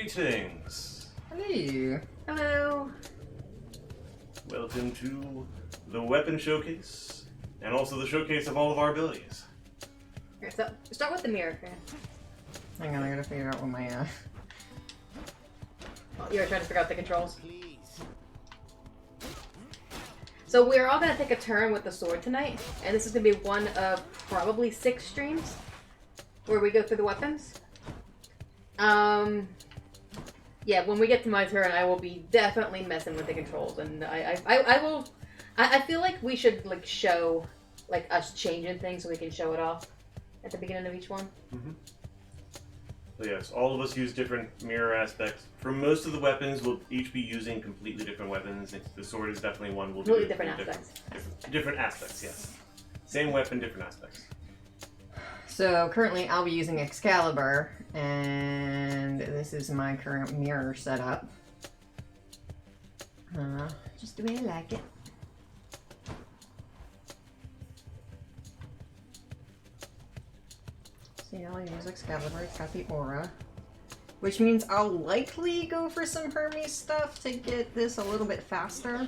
Greetings. Hello. Hello. Welcome to the weapon showcase, and also the showcase of all of our abilities. Okay, so start with the mirror. Okay. Hang on, I gotta figure out what my Oh, you were trying to figure out the controls. So we're all gonna take a turn with the sword tonight, and this is gonna be one of probably 6 streams where we go through the weapons. Yeah, when we get to my turn, I will be definitely messing with the controls, and I will. I feel like we should like show like us changing things so we can show it off at the beginning of each one. Mm-hmm. So yes, all of us use different mirror aspects. For most of the weapons, we'll each be using completely different weapons. The sword is definitely one we'll do. Completely different aspects. Different aspects, yes. Same weapon, different aspects. So currently I'll be using Excalibur, and this is my current mirror setup. Just the way I like it. So yeah, I'll use Excalibur, it's got the aura. Which means I'll likely go for some Hermes stuff to get this a little bit faster.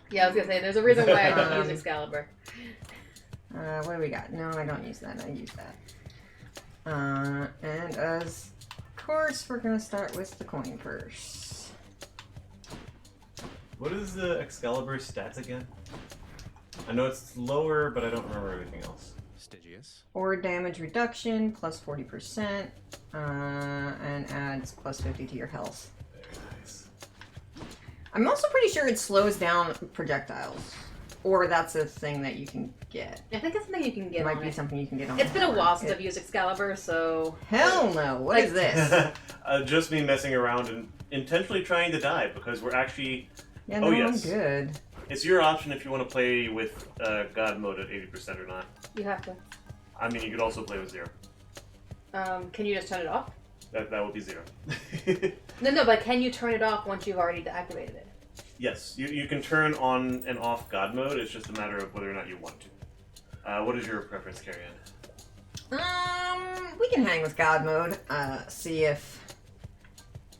Yeah, I was gonna say there's a reason why I don't use Excalibur. What do we got? No, I don't use that. I use that. And as course, we're gonna start with the coin purse. What is the Excalibur stats again? I know it's lower, but I don't remember everything else. Stygius. Or damage reduction, plus 40%, and adds plus 50 to your health. Very nice. I'm also pretty sure it slows down projectiles. Or that's a thing that you can get. I think it's something you can get It might on be it. something you can get on It's been a while since it. I've used Excalibur, so... Hell no! What is this? Just me messing around and intentionally trying to die because we're actually... Yeah, no, Oh, yes. I'm good. It's your option if you want to play with God mode at 80% or not. You have to. I mean, you could also play with 0. Can you just turn it off? That would be 0. No, but can you turn it off once you've already deactivated it? Yes, you can turn on and off God mode. It's just a matter of whether or not you want to. What is your preference, Carrie-Ann? We can hang with God mode. See if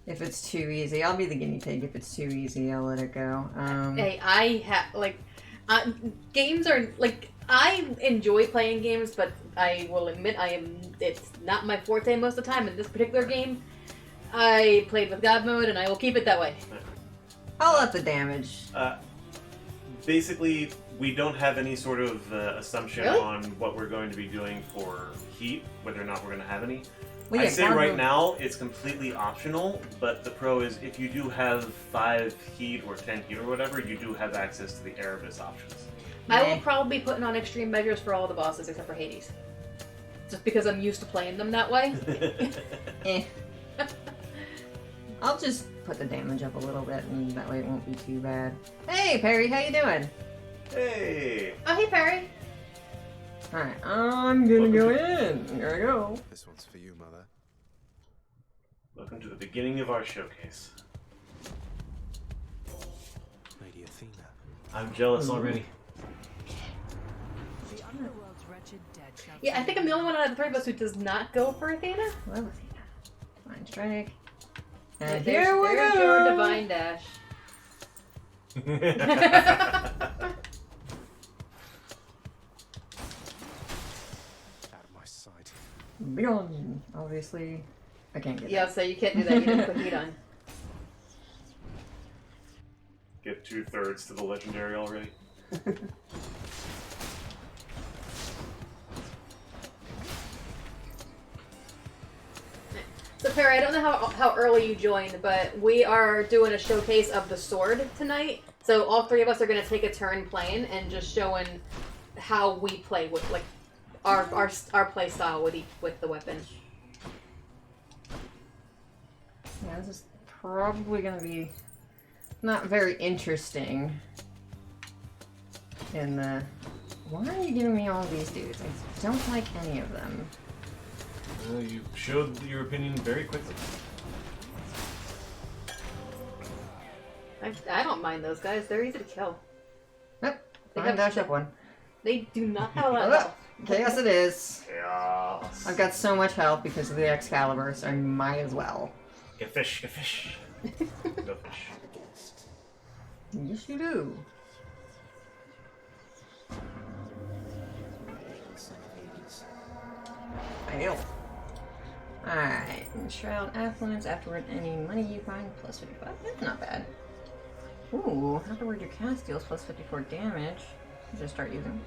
it's too easy. I'll be the guinea pig. If it's too easy, I'll let it go. Hey, I have like games are like I enjoy playing games, but I will admit it's not my forte most of the time. In this particular game, I played with God mode, and I will keep it that way. I'll let the damage. Basically, we don't have any sort of assumption Really? on what we're going to be doing for heat, whether or not we're going to have any. Well, I yeah, say God right mode- now it's completely optional, but the pro is if you do have 5 heat or 10 heat or whatever, you do have access to the Erebus options. I will Meh. probably be putting on extreme measures for all the bosses except for Hades, just because I'm used to playing them that way. Eh. I'll just put the damage up a little bit, and that way it won't be too bad. Hey, Perry, how you doing? Hey! Oh, hey, Perry. Alright, I'm gonna go in. Here I go. This one's for you, Mother. Welcome to the beginning of our showcase. Lady Athena. I'm jealous already. Yeah, I think I'm the only one out of the 3 of us who does not go for Athena. Love Athena. Fine strike. And There's here we your go! divine dash. Out of my sight. Beyond, obviously. I can't get Yeah, that. so you can't do that. You didn't put heat on. Get 2/3 to the legendary already. So Perry, I don't know how early you joined, but we are doing a showcase of the sword tonight. So all 3 of us are going to take a turn playing and just showing how we play with like our play style with the weapon. Yeah, this is probably gonna be not very interesting. In the... Why are you giving me all these dudes? I don't like any of them. You showed your opinion very quickly. I don't mind those guys. They're easy to kill. Yep, They fine, have- dash up one. They do not have a lot of health. Chaos it is. Chaos. I've got so much health because of the Excalibur, so I might as well. Get fish, get fish. Go fish. Yes, you do. Fail. Alright. Shroud affluence. Afterward, any money you find plus 55. That's not bad. Ooh. Afterward, your cast deals plus 54 damage. Just start using.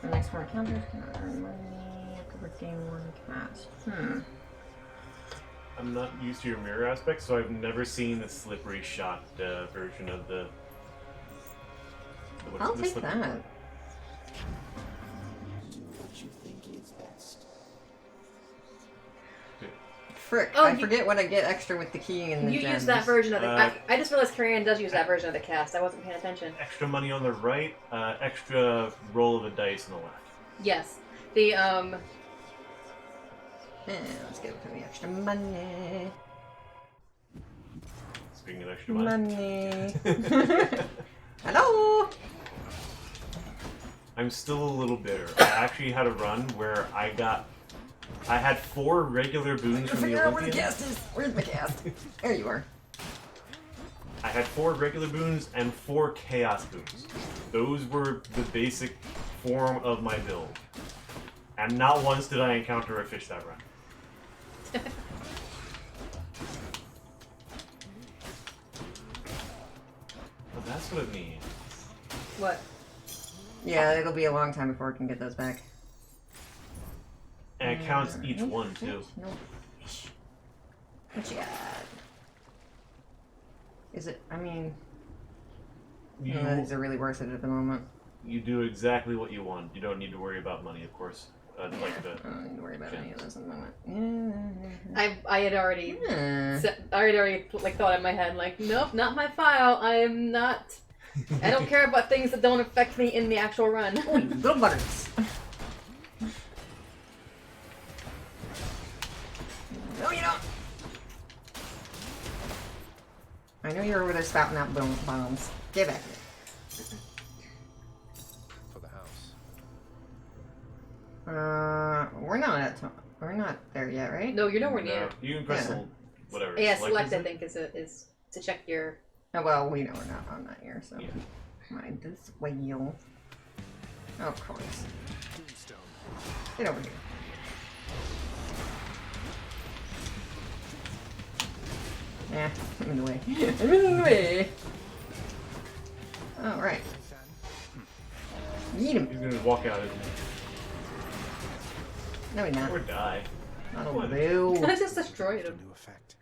The next 4 encounters cannot earn money. Afterward, gain 1 cast. I'm not used to your mirror aspect, so I've never seen the slippery shot version of the. I'll take that. Frick, Oh, I forget what I get extra with the key and the You gems. use that version of the. I just realized Carrion does use that version of the cast. I wasn't paying attention. Extra money on the right, extra roll of a dice on the left. Yes. The Let's go for the extra money. Speaking of extra money. Hello! I'm still a little bitter. I actually had a run where I had 4 regular boons from the Figure out where the Olympian. cast is. Where's the cast? There you are. I had 4 regular boons and 4 chaos boons. Those were the basic form of my build. And not once did I encounter a fish that run. Well, that's what it means. what? Yeah, it'll be a long time before I can get those back. And it counts each No one, fish, too. No fish. What you got? Is it, I mean, none of these are really worth it at the moment. You do exactly what you want. You don't need to worry about money, of course. I don't need to worry about any of gems. those at the moment. I had already Yeah. like thought in my head like, nope, not my file. I am not. I don't care about things that don't affect me in the actual run. Oh, you little butters. No, you don't. I know you're over there spouting out bombs. Get back here. For the house. We're not there yet, right? No, you're nowhere near. No, you can press Yeah. the whatever. Yeah, select is I it? think is to check your. Oh, well, we know we're not on that here, so. Yeah. Mind this wheel. Oh, of course. Tombstone. Get over here. Yeah, I'm in the way. I'm in the way. Alright. Eat him. He's gonna walk out, isn't he? No, he's not. Or die. That'll What? do. I just destroyed him. New effect.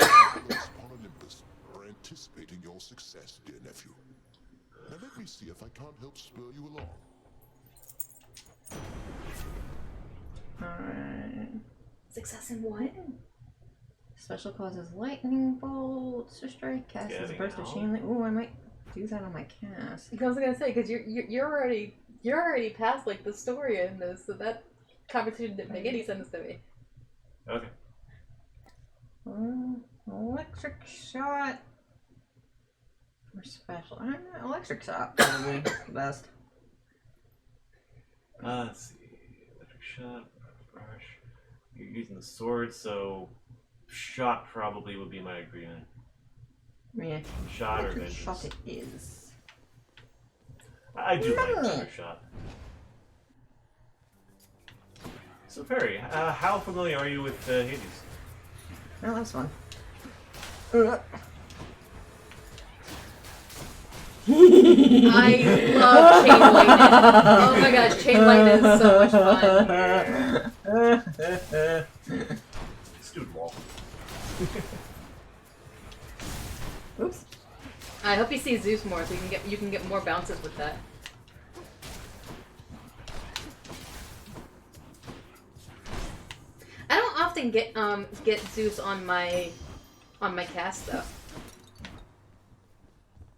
On Olympus are anticipating your success, dear nephew. Now let me see if I can't help spur you along. Alright. Success in what? Special causes lightning bolts to strike. Cast as a Getting burst of out. chain link. Ooh, I might do that on my cast. I was gonna say because you're already past like the story in this, so that conversation didn't make any sense to me. Okay. Electric shot. Or special. I don't know. Electric shot probably the best. Let's see. Electric shot, brush. You're using the sword, so shot probably would be my agreement. Yeah. Shot or Electric vengeance. shot it is. I do like No. electric shot. So Perry, how familiar are you with Hades? Oh, that was fun. I love chain lightning. Oh my gosh, chain lightning is so much fun. Stupid wall. Oops. I hope you see Zeus more, so you can get more bounces with that. I don't often get Zeus on my cast though.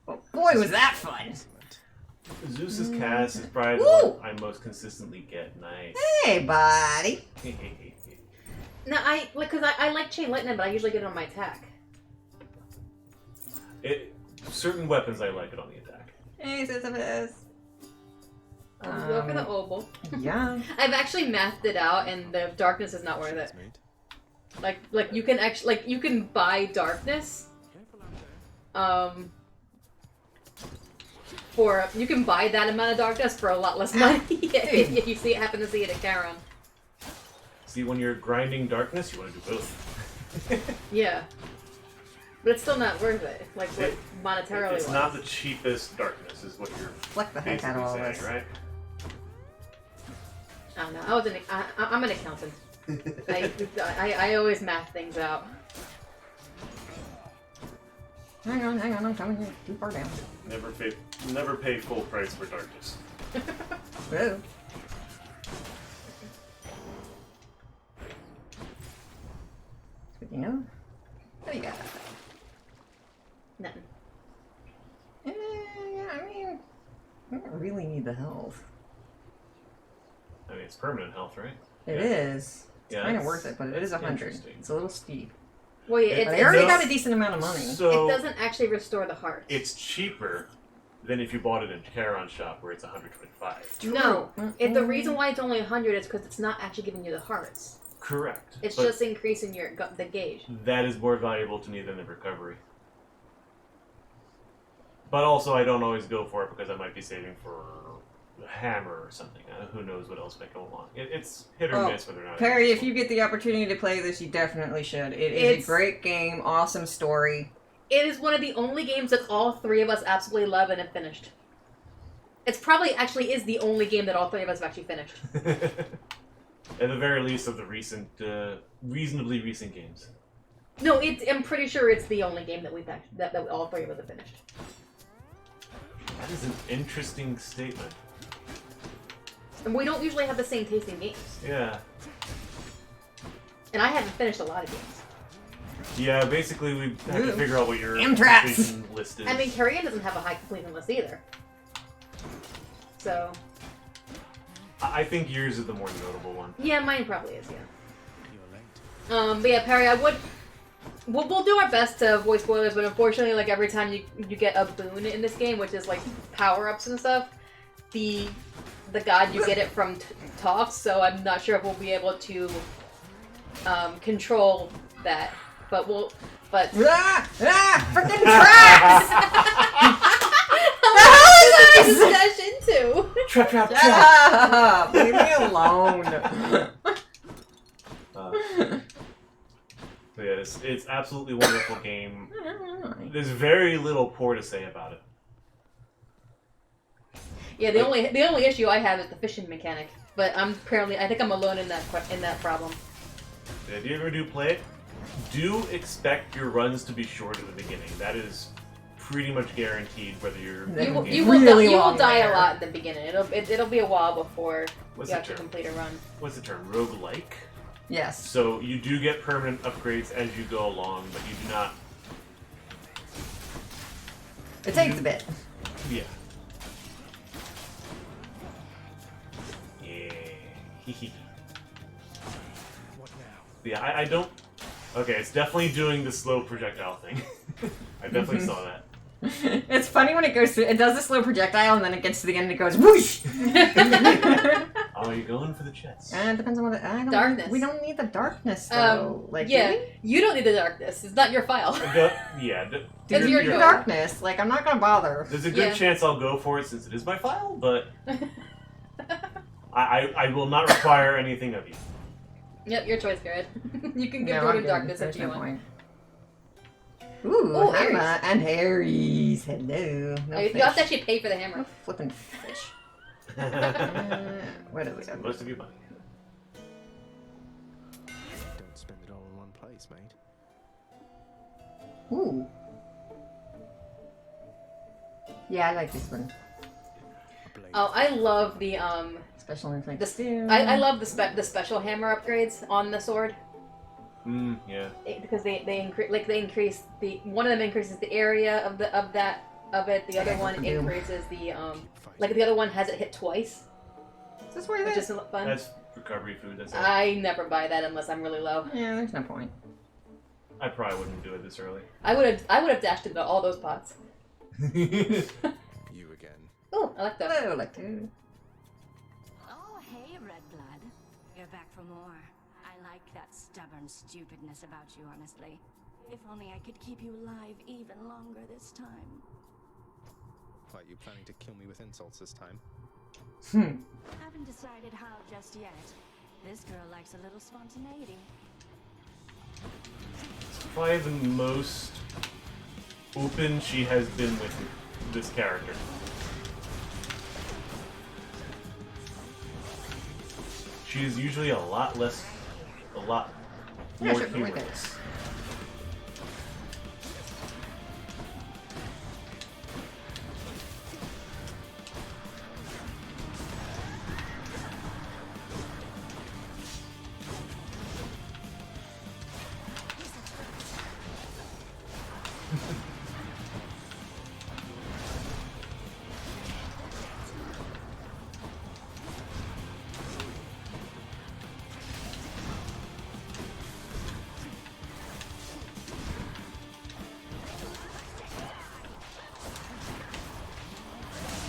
Oh, boy, was that fun! Excellent. Zeus's cast is probably the Woo! one I most consistently get. Nice. Hey, buddy. No, I like because I like chain lightning, but I usually get it on my attack. Certain weapons I like it on the attack. Hey, Sisyphus. I'll go for the obol. Yeah. I've actually mathed it out, and the darkness is not worth it. Made. Like you can actually you can buy darkness. You can buy that amount of darkness for a lot less money if you happen to see it at Charon. See, when you're grinding darkness, you want to do both. Yeah. But it's still not worth it, like monetarily. It's not the cheapest darkness, is what you're Fleck the heck out of all saying, this. right? I don't know. I'm an accountant. I always math things out. Hang on, I'm coming here too far down. Never pay full price for darkness. Whoa. Good to know. What do you got? Nothing. Yeah, I mean, I don't really need the health. I mean, it's permanent health, right? It is. It's Yeah, kind of that's- worth it, but it is that's 100. interesting. It's a little steep. Well, yeah, They already no. got a decent amount of money. So it doesn't actually restore the heart. it's cheaper than if you bought it in Charon shop, where it's 125. No, the reason why it's only 100 is because it's not actually giving you the hearts. Correct. It's But just increasing the gauge. that is more valuable to me than the recovery. But also, I don't always go for it because I might be saving for a hammer or something. Who knows what else might go along. It's hit or Oh, miss whether or not. Perry, if you get the opportunity to play this, you definitely should. It is It's- a great game, awesome story. It is one of the only games that all three of us absolutely love and have finished. It's probably actually is the only game that all three of us have actually finished. At the very least of the recent, reasonably recent games. No, I'm pretty sure it's the only game that that all three of us have finished. That is an interesting statement. And we don't usually have the same taste in games. Yeah. And I haven't finished a lot of games. Yeah, basically we have to figure out what your Amtraps. completion list is. I mean, Carrion doesn't have a high completion list either. So, I think yours is the more notable one. yeah, mine probably is, yeah. You're late. But yeah, Perry, we'll do our best to avoid spoilers, but unfortunately, like, every time you get a boon in this game, which is, like, power-ups and stuff, the god, you get it from talks, so I'm not sure if we'll be able to, control that. But Freaking traps! What is dash into? Trap, trap, Shut trap! up! Leave me alone. So yeah, it's absolutely wonderful game. There's very little poor to say about it. Yeah, the only issue I have is the fishing mechanic, but I think I'm alone in that problem. If you ever do play it, do expect your runs to be short at the beginning. That is pretty much guaranteed, whether you're You Really will long die a there. lot in the beginning. It'll be a while before What's you the actually term? complete a run. What's the term? Roguelike? Yes. So you do get permanent upgrades as you go along, but you do not. It takes a bit. Yeah. Yeah. What now? Yeah, I don't. Okay, it's definitely doing the slow projectile thing. I definitely saw that. It's funny when it goes through. It does a slow projectile, and then it gets to the end, and it goes whoosh. Oh, you're going for the chest. It depends on what. Darkness. We don't need the darkness though. Like, do yeah, we? you don't need the darkness. It's not your file. Yeah. It's your The choice. darkness. Like, I'm not gonna bother. There's a good Yeah. chance I'll go for it since it is my file, but I will not require anything of you. Yep, your choice, Garrett. You can Yeah, go I'm to good. darkness if There's you no want. point. Ooh, Oh, Hammer Aries. and Harry's. Hello. No You fish. have to actually pay for the hammer. No flipping fish. What do we do? Most of you money. Don't spend it all in one place, mate. Ooh. Yeah, I like this one. A blade. Oh, I love the Special inflict. I love the special hammer upgrades on the sword. Yeah. Because they increase the one of them increases the area of it. The other one Doom. increases the like the other one has it hit twice, Is this where it which is? is fun. That's recovery food. That's it. I never buy that unless I'm really low. Yeah, there's no point. I probably wouldn't do it this early. I would have dashed into all those pots. You again. Oh, I like that. Hello, Lecter. Oh, hey, Red Blood. You're back for more. I like like that stubborn stupidness about you, honestly. If only I could keep you alive even longer this time. What, you planning to kill me with insults this time? Haven't decided how just yet. This girl likes a little spontaneity. It's probably the most open she has been with this character. She is usually a lot more sure, right humorous.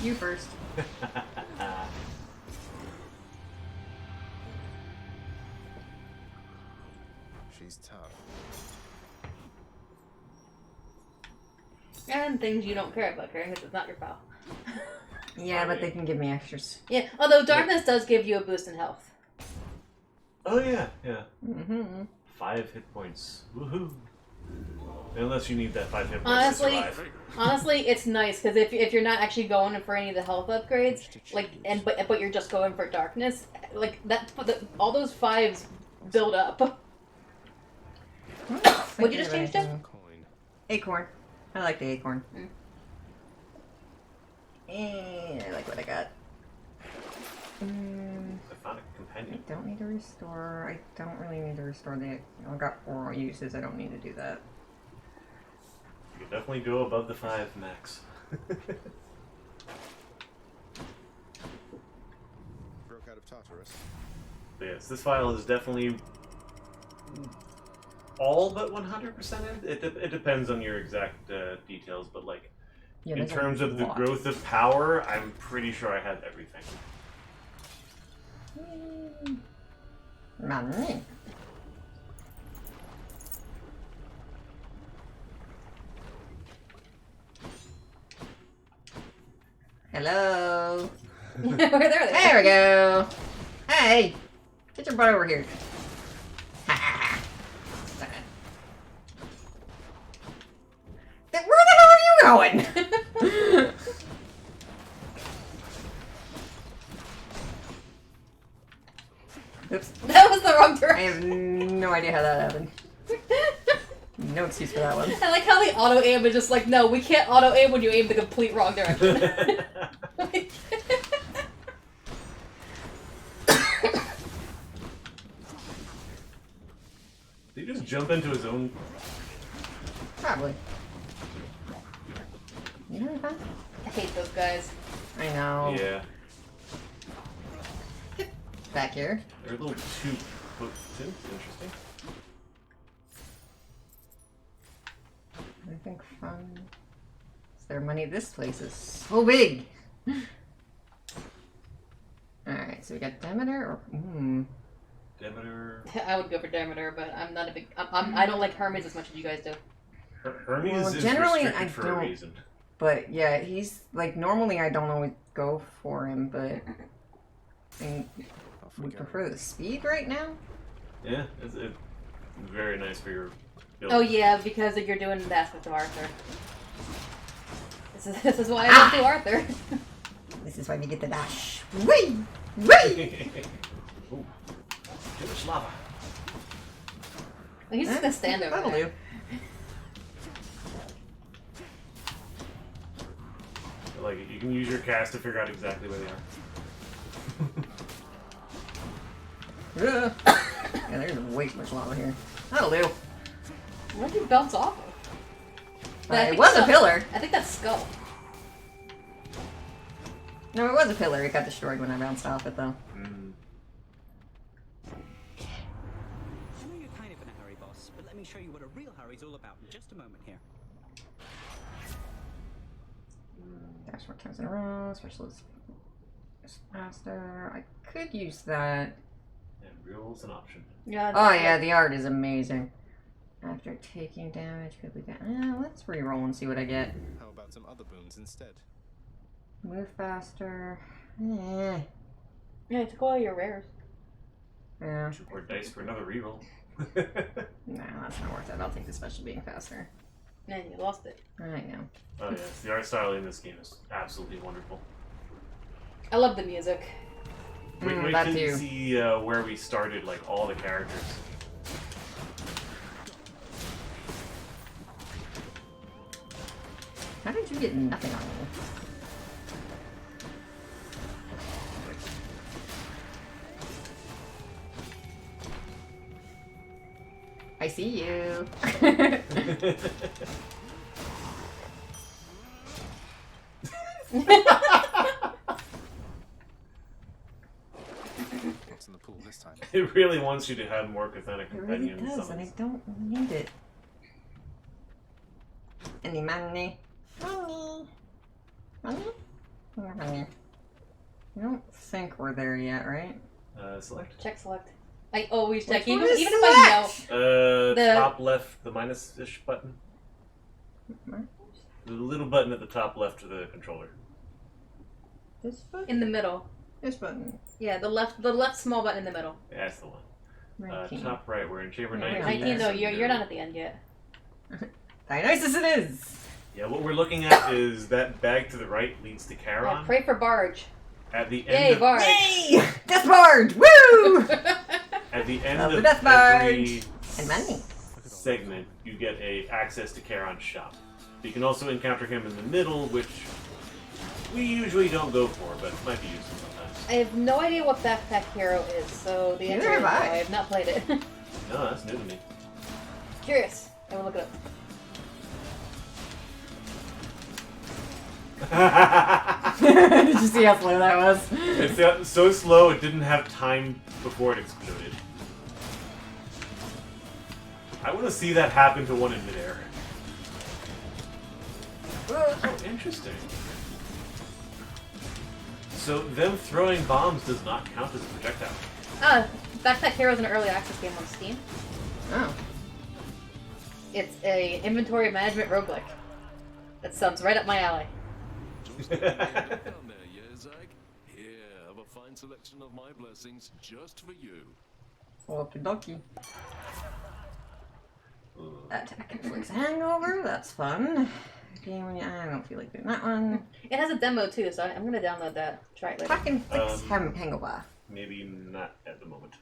You first. She's tough. And things you don't care about caring because it's not your pal. Yeah, but they can give me extras. Yeah, although darkness does give you a boost in health. Oh yeah, yeah. Mm-hmm. 5 hit points. Woohoo! Unless you need that 5 hit points to survive. Honestly, it's nice because if you're not actually going for any of the health upgrades, like but you're just going for darkness, like all those 5s build up. What'd you just change to? Coin. Acorn. I like the acorn. Mm. And I like what I got. I found a I companion. don't need to restore. I don't really need to restore the. I got 4 uses. I don't need to do that. You can definitely go above the 5 max. Broke out of Tartarus. But yes, this file is definitely all but 100%. It depends on your exact details, but like Yeah, in there's a terms of the lot. growth of power, I'm pretty sure I have everything. Money. Hello. Where there? There we go. Hey, get your butt over here. Ha. Where the hell are you going? Oops. That was the wrong I direction. have no idea how that happened. No excuse for that one. I like how the auto aim is just like, no, we can't auto aim when you aim the complete wrong direction. Did he just jump into his own? Probably. You know what? I hate those guys. I know. Yeah, Back here. they're a little too potent. Interesting. I think fun. Is there money? This place is so big. Alright, so we got Demeter or. Demeter. I would go for Demeter, but I'm not a big. I don't like Hermes as much as you guys do. Hermes Well, is generally, restricted I for don't- a reason. But yeah, he's like normally I don't always go for him, but I Off we would go. prefer the speed right now. Yeah, it's very nice for your build. Oh yeah, because you're doing the aspect of Arthur. This is why I don't do Arthur. This is why we get the dash. Whee! Whee! Ooh, too much lava. He's just gonna stand over That'll there. do. Like you can use your cast to figure out exactly where they are. Yeah, there's way too much lava here. That'll do. Where did you bounce off of? I It think was a that's pillar. I think that's Skull. No, it was a pillar. It got destroyed when I bounced off it, though. I know you're kind of in a hurry, boss, but let me show you what a real hurry's all about in just a moment here. Dash 4 times in a row. Specialist is faster. I could use that. And rerolls an option. Yeah. Oh yeah, the art is amazing. After taking damage, could we get? Let's reroll and see what I get. How about some other boons instead? Move faster. Eh. Yeah, took all your rares. Yeah. 2 more dice for another reroll. Nah, that's not worth it. I'll take the special being faster. And you lost it. I know. Oh yes, the art style in this game is absolutely wonderful. I love the music. Wait that till you too. see where we started, like all the characters. How did you get nothing on me? I see you. What's in the pool this time? It really wants you to have more Cathenic It really companions. does, and I don't need it. Any money? Money? Money? Money. I don't think we're there yet, right? Select. Check select. I always check, Which even one is if I select? know. The- Top left, the minus-ish button. The little button at the top left of the controller. This button? In the middle. This button. Yeah, the left small button in the middle. Yeah, that's the one. 19. Top right, we're in chamber Yeah, 19. 19 though, and you're not at the end yet. Dionysus it is! Yeah, what we're looking at is that bag to the right leads to Charon. Yeah, pray for Barge. At the end Yay, of Barge. Yay! Death Barge! Woo! at the end Love the of Death every Barge. And money. segment, you get access to Charon's shop. You can also encounter him in the middle, which we usually don't go for, but might be useful sometimes. I have no idea what Backpack Hero is, so the answer Neither is no, have I. I have not played it. No, that's new to me. Curious. I will look it Did you see how slow that was? It's so slow it didn't have time before it exploded. I want to see that happen to one in midair. Oh, interesting. So them throwing bombs does not count as a projectile. up. Backpack Hero is an early access game on Steam. Oh. It's a inventory management roguelike. That sounds right up my alley. Just down there, yeah, Zach? Here, have a fine selection of my blessings just for you. Okie dokie. Attack inflicts hangover, that's fun. Game when I don't feel like doing that one. It has a demo too, so I'm gonna download that. Try it later. Attack inflicts hangover. Maybe not at the moment.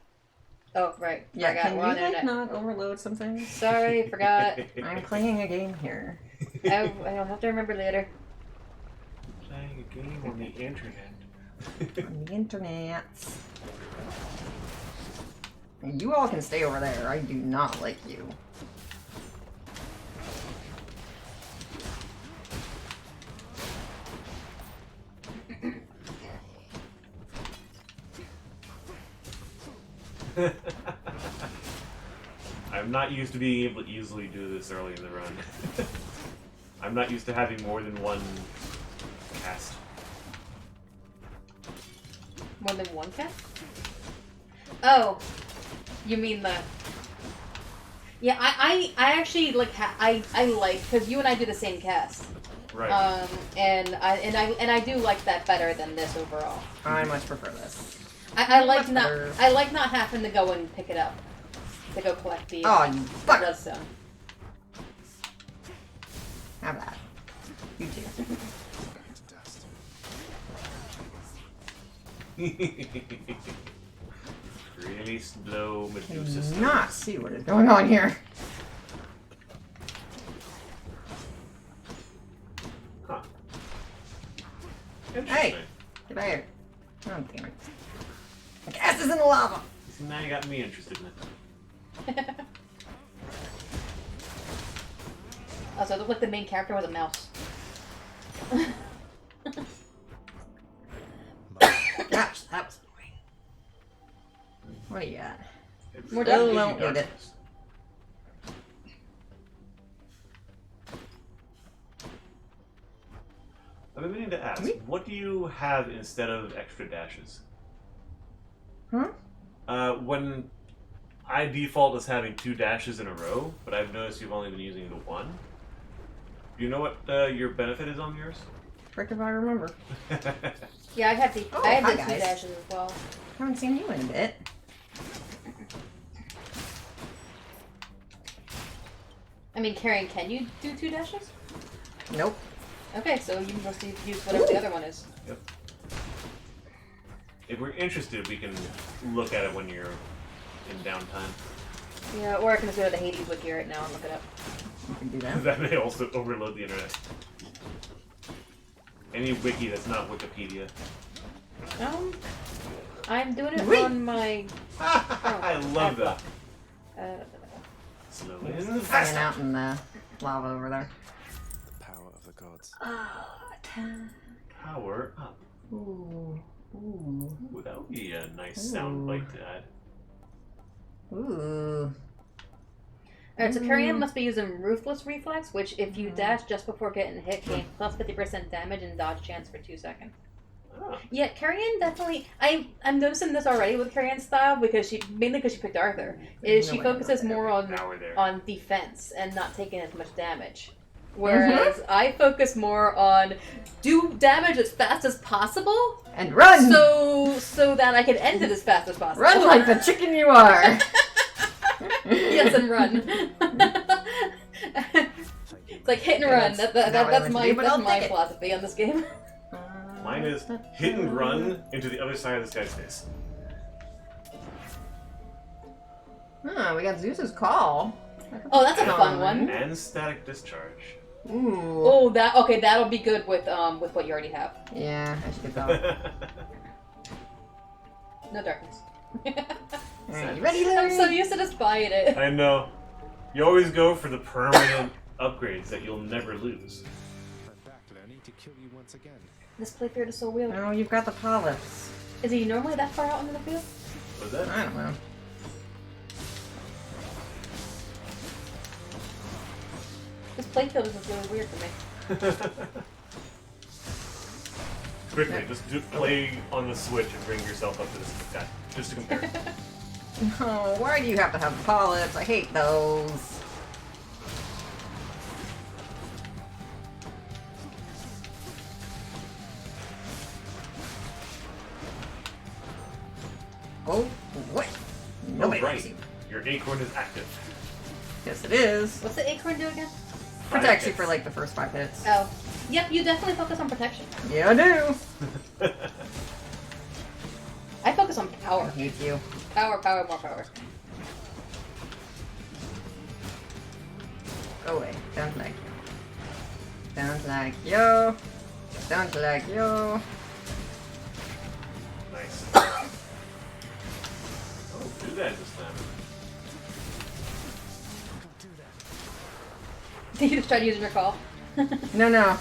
Oh, right. Yeah, Forgot. can We're you on the like internet. not overload something? Sorry, forgot. I'm playing a game here. I'll have to remember later. Playing a game on the internet. On the internet. You all can stay over there. I do not like you. I'm not used to being able to easily do this early in the run. I'm not used to having more than one cast. More than one cast? Oh, you mean the? Yeah, I actually like I like because you and I do the same cast. Right. And I do like that better than this overall. I much prefer this. I like Much not better. I like not having to go and pick it up to go collect the Oh, you fuck! redstone. How bad? You too. Really slow Medusa Do stuff. not see what is going on here. Huh. Hey! Interesting. Get back here. Oh, damn it. The gas is in the lava! See, now you got me interested in it. Also, it looked like the main character was a mouse. Gosh, that was annoying. What do you got? More Still dark. don't need it. I've been meaning to ask, Me? what do you have instead of extra dashes? Huh? When I default as having 2 dashes in a row, but I've noticed you've only been using the 1. Do you know what your benefit is on yours? Frick if I remember. Yeah, I have the Oh, I have hi, the 2 guys. dashes as well. Haven't seen you in a bit. I mean, Karen, can you do 2 dashes? Nope. Okay, so you must use whatever the other one is. Yep. If we're interested, we can look at it when you're in downtime. Yeah, or I can just go to the Hades wiki right now and look it up. You can do that. That may also overload the internet. Any wiki that's not Wikipedia. I'm doing it Whee! on my I love that. Uh, Slow Hanging in, fast out in the lava over there. The power of the gods. Power up. Ooh. Ooh. Ooh, that would be a nice sound bite to add. Ooh. Alright, so Carrion must be using Ruthless Reflex, which if you dash just before getting hit, gain plus 50% damage and dodge chance for 2 seconds. Oh. Yeah, Carrion definitely. I'm noticing this already with Carrion's style because mainly because she picked Arthur. Is No she way I'm focuses not more Now we're there. on defense and not taking as much damage. Whereas I focus more on do damage as fast as possible, And run! so that I can end it as fast as possible. Run like the chicken you are! Yes, and run. It's like hit and run. That's That's not what I meant to my do, but that's I'll my take it. philosophy on this game. Mine is hit and run into the other side of this guy's face. Oh, we got Zeus's call. Oh, that's a fun one. And static discharge. Ooh. Oh, that'll be good with what you already have. Yeah, I should get that. No darkness. Alright, you ready, I'm Larry? so used to just buying it. I know. You always go for the permanent upgrades that you'll never lose. I'm back, Lenny, to kill you once again. This playfield is so weird. Oh, you've got the polyps. Is he normally that far out into the field? Was that? I don't know. This playfield is just really weird for me. Quickly, just play on the Switch and bring yourself up to this guy, just to compare. Oh, why do you have to have the polyps? I hate those. Oh, what? Nobody Oh, likes right. you. Your acorn is active. Yes, it is. What's the acorn do again? Protects you hits. for like the first 5 hits. Oh. Yep, you definitely focus on protection. Yeah, I do. I focus on I power. hate you. Power, power, more power. Go away. Don't like you. Don't like you. Don't like you. Nice. Oh, do that this time. Did you just try using your call? No, no.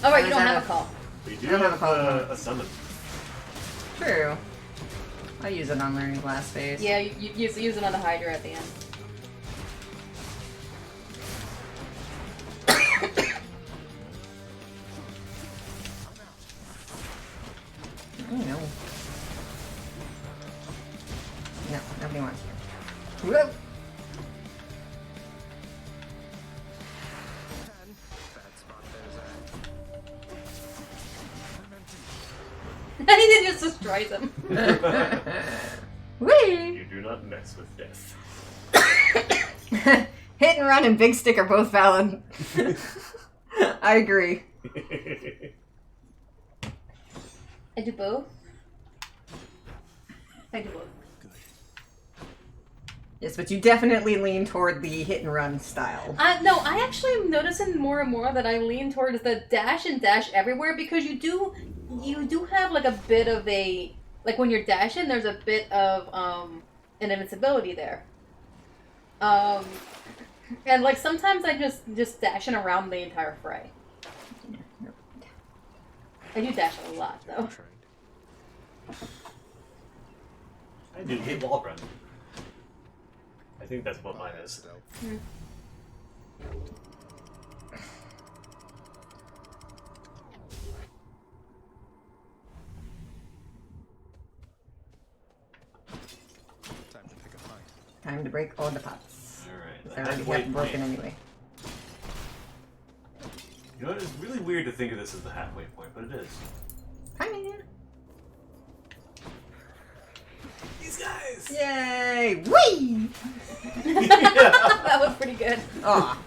Oh, right, you Is don't that have a call. We do I don't have a have call. a summon. True. I use it on learning glass phase. Yeah, you use it on the Hydra at the end. I know. No, nobody wants you. Whoa! He did just destroy them. Whee! You do not mess with death. Hit and run and big stick are both valid. I agree. I do both. I do both. Yes, but you definitely lean toward the hit and run style. No, I actually am noticing more and more that I lean towards the dash and dash everywhere because you do have like a bit of a like when you're dashing, there's a bit of an invincibility there. And like sometimes I just dashing around the entire fray. I do dash a lot though. I do hit wall run. I think that's what mine is. to break all the pots. Alright. They're already half broken anyway. You know, it's really weird to think of this as the halfway point, but it is. Kinda. These guys! Yay! Whee! That was pretty good. Aw.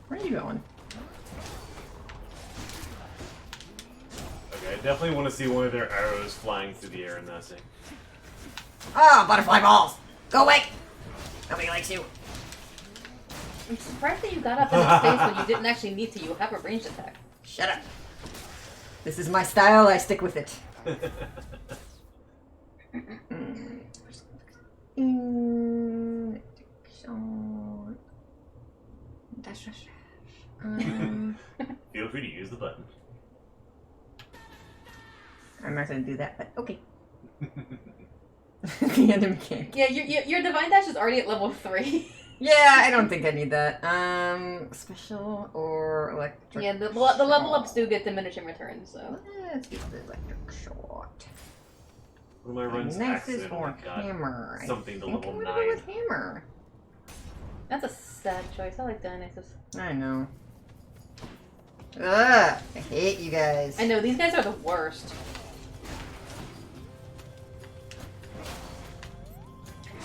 Where are you going? Okay, I definitely want to see one of their arrows flying through the air in that thing. Ah, butterfly balls! Go away! Nobody likes you. I'm surprised that you got up in his face when you didn't actually need to. You have a ranged attack. Shut up. This is my style, I stick with it. Feel free to use the button. I'm not gonna do that, but okay. The enemy king. Yeah, your divine dash is already at level 3. Yeah, I don't think I need that. Special or electric? Yeah, the level ups do get diminishing returns, so. Let's get the electric shot. One of my runs Next is accidentally more got hammer. something to I think level I'm gonna go 9. with hammer. That's a sad choice. I like Dionysus. I know. Ugh, I hate you guys. I know, these guys are the worst.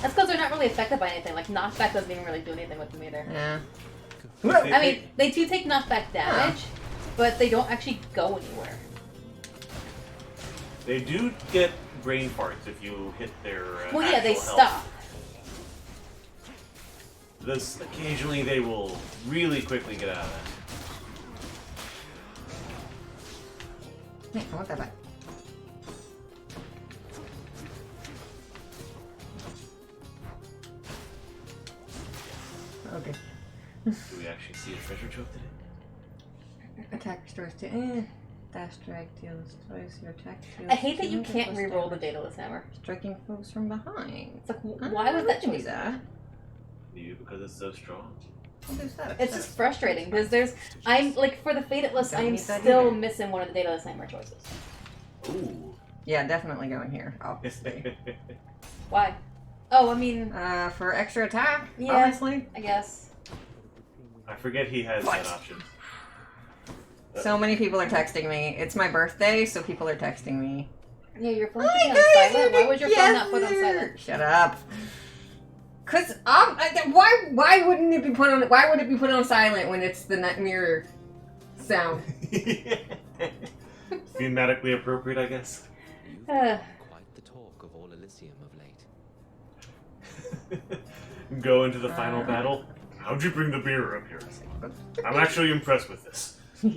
That's because they're not really affected by anything. Like, knockback doesn't even really do anything with them either. Yeah. I mean, they do take knockback damage, but they don't actually go anywhere. They do get brain farts if you hit their Well, yeah, they actual stop. health. This occasionally they will really quickly get out of Hey, I want that back. Okay. that. Do we actually see a treasure trove today? Attack restores to dash drag deals twice your attack deals. I hate that you 200 can't plus re-roll the damage. Daedalus Hammer. Striking foes from behind. It's like, why was that do choice? that? Maybe because it's so strong. What is that? It's just frustrating because I'm like for the Fated-less, Don't I'm need that still either. missing one of the Daedalus Hammer choices. Ooh. Yeah, definitely going here, obviously. Why? Oh, I mean, For extra attack, Yeah. obviously. I guess. I forget he has What? that option. So many people are texting me. It's my birthday, so people are texting me. Yeah, your phone's Hi, on guys, silent. Why was your phone not put on together. silent? Shut up. Cause why wouldn't it be put on? Why would it be put on silent when it's the mirror sound? Thematically appropriate, I guess. You've become quite the talk of all Elysium of late. Go into the final battle. How'd you bring the beer up here? I'm actually impressed with this. Ooh.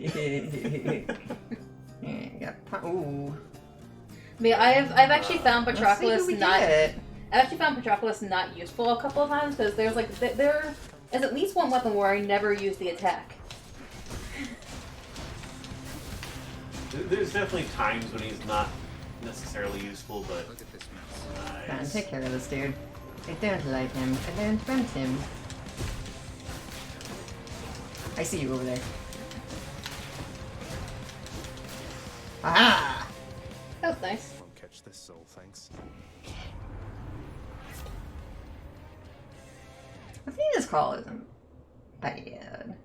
I mean, I've actually found Let's see Patroclus who we not. get. I've actually found Patroclus not useful a couple of times because there's like there is at least one weapon where I never use the attack. There's definitely times when he's not necessarily useful, but Look at this Fine, nice. take care of this dude. I don't like him. I don't want him. I see you over there. Aha! That was nice. Won't catch this soul, thanks. Athena's call isn't bad.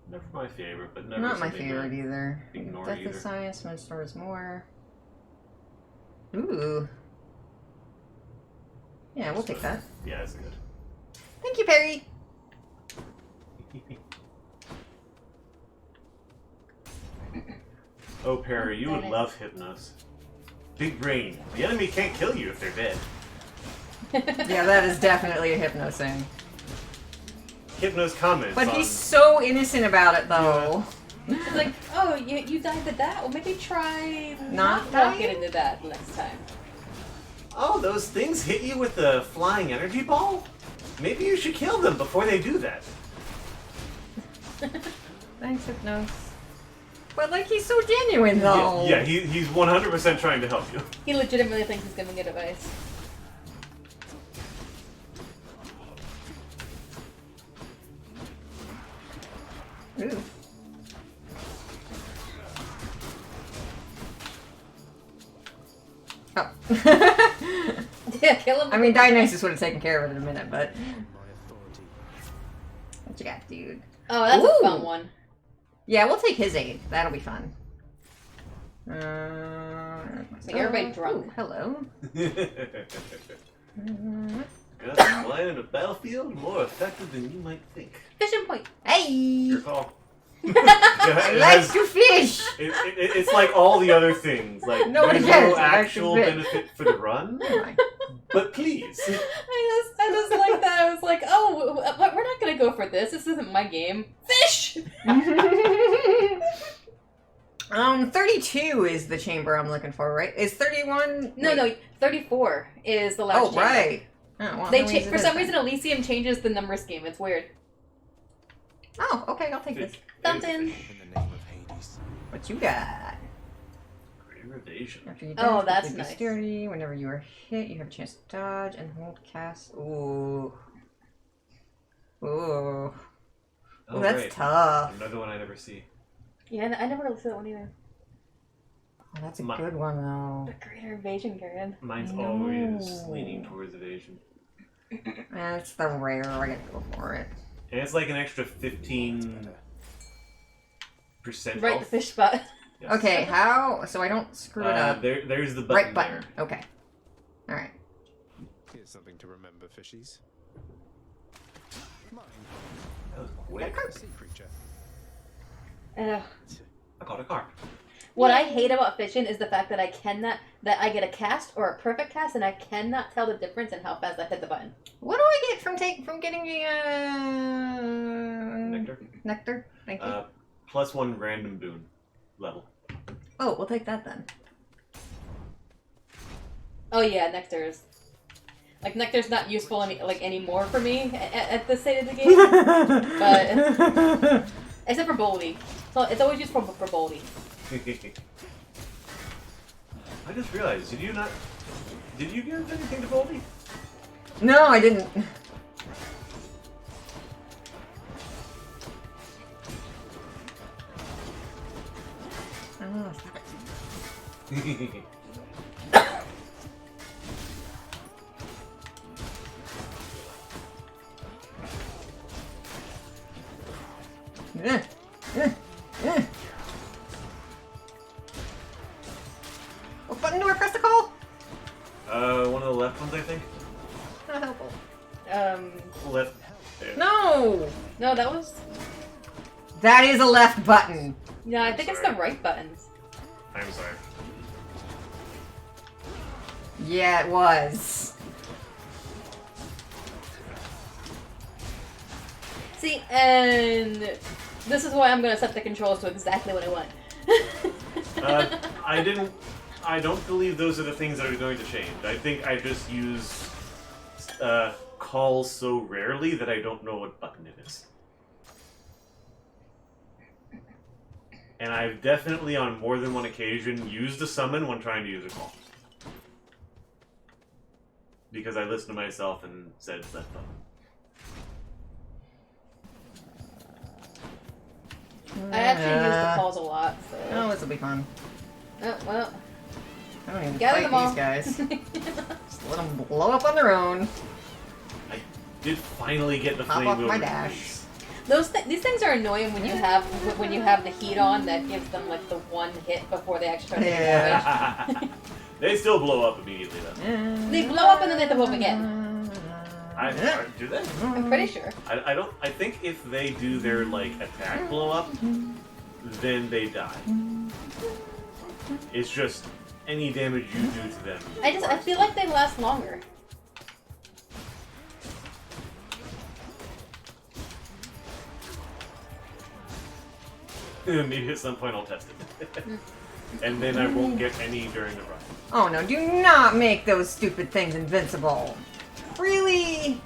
Never my favorite, but never Not my something favorite to either. ignore Death either. of Science, one stores more. Ooh. Yeah, we'll take that. Yeah, it's good. Thank you, Perry! Oh, Perry, you would love Hypnos. Big brain. The enemy can't kill you if they're dead. Yeah, that is definitely a Hypno thing. Hypnos comments But on... he's so innocent about it, though. It's like, oh, you died to that? Well, maybe try Not walking dying? into that next time. Oh, those things hit you with the flying energy ball? Maybe you should kill them before they do that. Thanks, Hypnos. But, like, he's so genuine, though. Yeah, he's 100% trying to help you. He legitimately thinks he's giving good advice. Ooh. Oh. Yeah, kill him. I mean, Dionysus would have taken care of it in a minute, but... My authority. What you got, dude? Oh, that's Ooh. a fun one. Yeah, we'll take his aid. That'll be fun. Make everybody drunk. Ooh, hello. Got a flying in a battlefield more effective than you might think. Fishing point. Hey! Your call. I like to fish! It's like all the other things. Like Nobody there's cares, no I like to actual fish. benefit for the run, but please. I just like that. I was like, oh, we're not gonna go for this. This isn't my game. Fish. 32 is the chamber I'm looking for, right? Is 31? No, 34 is the last. Oh, chamber. right. Oh, well, They that means it for is some then. reason Elysium changes the number scheme. It's weird. Oh, okay, I'll take this. Something. In the name of Hades. What you got? Greater evasion. After you Oh, dash, that's quickly be nice. sturdy. Whenever you are hit, you have a chance to dodge and hold cast. Ooh. Ooh. Oh, Ooh, that's right. tough. Another one I never see. Yeah, I never looked at that one either. Oh, that's a My- good one, though. The Greater Evasion Period. Mine's No. always leaning towards evasion. That's the rare. I gotta go for it. And it's like an extra 15% Right, the health. fish spot. Yes. Okay, how? So I don't screw it up. There's the button Right button. there. Okay. Alright. Here's something to remember, fishies. Mine. That was quick. A sea creature. Ugh. I caught a carp. What I hate about fishing is the fact that I get a cast or a perfect cast, and I cannot tell the difference in how fast I hit the button. What do I get from getting the Nectar. nectar? Thank you. +1 random boon level. Oh, we'll take that then. Oh yeah, nectar's not useful anymore for me at this state of the game, but except for Boldy. So it's always useful for Boldy. I just realized, did you give anything to Boldy? No, I didn't. Oh, stop it. What button do I press to call? One of the left ones, I think. Not helpful. Left. There. No! No, that was. That is a left button. No, I think it's the right buttons. I'm sorry. Yeah, it was. See, and this is why I'm gonna set the controls to exactly what I want. I don't believe those are the things that are going to change. I think I just use calls so rarely that I don't know what button it is. And I've definitely, on more than one occasion, used a summon when trying to use a call. Because I listened to myself and said left button. I actually use the calls a lot, so. Oh, this will be fun. Oh, well. I don't even Gather fight them all. these guys. Just let them blow up on their own. I did finally get the Hop flame off my over dash. These things are annoying when you have the heat on that gives them like the one hit before they actually start taking Yeah. damage. They still blow up immediately, though. They blow up and then they have to blow up again. Do they? I'm pretty sure. I don't. I think if they do their like attack blow up, then they die. It's just any damage you do to them. I feel like they last longer. Maybe at some point I'll test it, and then I won't get any during the run. Oh no, do not make those stupid things invincible. Really?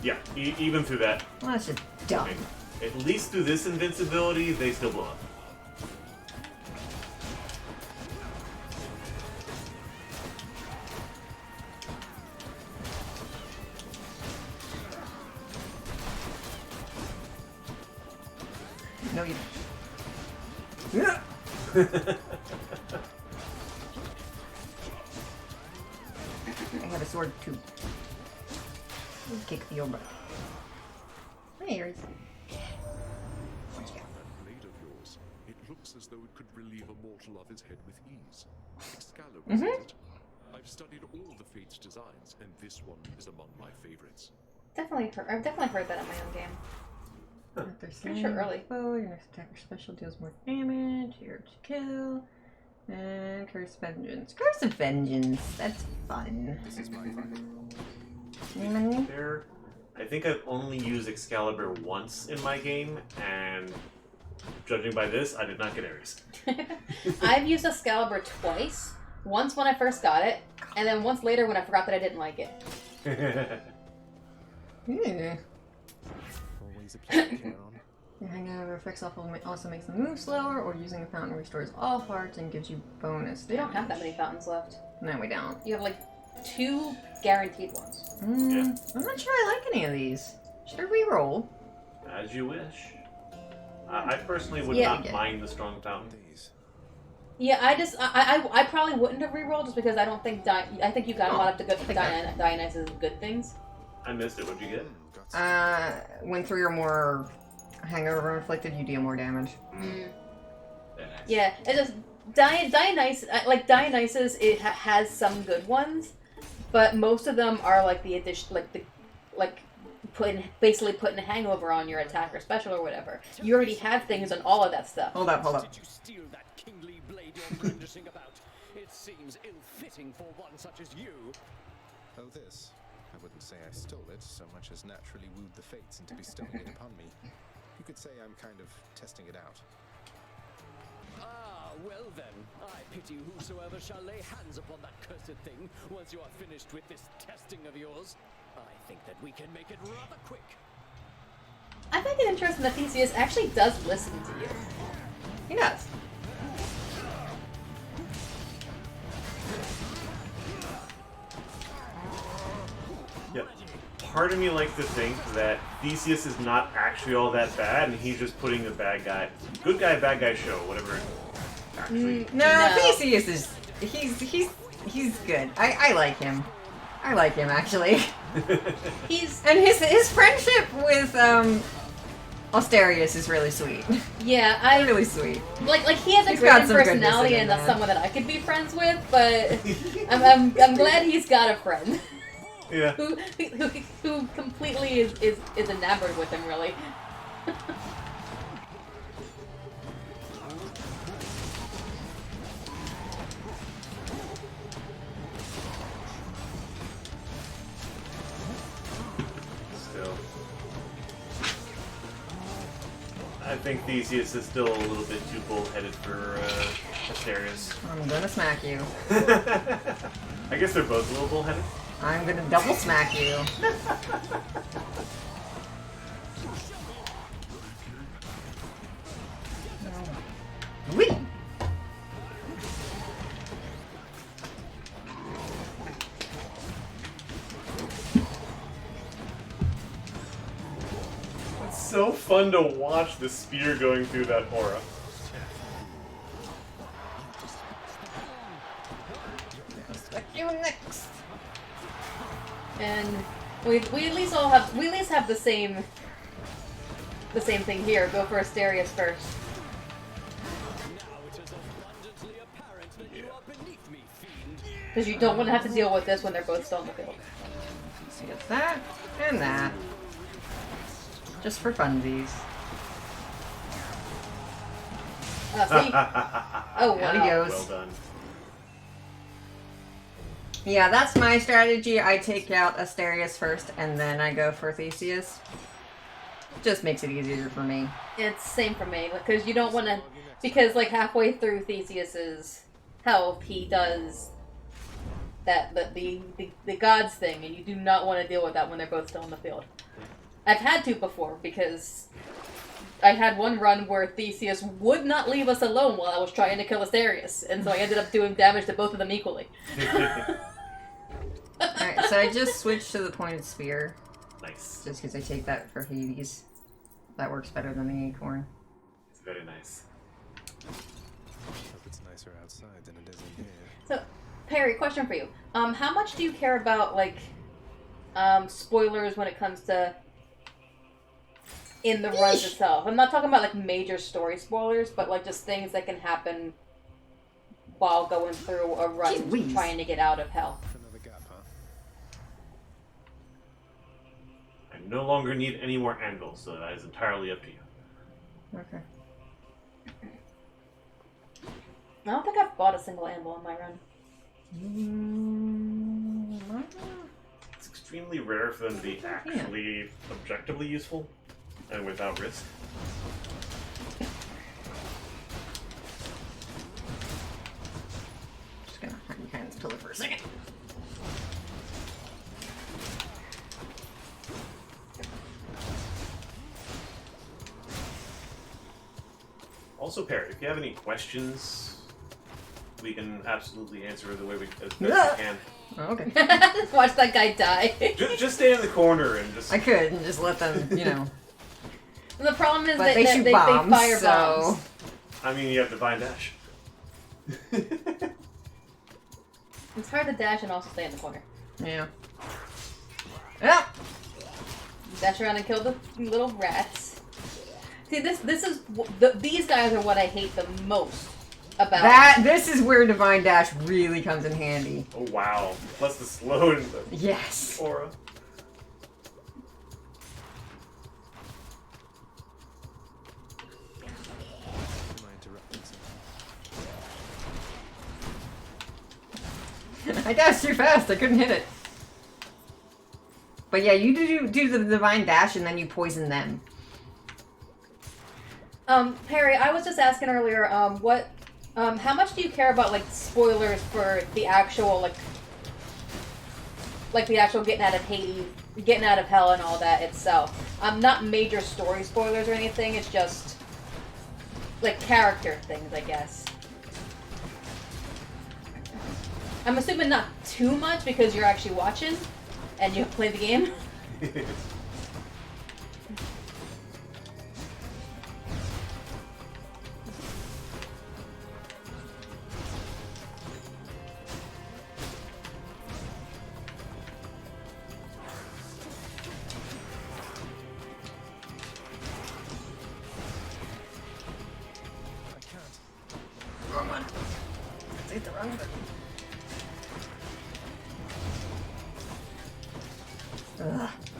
Yeah, even through that. Well, that's just dumb. Okay. At least through this invincibility, they still blow up. No, you. have a sword too. Kick the old butt. Hey, Ares. That blade of yours, it looks as though it could relieve a mortal of his head with ease. Excalibur, isn't it? I've studied all the Fates designs, and this one is among my favorites. I've definitely heard that in my own game. Pretty sure early. Oh, your next attack or special deals more damage. Here to kill. And Curse of Vengeance. Curse of Vengeance. That's fun. This is my fight. There, I think I've only used Excalibur once in my game, and judging by this, I did not get Ares. I've used Excalibur twice. Once when I first got it, and then once later when I forgot that I didn't like it. Always a pleasure to carry on. Your hangover effects also makes them move slower, or using a fountain restores all hearts and gives you bonus damage. We don't have that many fountains left. No, we don't. You have like 2 guaranteed ones. Yeah. I'm not sure I like any of these. Should I re-roll? As you wish. I personally would Yeah. not mind the strong fountain. These. Yeah, I probably wouldn't have re-rolled just because I don't think I think you got a lot of the good Dionysus good things. I missed it. What'd you get? When 3 or more hangover inflicted, you deal more damage. Very nice. Yeah, it just Dionysus. It has some good ones, but most of them are like the addition, basically putting a hangover on your attack or special or whatever. You already have things on all of that stuff. Hold up. Did you steal that kingly blade you're brandishing about? It seems ill-fitting for one such as you. Oh, this. I wouldn't say I stole it so much as naturally wooed the fates into bestowing it upon me. You could say I'm kind of testing it out. Ah, well then, I pity whosoever shall lay hands upon that cursed thing once you are finished with this testing of yours. I think that we can make it rather quick. I find it interesting that Theseus actually does listen to you. He does. Yeah. Part of me likes to think that Theseus is not actually all that bad, and he's just putting a good guy, bad guy show, whatever. It actually. No, Theseus is he's good. I like him. I like him actually. And his friendship with Stygius is really sweet. Yeah, really sweet. Like he has a He's great got some personality, goodness in and him, that's man. someone that I could be friends with. But I'm glad he's got a friend Yeah. who completely is enamored with him. Really. Still. I think Theseus is still a little bit too bullheaded for Stygius. I'm gonna smack you. I guess they're both a little bullheaded. I'm gonna double smack you. Whee! It's so fun to watch the spear going through that aura. You next. And we at least have the same thing here. Go for Asterius first. Now it is abundantly apparent that you are beneath me, fiend. Because you don't want to have to deal with this when they're both still in the field. So it's that and that. Just for funsies. See? Oh wow. Out he goes. Well done. Yeah, that's my strategy. I take out Asterius first, and then I go for Theseus. Just makes it easier for me. It's same for me, because you don't want to, because like halfway through Theseus's health, he does the gods thing, and you do not want to deal with that when they're both still in the field. I've had to before, because I had one run where Theseus would not leave us alone while I was trying to kill Asterius, and so I ended up doing damage to both of them equally. Alright, so I just switched to the pointed spear. Nice. Just because I take that for Hades. That works better than the acorn. It's very nice. Hope it's nicer outside than it is in here. So, Perry, question for you. How much do you care about, like, spoilers when it comes to in the runs itself? I'm not talking about, like, major story spoilers, but, like, just things that can happen while going through a run Jeez. trying to get out of hell. Another gap, huh? I no longer need any more anvils, so that is entirely up to you. Okay. I don't think I've bought a single anvil in my run. It's extremely rare for them to be actually objectively useful and without risk. Just gonna hide behind this pillar for a second. Also, Perry, if you have any questions, we can absolutely answer the way as best we can. Oh, okay. Watch that guy die. Just stay in the corner and just. I could and just let them, you know. The problem is But that they shoot bombs, they fire so... bombs. I mean, you have Divine Dash. It's hard to dash and also stay in the corner. Yeah. Yeah. Dash around and kill the little rats. See, this is these guys are what I hate the most about This is where Divine Dash really comes in handy. Oh wow! Plus the slow and the Yes. aura. Am I interrupting something? I dashed too fast. I couldn't hit it. But yeah, you do the Divine Dash and then you poison them. Perry, I was just asking earlier, how much do you care about, like, spoilers for the actual, like the actual getting out of Hades, getting out of hell and all that itself? Not major story spoilers or anything, it's just, like, character things, I guess. I'm assuming not too much because you're actually watching and you play the game.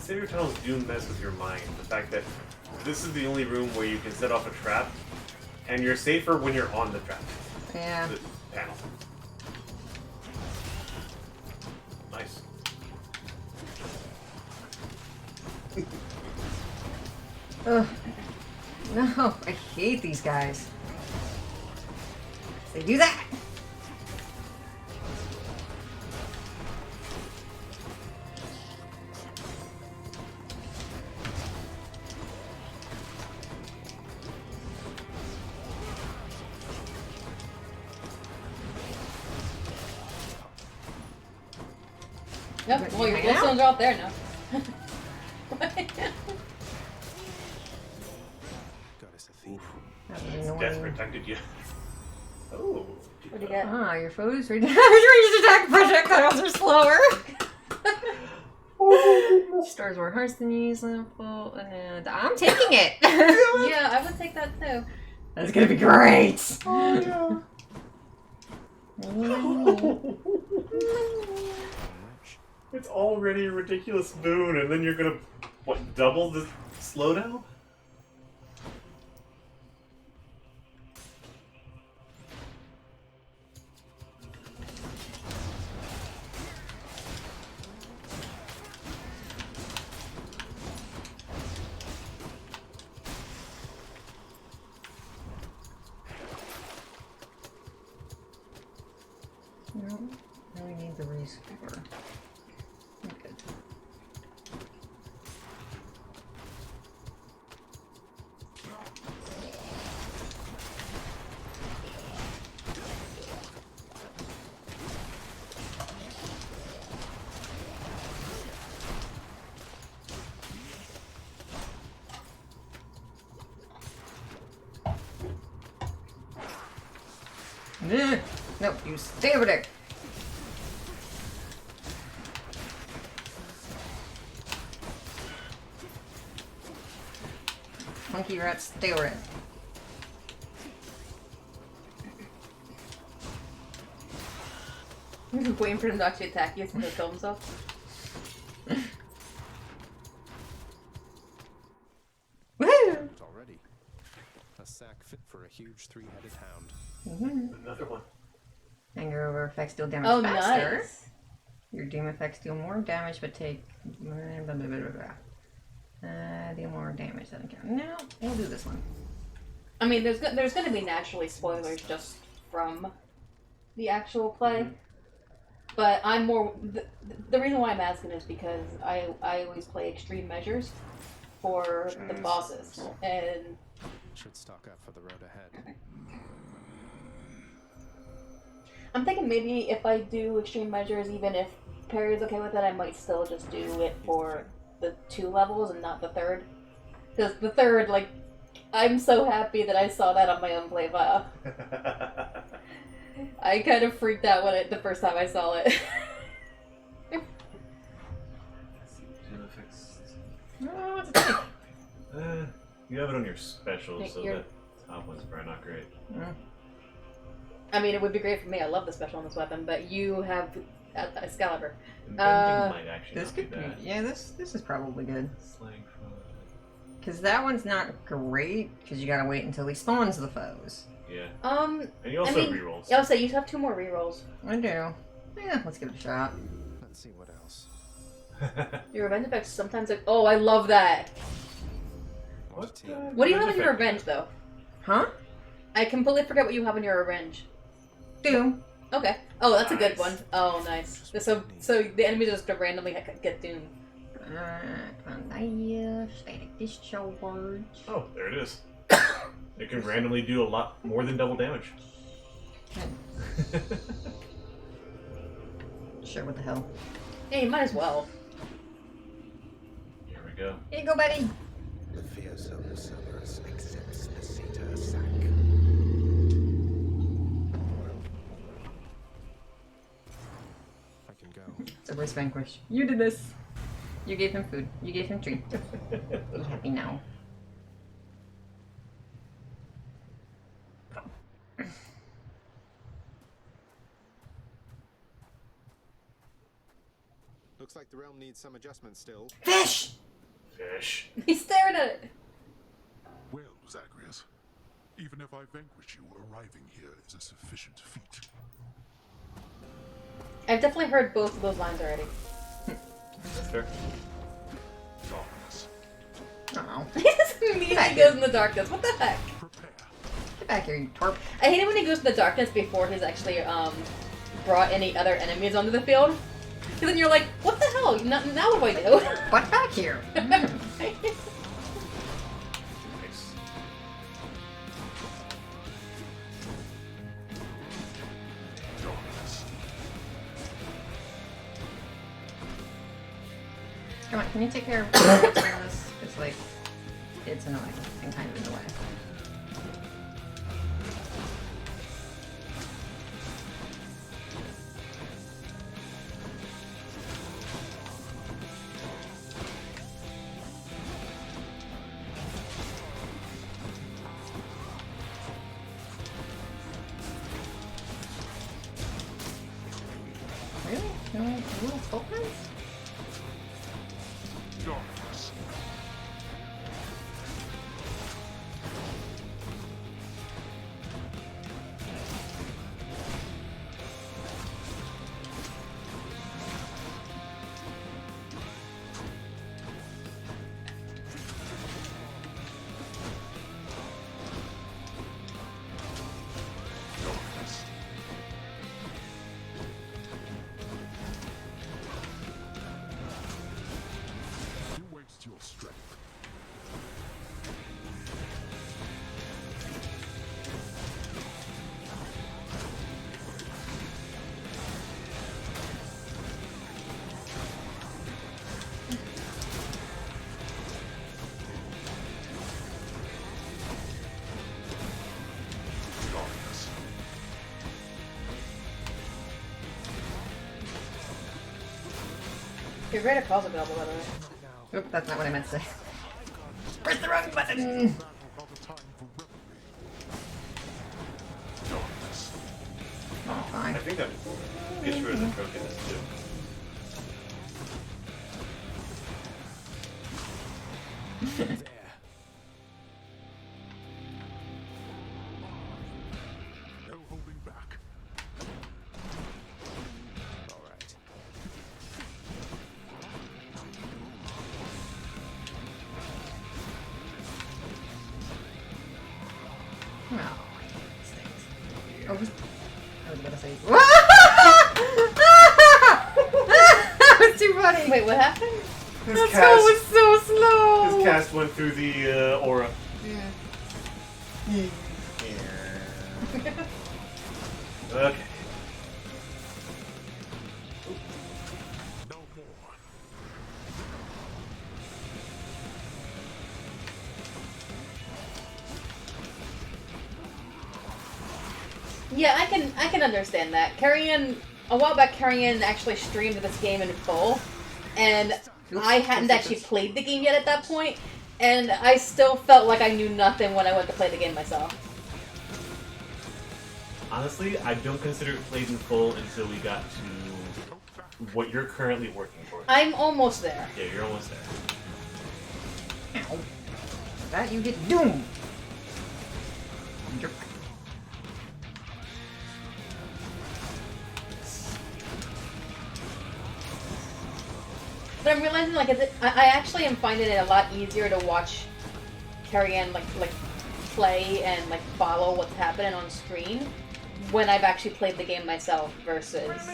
Saber tunnels do mess with your mind. The fact that this is the only room where you can set off a trap, and you're safer when you're on the trap. Yeah. The panel. Nice. Ugh. No, I hate these guys. They do that. Yep, well, your hanging out? glowstones are out there now. Goddess Athena. That was Death annoying. protected you. Oh. What do you get? Ah, your foes ranged attack projectiles are slower. Stars more hearts than you, full, and I'm taking it. Yeah, I would take that too. That's gonna be great. Oh, it's already a ridiculous boon, and then you're gonna, what, double the slowdown? No, now we need the rescore. Good. Nope, you stay over there. Monkey rat stay red. Waiting for him to actually attack you so he'll kill himself. Woohoo! Already. A sack fit for a huge three-headed hound. Another one. Anger over effects deal damage Oh, faster. nice. Your doom effects deal more damage but take... blah, blah, blah, blah, blah. Deal more damage, doesn't count. No, we'll do this one. I mean, there's going to be naturally spoilers just from the actual play. But I'm more... The reason why I'm asking is because I always play extreme measures for the bosses. And... Should stock up for the road ahead. I'm thinking maybe if I do extreme measures, even if Perry's okay with it, I might still just do it for the 2 levels and not the 3rd. Because the 3rd, like, I'm so happy that I saw that on my own play file. I kind of freaked out when the first time I saw it. Oh, what's it take? You have it on your special, so You're- that top one's probably not great. I mean, it would be great for me. I love the special on this weapon, but you have Excalibur. And bending might actually This not be could bad. be... Yeah, this is probably good. Slang from... Because that one's not great, because you gotta wait until he spawns the foes. Yeah. And you also have rerolls. I'll say you have 2 more rerolls. I do. Yeah, let's give it a shot. Let's see what else. Your revenge effects sometimes like, oh, I love that. What What do you have in your revenge, though? Huh? I completely forget what you have in your revenge. Doom. Okay. Oh, that's a good Nice. one. Oh, nice. So the enemies just randomly get doomed. Static discharge. Oh, there it is. It can randomly do a lot more than double damage. Sure, what the hell. Yeah, you might as well. Here we go. Here you go, buddy. The fearsome Cerberus accepts the Satyr sack. I can go. Cerberus vanquish. You did this. You gave him food. You gave him treat. Be happy now. Looks like the realm needs some adjustment still. Fish! Fish. He's staring at it. Well, Zagreus, even if I vanquish you, arriving here is a sufficient feat. I've definitely heard both of those lines already. That's fair. Darkness. Uh-oh. He just immediately goes in the darkness. What the heck? Prepare. Get back here, you twerp. I hate it when he goes in the darkness before he's actually brought any other enemies onto the field. Because then you're like, what the hell? Now what do I do? Butt back here. Nice. Darkness. Come on, can you take care of this? It's like, it's annoying and kind of in the way. Really? No little tokens? Darkness. Darkness. You waste your strength. Darkness. Your greater cause available, by the way. Oop, that's not what I meant to say. press the wrong button! Oh, fine. I think that gets rid of the brokenness too. There. No holding back. All right. Oh, I hate these things. Oh, I was gonna say. That was too funny. Wait, what happened? His That cast, was so slow. his cast went through the aura. Okay. No more. Yeah, I can understand that. A while back, Carrion actually streamed this game in full, and I hadn't actually played the game yet at that point, and I still felt like I knew nothing when I went to play the game myself. Honestly, I don't consider it played in full until we got to what you're currently working for. I'm almost there. Yeah, you're almost there. Ow. That you get doomed. But I'm realizing, like, I actually am finding it a lot easier to watch Carrion, like play and, like, follow what's happening on screen when I've actually played the game myself versus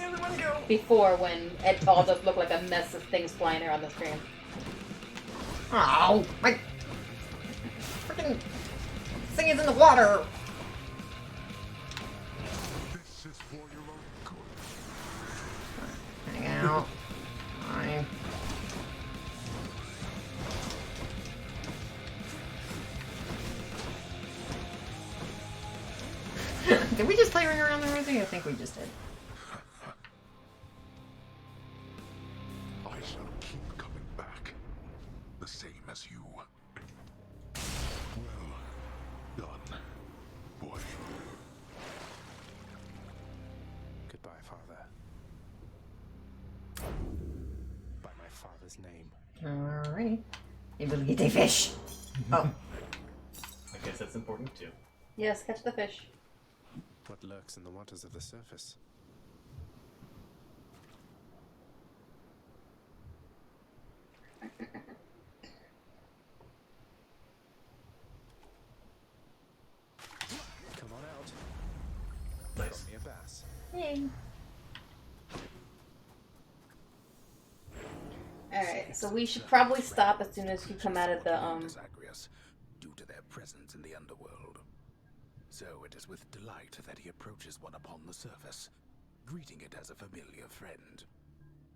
before when it all just looked like a mess of things flying around the screen. Oh, my freaking thing is in the water. This is for your own good. Hang out. Fine. Did we just play Ring Around the Rosie? I think we just did. I shall keep coming back. The same as you. Well done, boy. Goodbye, Father. By my father's name. Alrighty. Able to get a fish. Oh. I guess that's important too. Yes, catch the fish. What lurks in the waters of the surface? Come on out. Nice. Got me a bass. Yay. Alright, so we should probably stop as soon as you come out of the, Zagreus, due to their presence in the underworld. So it is with delight that he approaches one upon the surface, greeting it as a familiar friend.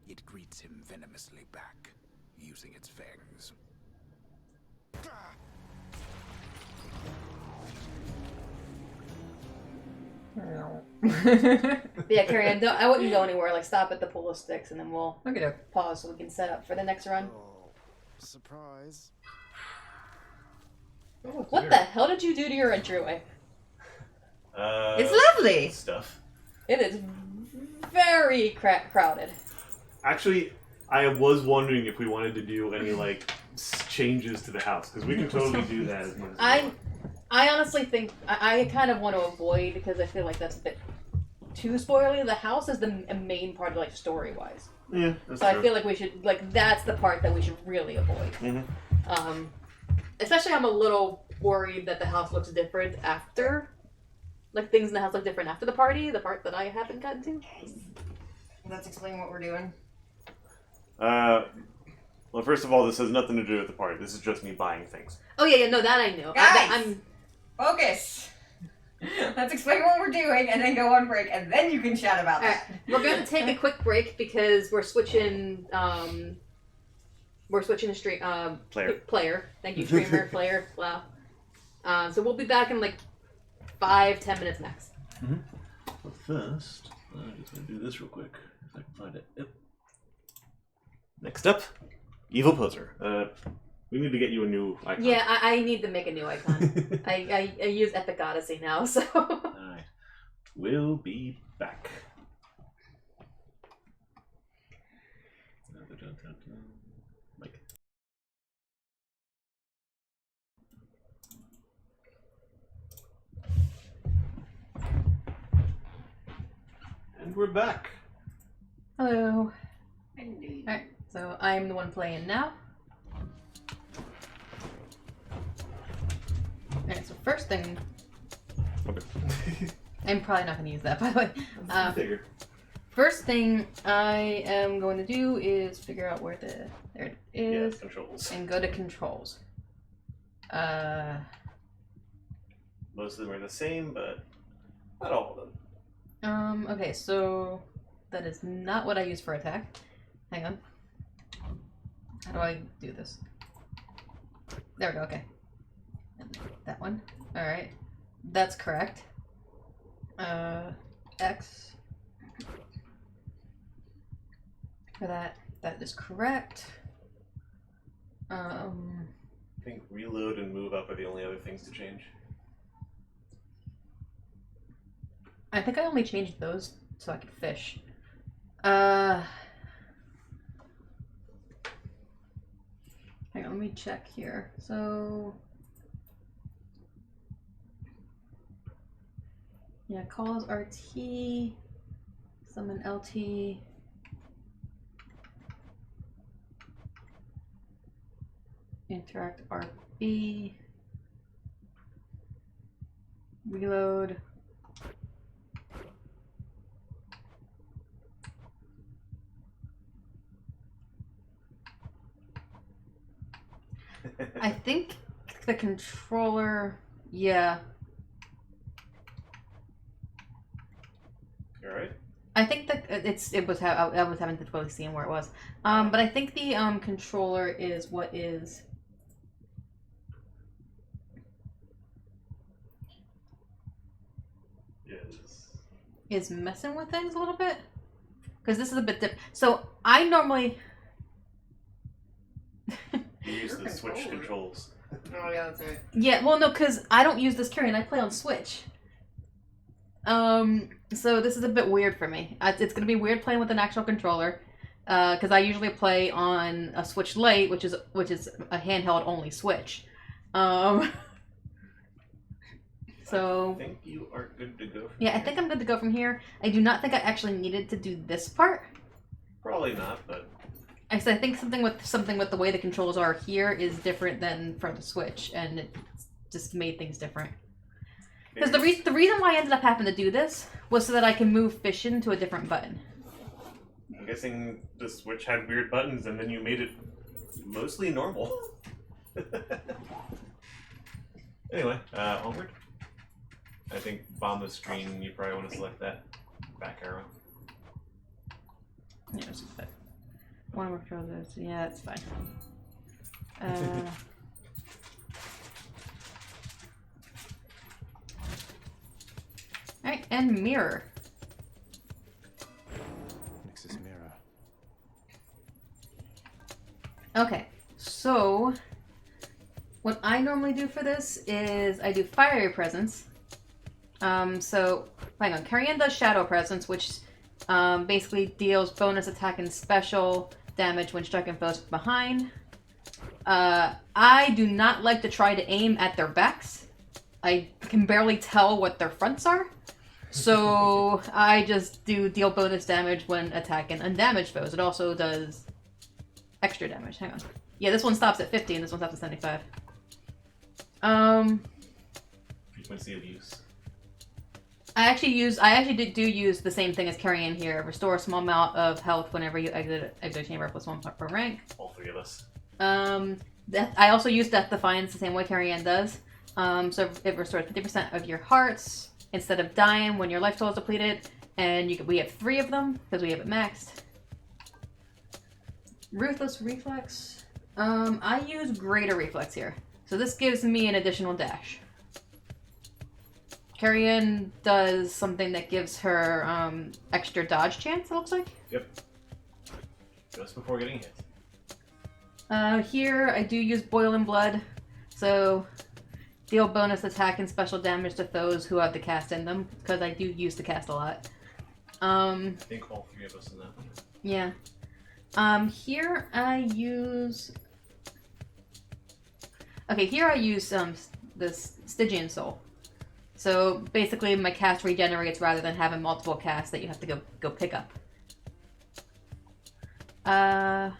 It greets him venomously back, using its fangs. yeah, Carrion, I wouldn't go anywhere, like, stop at the pool of sticks, and then we'll Okay. pause so we can set up for the next run. Oh, surprise. What the hell did you do to your entryway? It's lovely. Stuff. It is very crowded. Actually, I was wondering if we wanted to do any like changes to the house because we can totally do that as much as I honestly think I kind of want to avoid because I feel like that's a bit too spoily. The house is the main part of like story wise. Yeah, that's so true. I feel like we should that's the part that we should really avoid. Mm-hmm. Especially I'm a little worried that the house looks different after. Like, things in the house look different after the party, the part that I haven't gotten to. Let's explain what we're doing. Well, first of all, this has nothing to do with the party. This is just me buying things. Oh, yeah, no, that I knew. Guys! Focus! Let's explain what we're doing and then go on break, and then you can chat about that. Alright, we're going to take a quick break because we're switching, the stream, player. Thank you, streamer, player, wow. So we'll be back in, like, 5-10 minutes max. Mm-hmm. But first, I'm just going to do this real quick. If I can find it. Yep. Next up, Evil Poser. We need to get you a new icon. Yeah, I need to make a new icon. I use Epic Odyssey now, so. Alright. We'll be back. Mike. And we're back. Hello. Indeed. Alright, so I'm the one playing now. Alright, so first thing. Okay. I'm probably not going to use that, by the way. Figure. First thing I am going to do is figure out where there it is. Yeah, controls. And go to controls. Most of them are the same, but not all of them. Okay, so that is not what I use for attack. Hang on. How do I do this? There we go, okay. And that one. Alright. That's correct. X. For that is correct. I think reload and move up are the only other things to change. I think I only changed those so I could fish. Hang on, let me check here. So yeah, calls RT, summon LT. Interact RB. Reload. I think the controller, yeah. You alright? I think that I was having difficulty seeing where it was. But I think the controller is what is is messing with things a little bit. Because this is a bit different. So I normally You use the Switch controls. Oh yeah, that's right. yeah, well no, because I don't use this carry and I play on Switch. So this is a bit weird for me. It's gonna be weird playing with an actual controller, because I usually play on a Switch Lite, which is a handheld only Switch. So I think you are good to go from yeah, here. I think I'm good to go from here. I do not think I actually needed to do this part. Probably not, but I think something with the way the controls are here is different than for the Switch, and it just made things different. Because the reason why I ended up having to do this was so that I can move Fission to a different button. I'm guessing the Switch had weird buttons and then you made it mostly normal. Anyway, onward. I think bomb the screen, you probably want to select that back arrow. Yeah, it's good. One more control this. Yeah, that's fine. Alright, and mirror. Nexus mirror. Okay, so what I normally do for this is I do fiery presence. So hang on, Carrion does shadow presence, which basically deals bonus attack and special damage when striking foes behind. I do not like to try to aim at their backs. I can barely tell what their fronts are. So I just deal bonus damage when attacking undamaged foes. It also does extra damage. Hang on. Yeah, this one stops at 50 and this one stops at 75. Frequency of use. I actually do use the same thing as Carrion here. Restore a small amount of health whenever you exit a chamber plus 1 per rank. All three of us. I also use Death Defiance the same way Carrion does. So it restores 50% of your hearts instead of dying when your life total is depleted. And we have 3 of them because we have it maxed. Ruthless Reflex. I use Greater Reflex here. So this gives me an additional dash. Carrion does something that gives her extra dodge chance, it looks like. Yep. Just before getting hit. Here I do use Boiling Blood, so deal bonus attack and special damage to those who have the cast in them, because I do use the cast a lot. I think all three of us in that one. Yeah. Here I use... Okay, here I use this Stygian Soul. So basically my cast regenerates rather than having multiple casts that you have to go pick up. What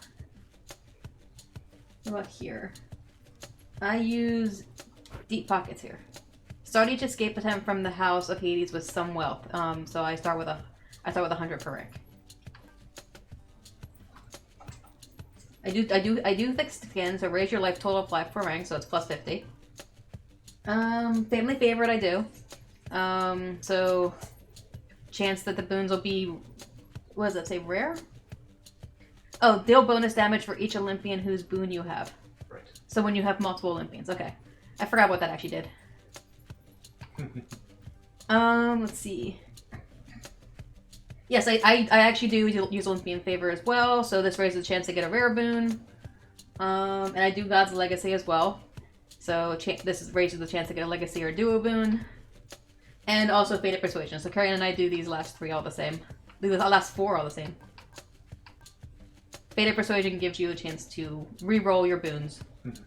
about here? I use Deep Pockets here. Start each escape attempt from the House of Hades with some wealth. So I start with 100 per rank. I do thick skin, so raise your life total 5 per rank, so it's plus 50. Family favorite I do. So chance that the boons will be, what does that say, rare? Oh, deal bonus damage for each Olympian whose boon you have. Right. So when you have multiple Olympians, okay. I forgot what that actually did. Let's see. Yes, I actually do use Olympian Favor as well, so this raises the chance to get a rare boon. And I do God's Legacy as well. So this raises the chance to get a Legacy or Duo boon. And also Fated Persuasion. So Carrie and I do these last 3 all the same. The last 4 all the same. Fated Persuasion gives you a chance to re-roll your boons. And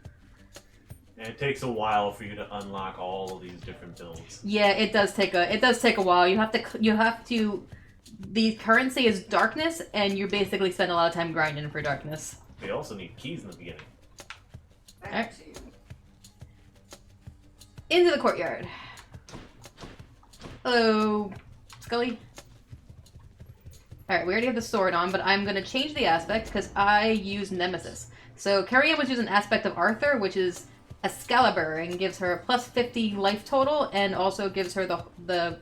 it takes a while for you to unlock all of these different builds. Yeah, it does take a while. You have to the currency is darkness, and you basically spend a lot of time grinding for darkness. They also need keys in the beginning. Alright. Into the courtyard. Hello, Scully. Alright, we already have the sword on, but I'm going to change the aspect because I use Nemesis. So Carrie was using aspect of Arthur, which is Excalibur, and gives her a plus 50 life total, and also gives her the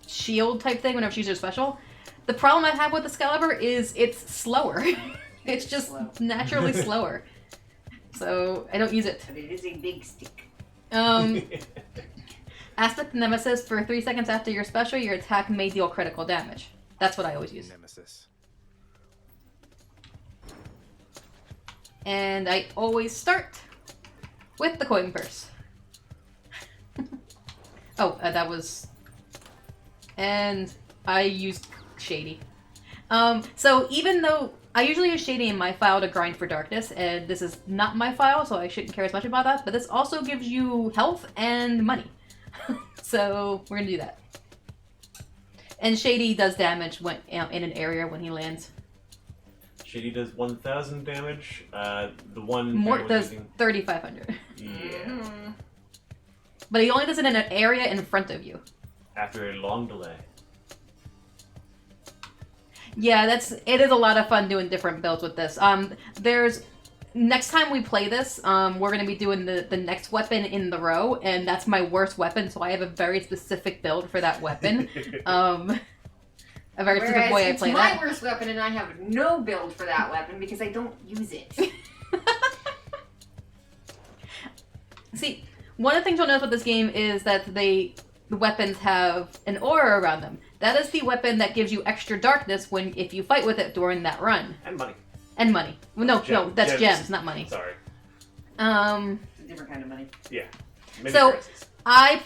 shield type thing whenever she uses her special. The problem I have with Excalibur is it's slower. It's just naturally slower. So I don't use it. But it is a big stick. Aspect Nemesis, for 3 seconds after your special, your attack may deal critical damage. That's what I always use. Nemesis. And I always start with the coin purse. Oh, that was... And I used Shady. So even though I usually use Shady in my file to grind for darkness, and this is not my file, so I shouldn't care as much about that, but this also gives you health and money. So we're gonna do that. And Shady does damage when in an area when he lands. Shady does 1,000 damage. The one Mort was does using... 3,500. Yeah. But he only does it in an area in front of you. After a long delay. Yeah, it is a lot of fun doing different builds with this. Next time we play this, we're going to be doing the next weapon in the row, and that's my worst weapon, so I have a very specific build for that weapon. A very specific way I play that. It's my worst weapon, and I have no build for that weapon because I don't use it. See, one of the things you'll notice with this game is that the weapons have an aura around them. That is the weapon that gives you extra darkness if you fight with it during that run. And money. And money. Well, no, that's gems, not money. Sorry. It's a different kind of money. Yeah. So, currencies.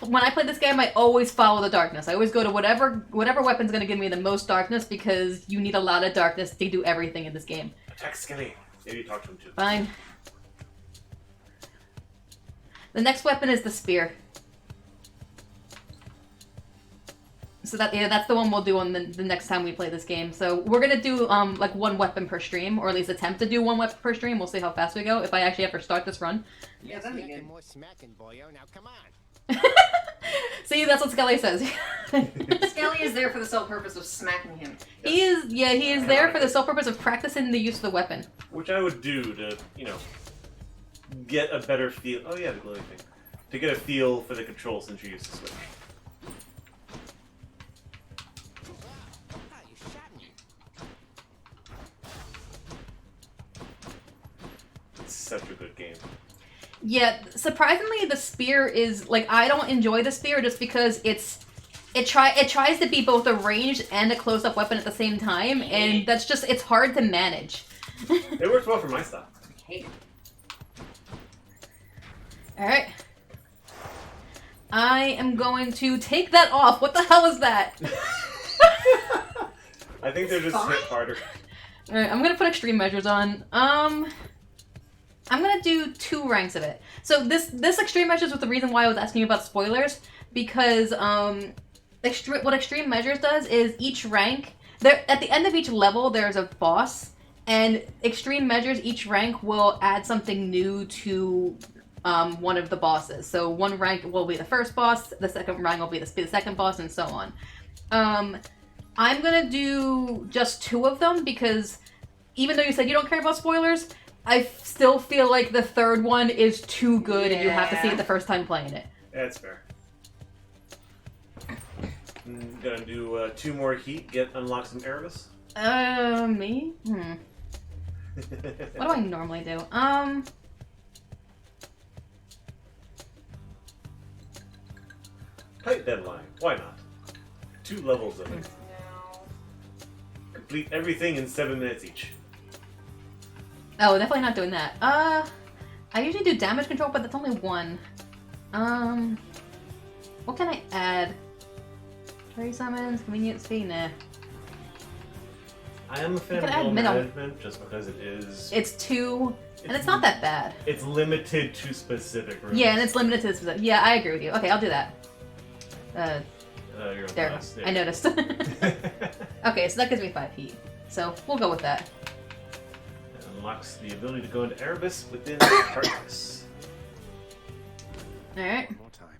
when I play this game, I always follow the darkness. I always go to whatever weapon's going to give me the most darkness, because you need a lot of darkness to do everything in this game. Attack Skelly. Maybe talk to him too. Fine. The next weapon is the spear. So that's the one we'll do on the next time we play this game. So we're gonna do like 1 weapon per stream, or at least attempt to do 1 weapon per stream. We'll see how fast we go if I actually ever start this run. Yeah, that'd be good. More smacking, boyo. Now come on. See, that's what Skelly says. Skelly is there for the sole purpose of smacking him. He is there for the sole purpose of practicing the use of the weapon. Which I would do to, get a better feel. Oh yeah, the glowing thing. To get a feel for the control since you used to switch. Such a good game. Yeah, surprisingly, the spear is like, I don't enjoy the spear just because it tries to be both a ranged and a close-up weapon at the same time, and it's hard to manage. It works well for my style. hate it. Alright. I am going to take that off. What the hell is that? I think they're just hit harder. Alright, I'm gonna put extreme measures on. I'm gonna do 2 ranks of it. So this extreme measures was the reason why I was asking you about spoilers, because what extreme measures does is each rank, there at the end of each level there's a boss, and extreme measures, each rank will add something new to one of the bosses. So one rank will be the first boss, the second rank will be the second boss, and so on. I'm gonna do just 2 of them because even though you said you don't care about spoilers, I still feel like the third one is too good and you have to see it the first time playing it. Yeah, that's fair. I'm gonna do 2 more heat, unlock some Erebus. Me? What do I normally do? Tight deadline. Why not? 2 levels of it. Complete everything in 7 minutes each. Oh, definitely not doing that. I usually do damage control, but that's only 1. What can I add? Trade summons, convenient speed, nah. I am a fan of middle management just because it is... It's 2, and it's not that bad. It's limited to specific rooms. Yeah, and it's limited to specific. Yeah, I agree with you. Okay, I'll do that. You're there. last, I noticed. Okay, so that gives me 5 heat. So we'll go with that. It unlocks the ability to go into Erebus within Tartarus. Alright. More time.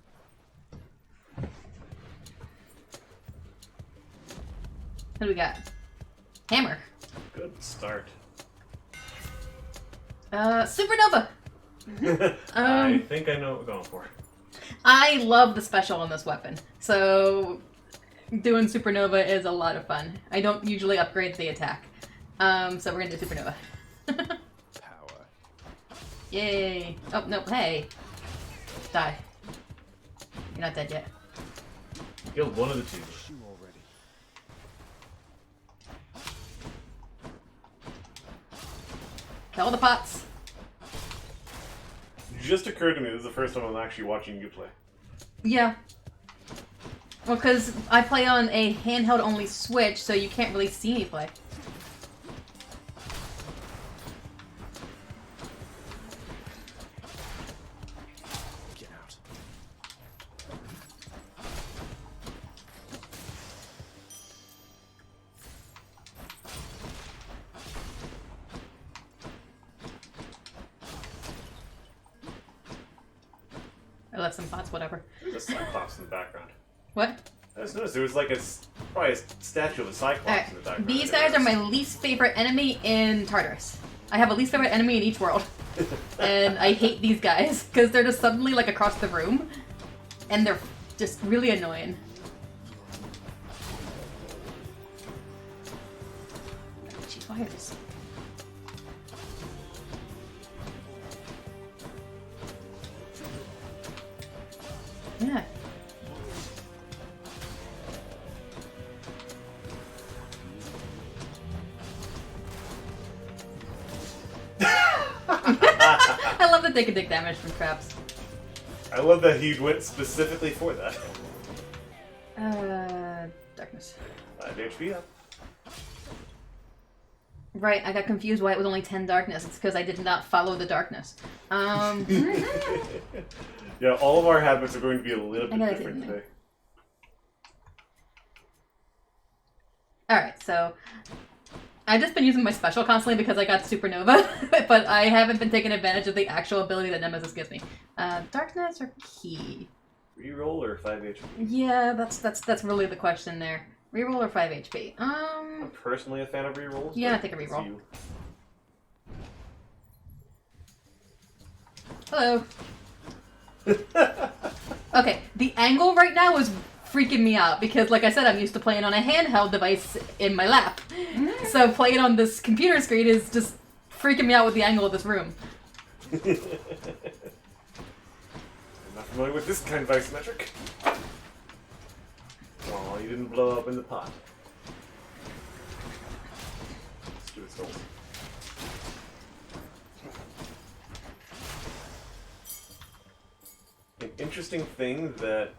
What do we got? Hammer. Good start. Supernova! I think I know what we're going for. I love the special on this weapon, so doing Supernova is a lot of fun. I don't usually upgrade the attack, so we're gonna do Supernova. Power. Yay! Oh, no, hey! Die. You're not dead yet. Killed one of the 2. You already. Kill the pots! It just occurred to me this is the first time I'm actually watching you play. Yeah. Well, because I play on a handheld-only Switch, so you can't really see me play. Get out. I left some pots, whatever. There's a Cyclops in the background. What? I just noticed there was like probably a statue of a Cyclops in the background. These guys are my least favorite enemy in Tartarus. I have a least favorite enemy in each world. And I hate these guys, because they're just suddenly like across the room. And they're just really annoying. She fires. Yeah. I love that they can take damage from traps. I love that he went specifically for that. Darkness. 5 HP up. Right, I got confused why it was only 10 darkness. It's because I did not follow the darkness. Yeah, all of our habits are going to be a little bit gotta different get in today. Alright, so I've just been using my special constantly because I got Supernova, but I haven't been taking advantage of the actual ability that Nemesis gives me. Darkness or Key? Reroll or 5 HP? Yeah, that's really the question there. Reroll or 5 HP? I'm personally a fan of rerolls. Yeah, but I take a it's reroll. you. Hello. Okay, the angle right now is freaking me out because, like I said, I'm used to playing on a handheld device in my lap. So playing on this computer screen is just freaking me out with the angle of this room. I'm not familiar with this kind of isometric. Oh, you didn't blow up in the pot. Stupid souls. interesting thing that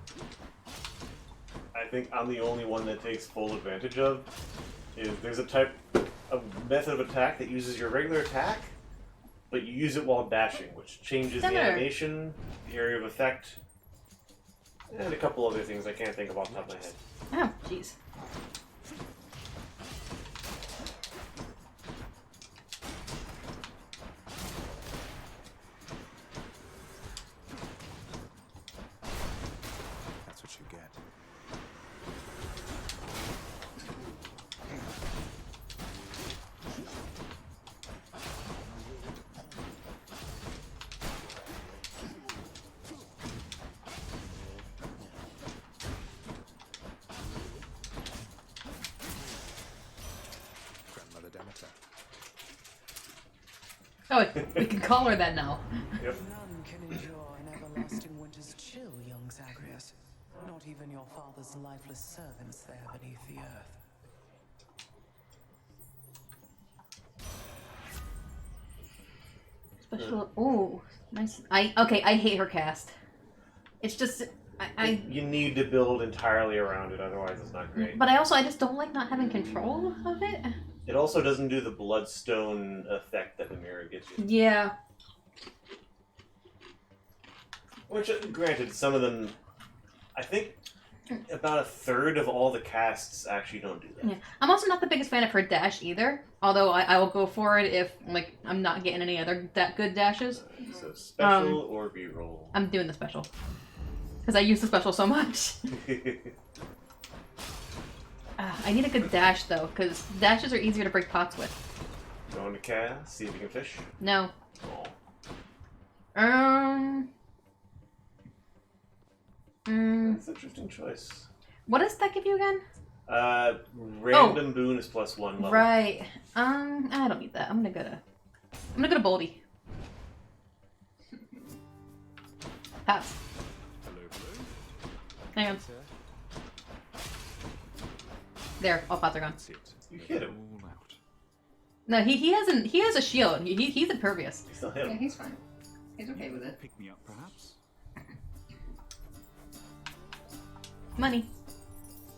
I think I'm the only one that takes full advantage of is there's a method of attack that uses your regular attack, but you use it while dashing, which changes the animation, the area of effect, and a couple other things I can't think of off the top of my head. Oh, jeez. That's what you get. Grandmother Demeter. Oh, we can call her that now. Yep. None can endure an everlasting winter's chill, young Zagreus. Not even your father's lifeless servants there beneath the earth. Special. Oh, nice. I hate her cast. It's just You need to build entirely around it, otherwise it's not great. But I just don't like not having control of it. It also doesn't do the bloodstone effect that the mirror gives you. Yeah. Which, granted, some of them, I think about a third of all the casts actually don't do that. Yeah. I'm also not the biggest fan of her dash either. Although I will go for it if like I'm not getting any other good dashes. So special or B-roll. I'm doing the special. Because I use the special so much. I need a good dash though, because dashes are easier to break pots with. Going to cast, see if you can fish. No. Oh. That's an interesting choice. What does that give you again? Random boon is +1 level. Right. I don't need that. I'm gonna go to Boldy. Pass. Hang on. There, all pots are gone. You hit him. No, he has a shield. He's impervious. You still hit him. Yeah, he's fine. He's okay with it. Pick me up, perhaps. Money.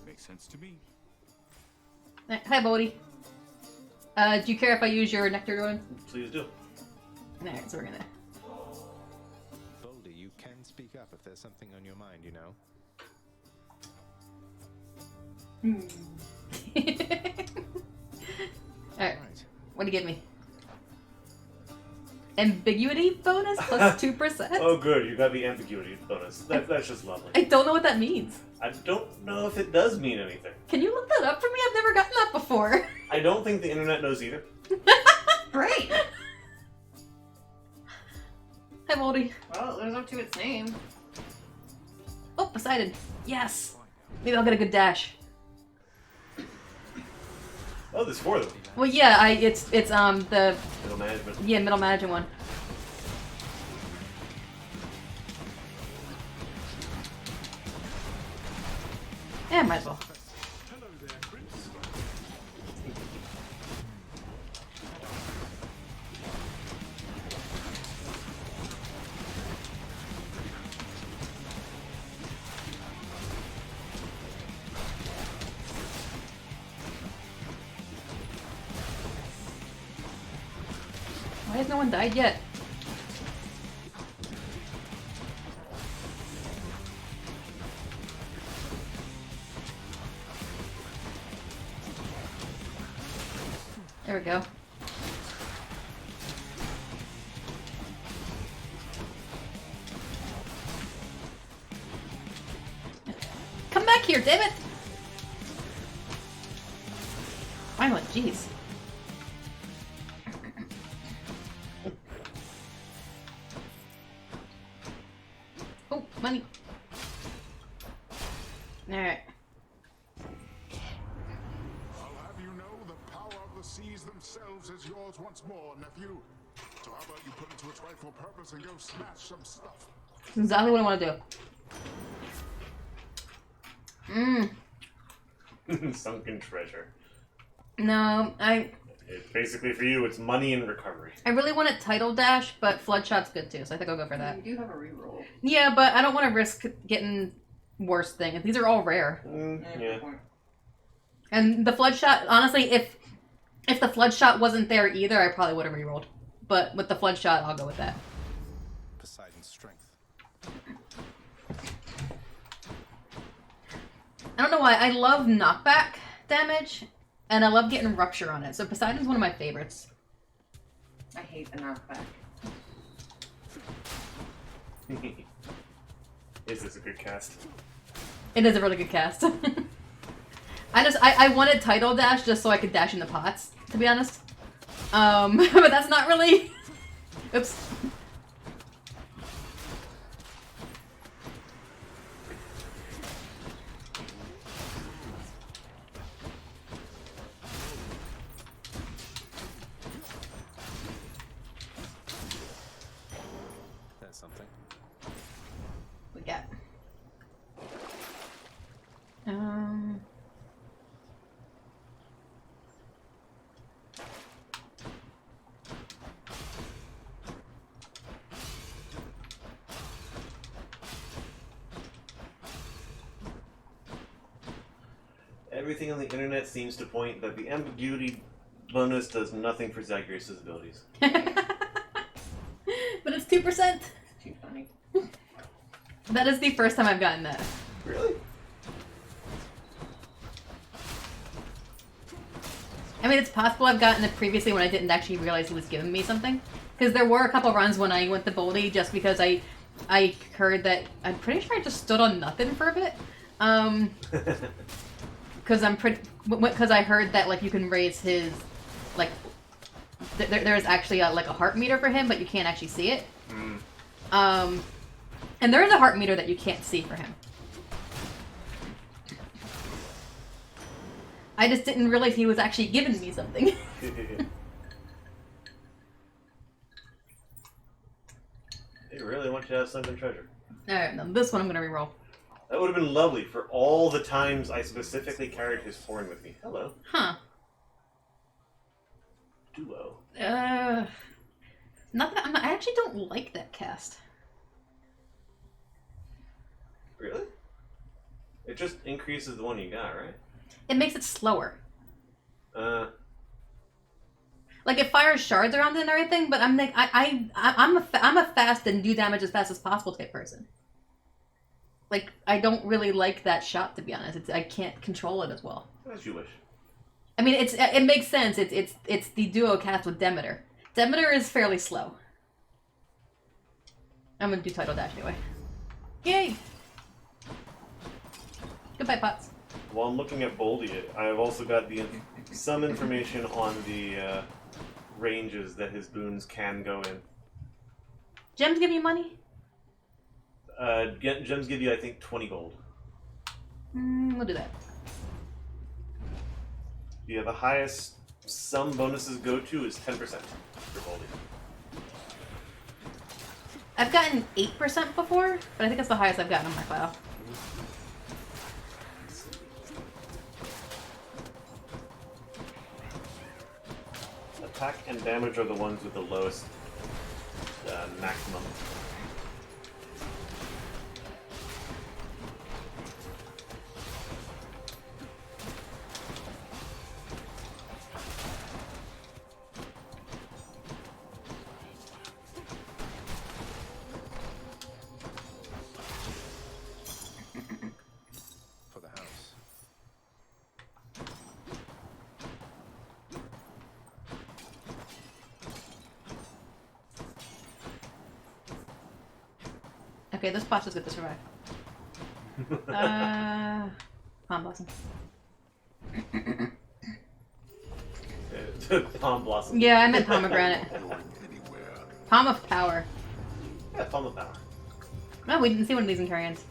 Makes sense to me. Hi, Boldy. Do you care if I use your nectar drone? Please do. Alright, so we're gonna. Boldy, you can speak up if there's something on your mind, you know. Alright. What do you give me? Ambiguity bonus plus 2%? Oh good, you got the ambiguity bonus. That's just lovely. I don't know what that means. I don't know if it does mean anything. Can you look that up for me? I've never gotten that before. I don't think the internet knows either. Great! Hi, Moldy. Well, it lives up to its name. Oh, Poseidon. Yes! Maybe I'll get a good dash. Oh, there's 4 of them. Well, yeah, it's the Middle management. Yeah, middle management one. Yeah, might as well. Hello there, Prince. Why has no one died yet? There we go. Come back here, damn it! Finally, jeez. Oh, money. Alright. I'll have you know the power of the seas themselves is yours once more, nephew. So how about you put it to its rightful purpose and go smash some stuff? That's exactly what I want to do. Sunken treasure. No, Basically, for you, it's money and recovery. I really wanted Tidal Dash, but Flood Shot's good too, so I think I'll go for that. You do have a reroll. Yeah, but I don't want to risk getting worse things. These are all rare. Yeah. And the Flood Shot, honestly, if the Flood Shot wasn't there either, I probably would have rerolled. But with the Flood Shot, I'll go with that. Poseidon's strength. I don't know why. I love knockback damage, and I love getting Rupture on it. So Poseidon's one of my favorites. I hate the knockback. Is this a good cast? It is a really good cast. I wanted Tidal Dash just so I could dash in the pots, to be honest. But that's not really... Oops. That's something. We got... Everything on the internet seems to point that the ambiguity bonus does nothing for Zagreus' abilities. But it's 2%. Too funny. That is the first time I've gotten that. Really? I mean, it's possible I've gotten it previously when I didn't actually realize he was giving me something. Because there were a couple runs when I went to Boldy just because I heard that... I'm pretty sure I just stood on nothing for a bit. Because I heard that, like, you can raise his... Like, there's actually a heart meter for him, but you can't actually see it. And there is a heart meter that you can't see for him. I just didn't realize he was actually giving me something. They really want you to have sunken treasure. Alright, now this one I'm gonna reroll. That would have been lovely for all the times I specifically carried his horn with me. Hello. Huh. Duo. Not that I actually don't like that cast. Really? It just increases the one you got, right? It makes it slower. Like it fires shards around it and everything, but I'm like I'm a fast and do damage as fast as possible type person. Like I don't really like that shot, to be honest. I can't control it as well. As you wish. I mean, it makes sense. It's the duo cast with Demeter. Demeter is fairly slow. I'm gonna do Tidal Dash anyway. Yay! Goodbye, Pots. While I'm looking at Boldy, I've also got some information on the ranges that his boons can go in. Gems give you money? Gems give you, I think, 20 gold. We'll do that. Yeah, the highest some bonuses go to is 10% for Boldy. I've gotten 8% before, but I think that's the highest I've gotten on my file. Attack and damage are the ones with the lowest maximum. For the house. Okay, this pot is good to survive. Palm Blossom. Palm Blossom. Yeah, I meant Pomegranate. Palm of Power. Yeah, Palm of Power. No, we didn't see one of these in Carrions.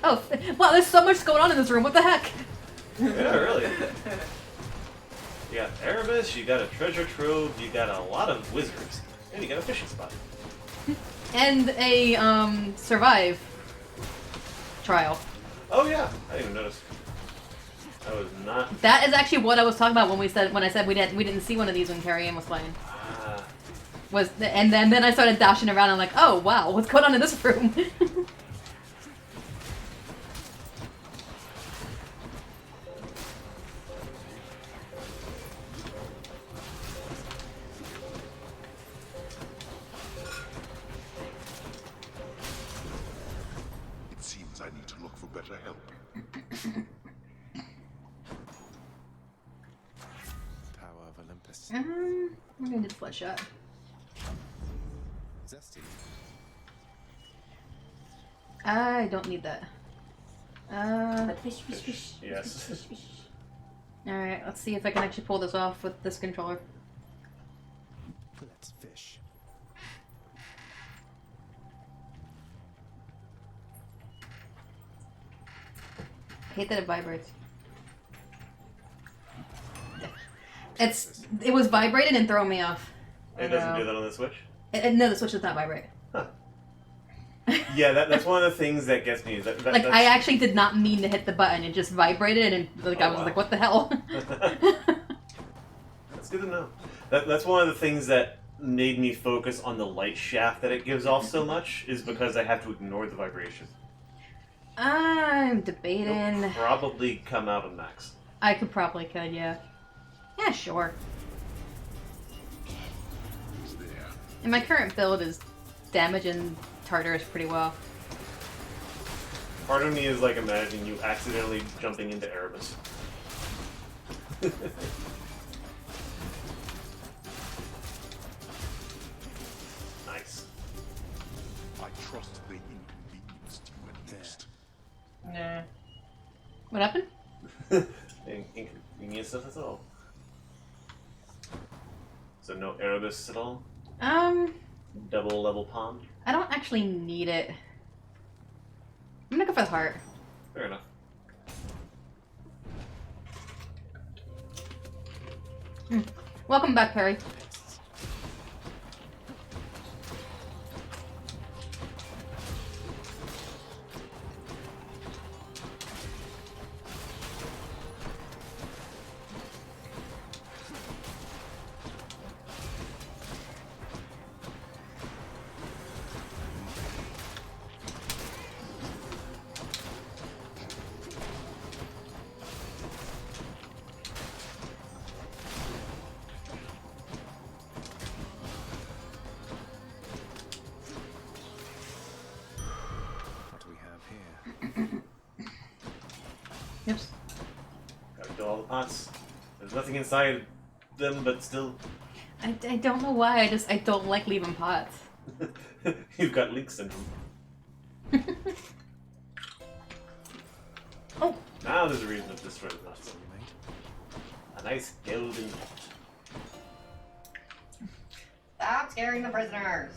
Oh, wow, there's so much going on in this room. What the heck? Yeah, really. You got Erebus, you got a treasure trove, you got a lot of wizards, and you got a fishing spot. And a, survive trial. Oh yeah, I didn't even notice. I was not. That is actually what I was talking about when I said we didn't see one of these when Carrie-Anne was playing. And then I started dashing around and I'm like, oh wow, what's going on in this room? It seems I need to look for better help. Tower of Olympus. I'm gonna do the flesh shot. Zesty. I don't need that. Yes. Alright, let's see if I can actually pull this off with this controller. Let's fish. I hate that it vibrates. It was vibrating and throwing me off. It doesn't do that on the Switch? No, the Switch does not vibrate. Huh. Yeah, that's one of the things that gets me. That's... I actually did not mean to hit the button. It just vibrated and I was like, what the hell? That's good to know. That's one of the things that made me focus on the light shaft that it gives off so much, is because I have to ignore the vibration. I'm debating. It'll probably come out of max. I could, yeah. Yeah, sure. And my current build is damaging Tartarus pretty well. Part of me is like imagining you accidentally jumping into Erebus. Nice. I trust they inconvenienced you at least. Nah. What happened? Inconvenience at all. So no Erebus at all? Double level pond? I don't actually need it. I'm gonna go for the heart. Fair enough. Welcome back, Perry. Oops. Gotta kill all the pots. There's nothing inside them, but still. I don't know why, I don't like leaving pots. You've got Link syndrome. Oh! Now there's a reason to destroy the last one, mate. A nice golden pot. Stop scaring the prisoners!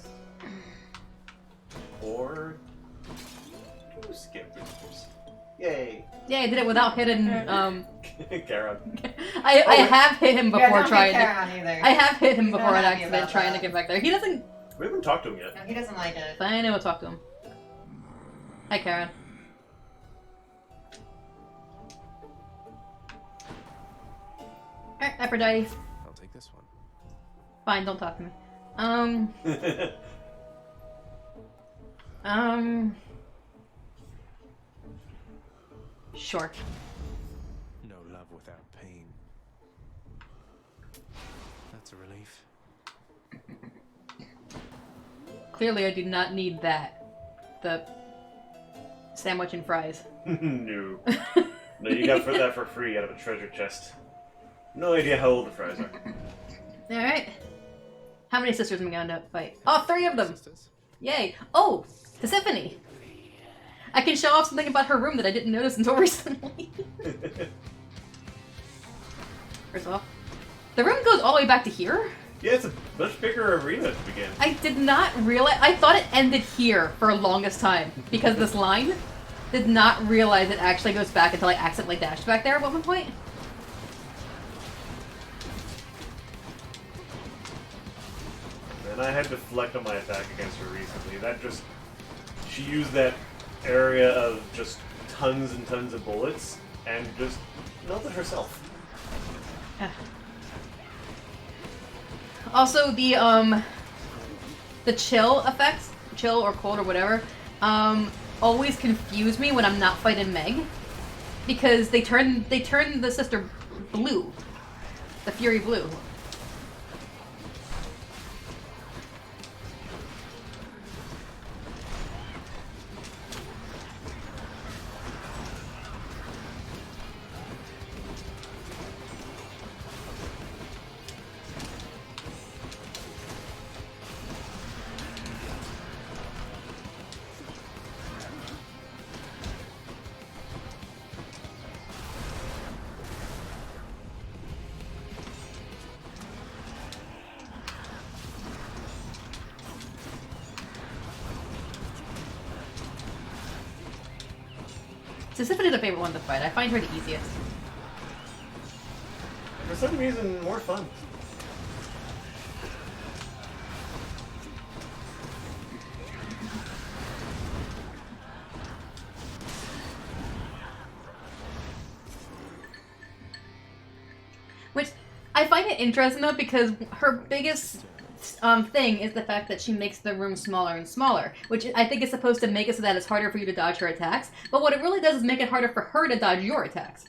Or... two scare prisoners. Yay! Yeah, I did it without hitting, Charon. I have hit him before trying to... either. I have hit him before not on happy accident about trying that. to get back there. He doesn't... We haven't talked to him yet. No, he doesn't like it. Fine, I will talk to him. Hi, Karen. Alright, Aphrodite. I'll take this one. Fine, don't talk to me. Sure. No love without pain. That's a relief. Clearly, I do not need that. The sandwich and fries. No. No, you got that for free out of a treasure chest. No idea how old the fries are. Alright. How many sisters am I gonna fight? Oh, 3 of them! Yay! Oh! Tisiphone! I can show off something about her room that I didn't notice until recently. First of all, the room goes all the way back to here? Yeah, it's a much bigger arena to begin. I did not realize- I thought it ended here for the longest time, because this line. Did not realize it actually goes back until I accidentally dashed back there at one point. And I had to deflect on my attack against her recently. That just... She used that area of just tons and tons of bullets and just melted herself. Also, the chill effects, chill or cold or whatever, always confuse me when I'm not fighting Meg, because they turn the sister blue, the Fury blue. Sisyphus is a favorite one to fight. I find her the easiest. For some reason, more fun. Which I find it interesting though, because her biggest thing is the fact that she makes the room smaller and smaller, which I think is supposed to make it so that it's harder for you to dodge her attacks. But what it really does is make it harder for her to dodge your attacks.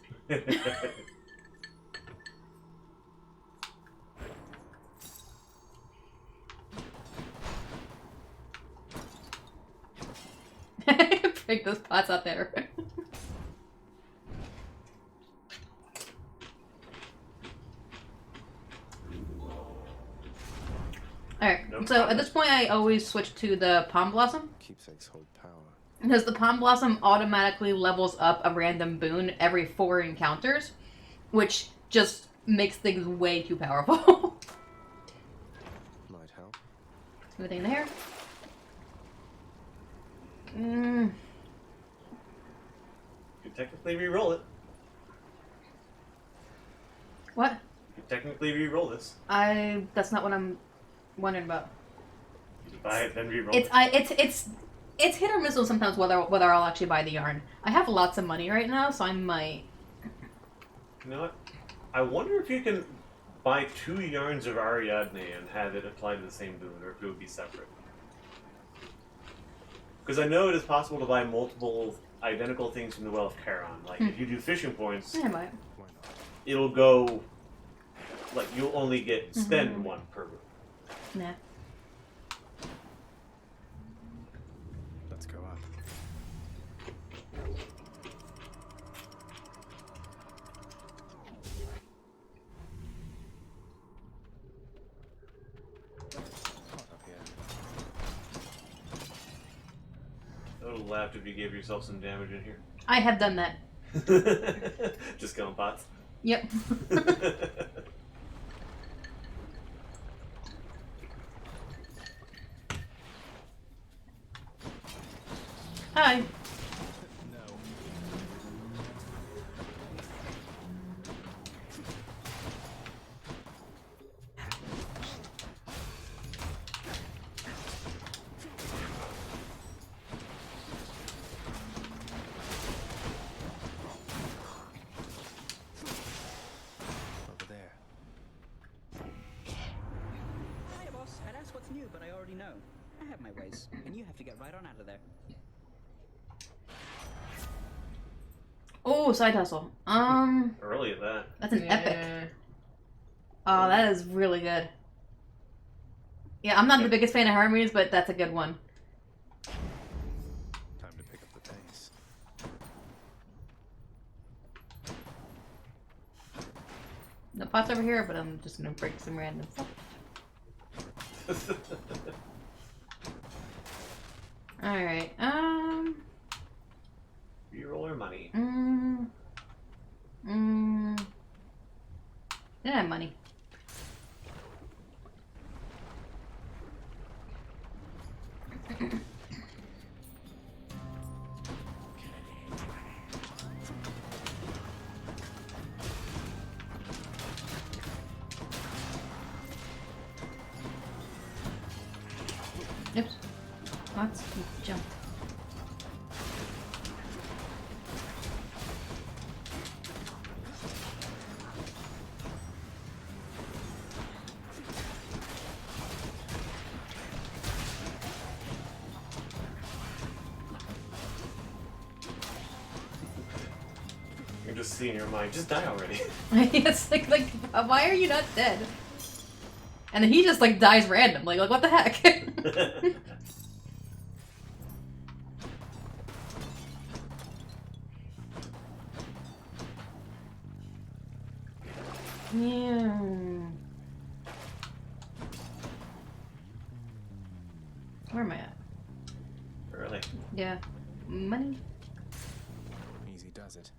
Break those pots out there. Alright, so at this point I always switch to the Palm Blossom. Keepsakes hold power. Because the Palm Blossom automatically levels up a random boon every 4 encounters, which just makes things way too powerful. Might help. Anything there? You could technically re-roll it. What? You could technically re-roll this. That's not what I'm wondering about. You buy it, then re-roll It's hit or miss sometimes whether I'll actually buy the yarn. I have lots of money right now, so I might. You know what? I wonder if you can buy 2 yarns of Ariadne and have it apply to the same boon, or if it would be separate. Because I know it is possible to buy multiple identical things from the Well of Charon. Like, if you do fishing points, I might. it'll go... Like, you'll only spend 1 per boon. Nah. Let's go up. I would have laughed if you gave yourself some damage in here. I have done that. Just killing pots. Yep. Hi. Over there. Hiya, boss. I'd ask what's new, but I already know. I have my ways, and you have to get right on out of there. Oh, side hustle. Early at that. That's an epic. Oh, that is really good. Yeah, I'm not the biggest fan of Hermes, but that's a good one. Time to pick up the pace. No pots over here, but I'm just gonna break some random stuff. Alright, Reroll or money? I have money. Oops. Lots jumped. You're just seeing your mind. Just die already. It's like, why are you not dead? And then he just like dies randomly. Like, what the heck? Yeah. Where am I at? Really? Yeah. Money. Easy does it.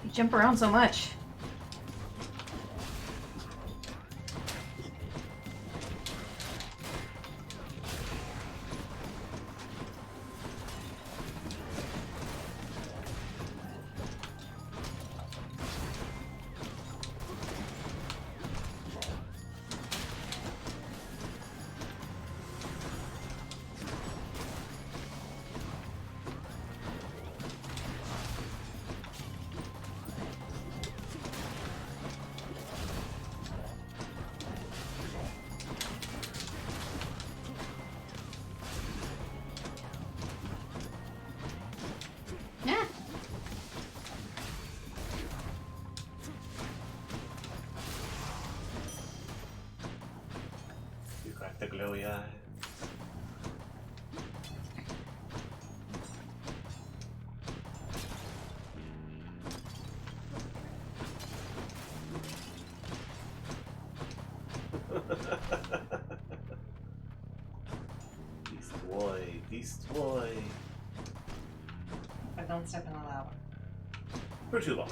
You jump around so much. Yeah. You got the glowy eyes. Beast boy. But don't step in the lava. For too long.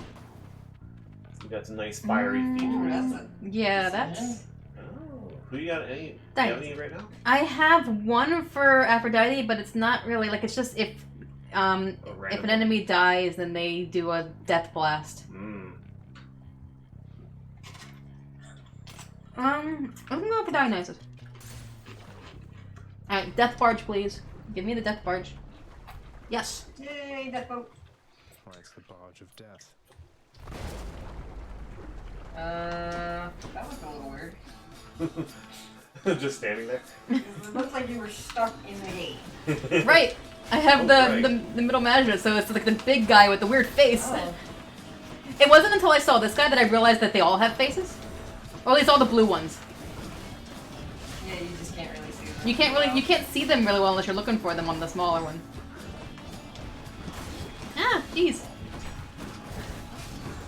You got some nice fiery features. Yeah, that's. Oh, who you got? Any? Do you Thanks. have any right now? I have one for Aphrodite, but it's not really like it's just if an enemy dies, then they do a death blast. I'm gonna go for Dionysus. Alright, death barge, please. Give me the death barge. Yes. Yay, death boat. Why, it's the barge of death. That was a little weird. Just standing there. It looked like you were stuck in the gate. Right. I have the middle management, so it's like the big guy with the weird face. Oh. It wasn't until I saw this guy that I realized that they all have faces. Or at least all the blue ones. Yeah, you just can't really see them. You can't see them really well unless you're looking for them on the smaller one. Ah, jeez.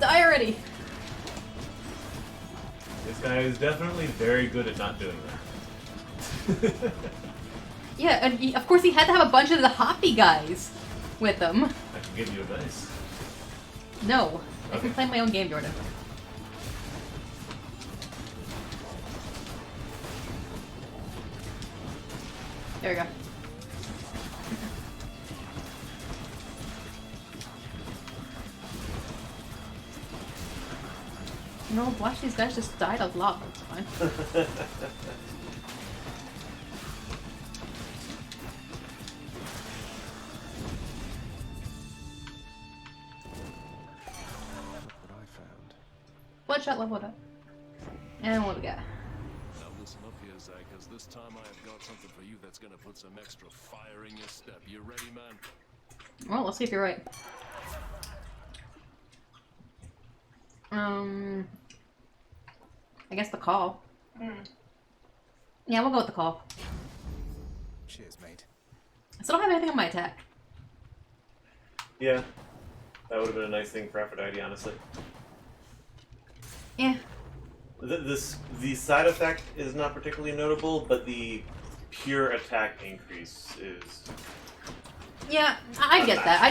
Die already. This guy is definitely very good at not doing that. Yeah, and of course he had to have a bunch of the hoppy guys with him. I can give you advice. No. I Okay. can play my own game, Jordan. There we go. No, watch these guys just died of lava. It's fine. What I found. Bloodshot leveled up. And what we got? Now listen up here, Zach, because this time I have got something for you that's gonna put some extra fire in your step. You ready, man? Well, let's see if you're right. I guess the call. Yeah, we'll go with the call. Cheers, mate. I still don't have anything on my attack. Yeah. That would have been a nice thing for Aphrodite, honestly. Yeah. The side effect is not particularly notable, but the pure attack increase is... Yeah, I get that.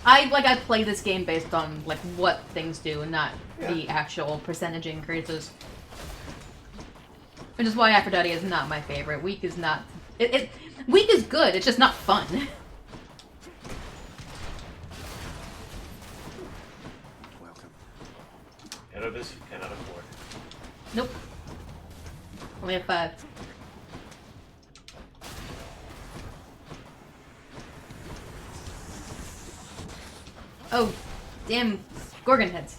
I play this game based on like what things do and not the actual percentage increases. Which is why Aphrodite is not my favorite. Weak is not... Weak is good, it's just not fun. Welcome. Out of this, you cannot afford. Nope. Only have 5. Oh, damn Gorgon heads.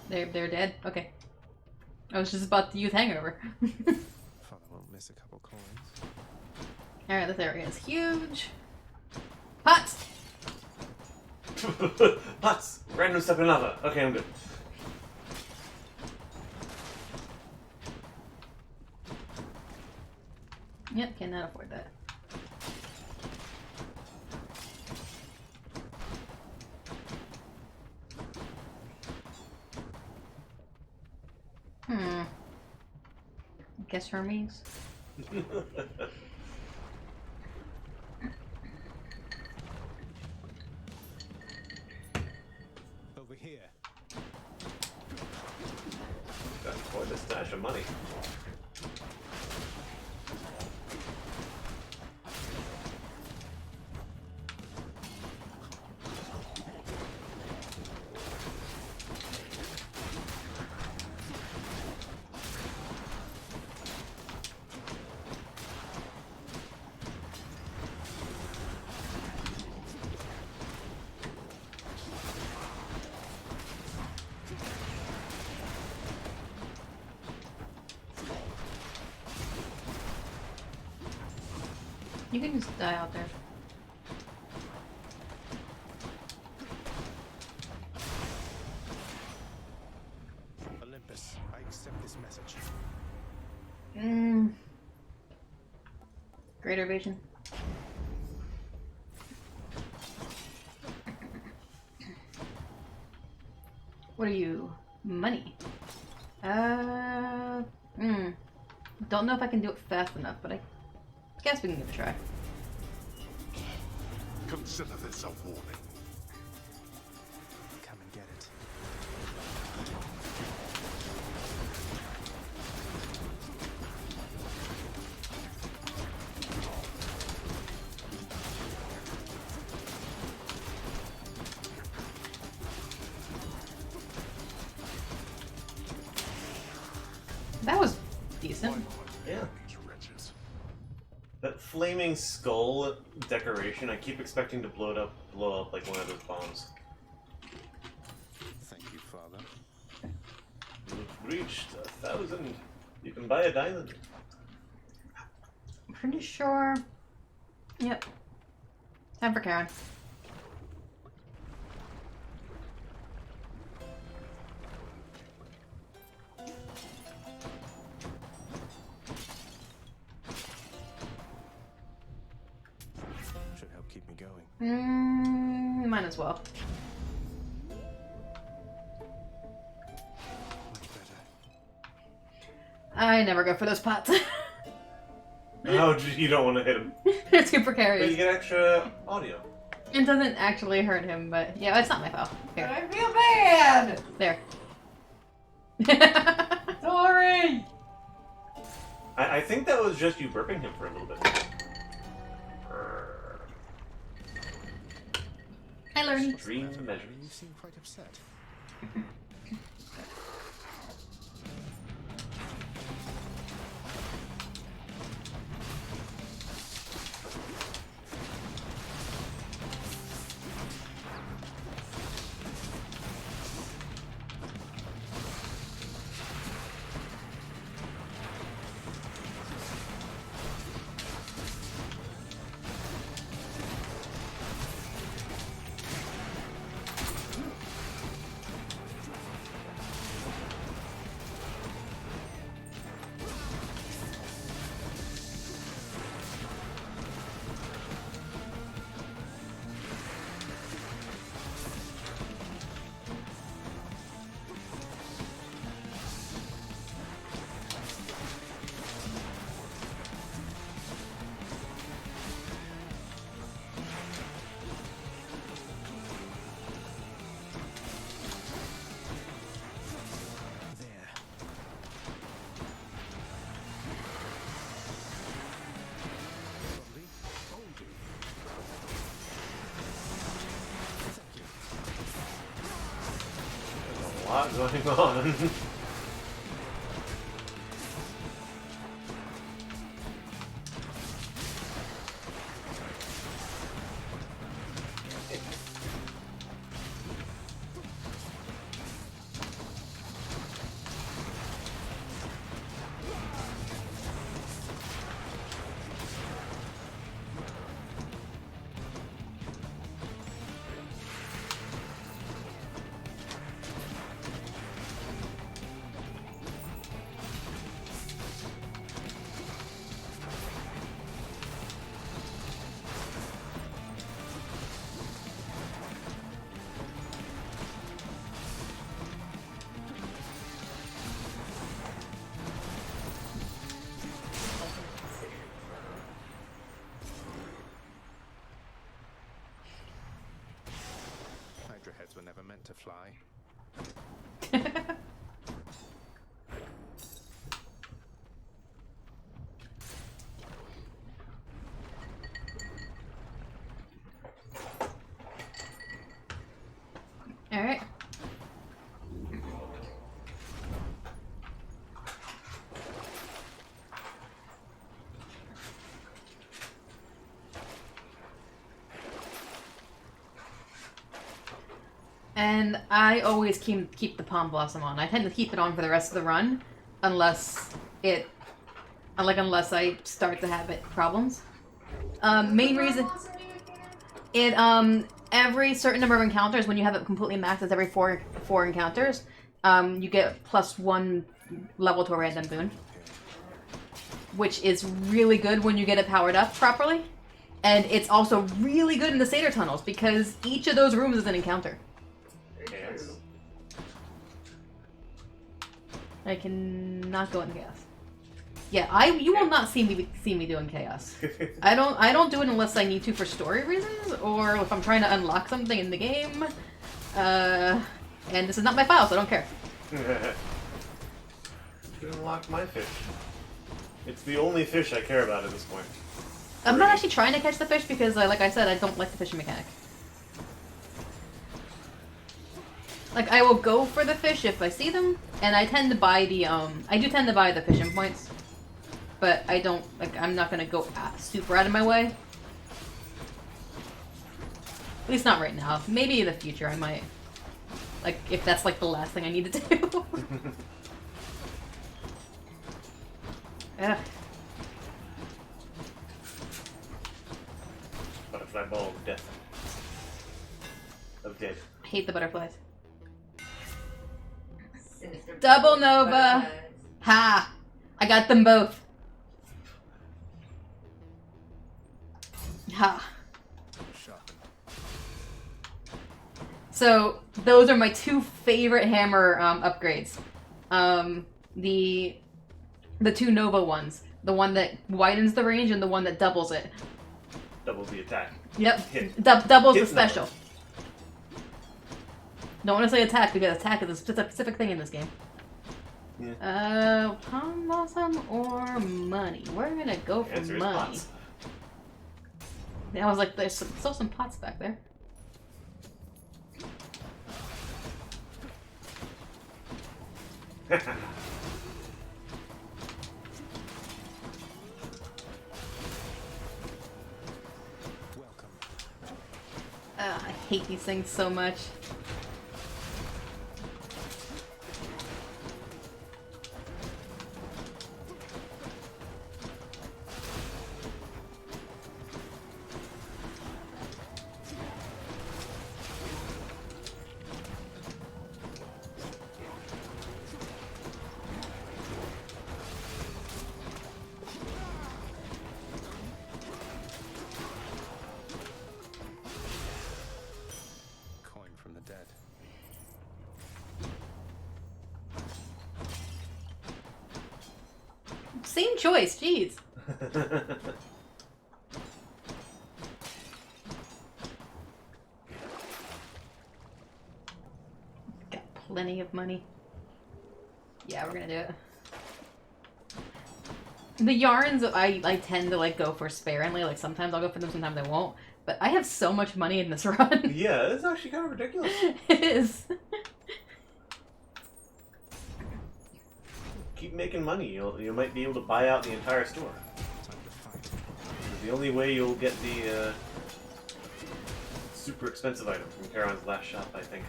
They're dead? Okay. I was just about to use hangover. Father won't miss a couple coins. Alright, this area is huge. Pots! Pots! Random step in lava. Okay, I'm good. Yep, cannot afford that. Guess Hermes. Over here. Got quite a stash of money. You can just die out there. Olympus, I accept this message. Greater evasion. What are you? Money. Don't know if I can do it fast enough, but I guess we can give it a try. Consider this a warning. Come and get it. That was decent. Yeah. That flaming skull decoration, I keep expecting to blow up like one of those bombs. Thank you, Father. You've reached 1,000. You can buy a diamond. Pretty sure. Yep. Time for Karen. Should help keep me going. Might as well. I never go for those pots. Oh, you don't want to hit him. It's too But precarious. you get extra audio. It doesn't actually hurt him, but yeah, it's not my fault. Here. I feel bad! There. Sorry! I think that was just you burping him for a little bit. I learned. Extreme measures. You seem quite upset. A lot going on. never meant to fly. Alright. And I always keep the Palm Blossom on. I tend to keep it on for the rest of the run, unless I start to have problems. Main reason every certain number of encounters, when you have it completely maxed, it's every four encounters, you get +1 level to a random boon, which is really good when you get it powered up properly. And it's also really good in the Satyr tunnels because each of those rooms is an encounter. I cannot go in chaos. Yeah, you will not see me doing chaos. I don't do it unless I need to for story reasons or if I'm trying to unlock something in the game. And this is not my file, so I don't care. You unlocked my fish. It's the only fish I care about at this point. I'm not actually trying to catch the fish because, like I said, I don't like the fishing mechanic. Like, I will go for the fish if I see them, and I tend to buy the, I do tend to buy the fishing points. But I don't, like, I'm not gonna go super out of my way. At least not right now. Maybe in the future I might. Like, if that's, like, the last thing I need to do. Ugh. Butterfly ball of death. Of dead. I hate the butterflies. Sinister Double Nova! butterflies. Ha! I got them both. Ha. So, those are my two favorite hammer upgrades. The two Nova ones. The one that widens the range and the one that doubles it. Doubles the attack. Yep. Hit. Doubles Hit the special. Don't want to say attack because attack is a specific thing in this game. Yeah. Palm Blossom or money? We're gonna go for Answer is money. pots. Yeah, I was like, there's still some pots back there. I hate these things so much. Same choice, jeez. Got plenty of money. Yeah, we're gonna do it. The yarns, I tend to like go for sparingly. Like sometimes I'll go for them, sometimes I won't. But I have so much money in this run. Yeah, it's actually kind of ridiculous. It is. Keep making money. You might be able to buy out the entire store. The only way you'll get the super expensive item from Charon's last shop, I think.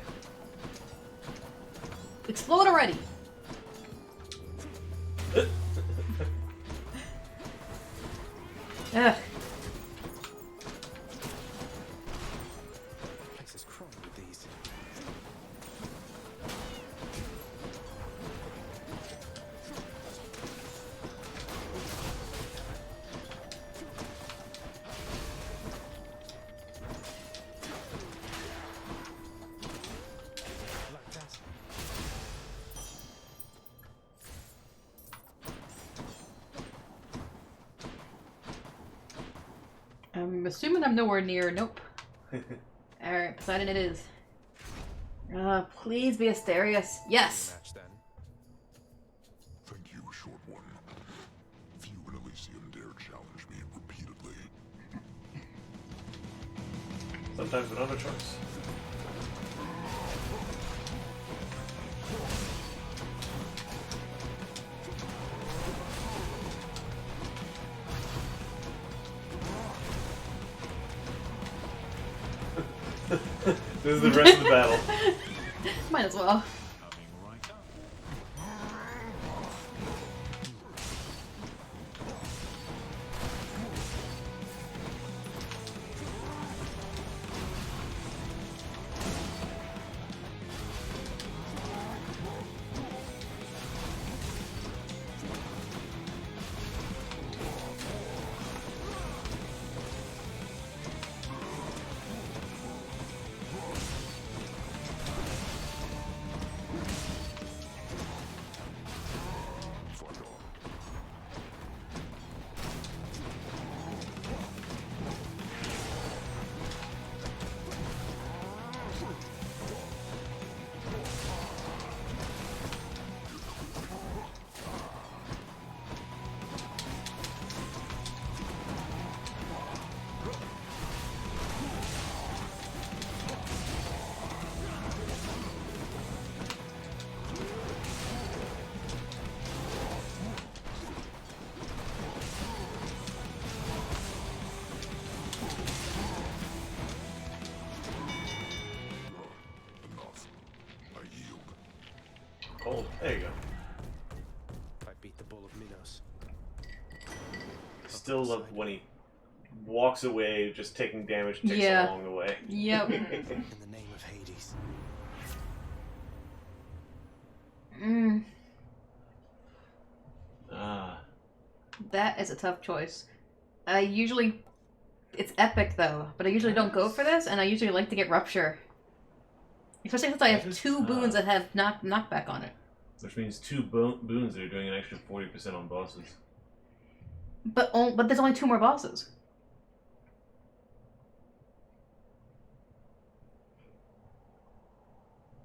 Explode already. Ugh. Place is crawling with these. Like that. I'm assuming I'm nowhere near. Nope. Alright, Poseidon it is. Please be Asterius. Yes. Match then. Thank you, Short One. Few in Elysium dare challenge me repeatedly. Sometimes we don't have a choice. This is the rest of the battle. Might as well. Oh, there you go. I beat the Bull of Minos. Still love when he walks away, just taking damage, ticks Yeah. along the way. Yep. In the name of Hades. That is a tough choice. I usually... It's epic, though, but I usually don't go for this, and I usually like to get Rupture. Especially since I have two boons that have knockback on it. Which means two boons that are doing an extra 40% on bosses. But there's only two more bosses.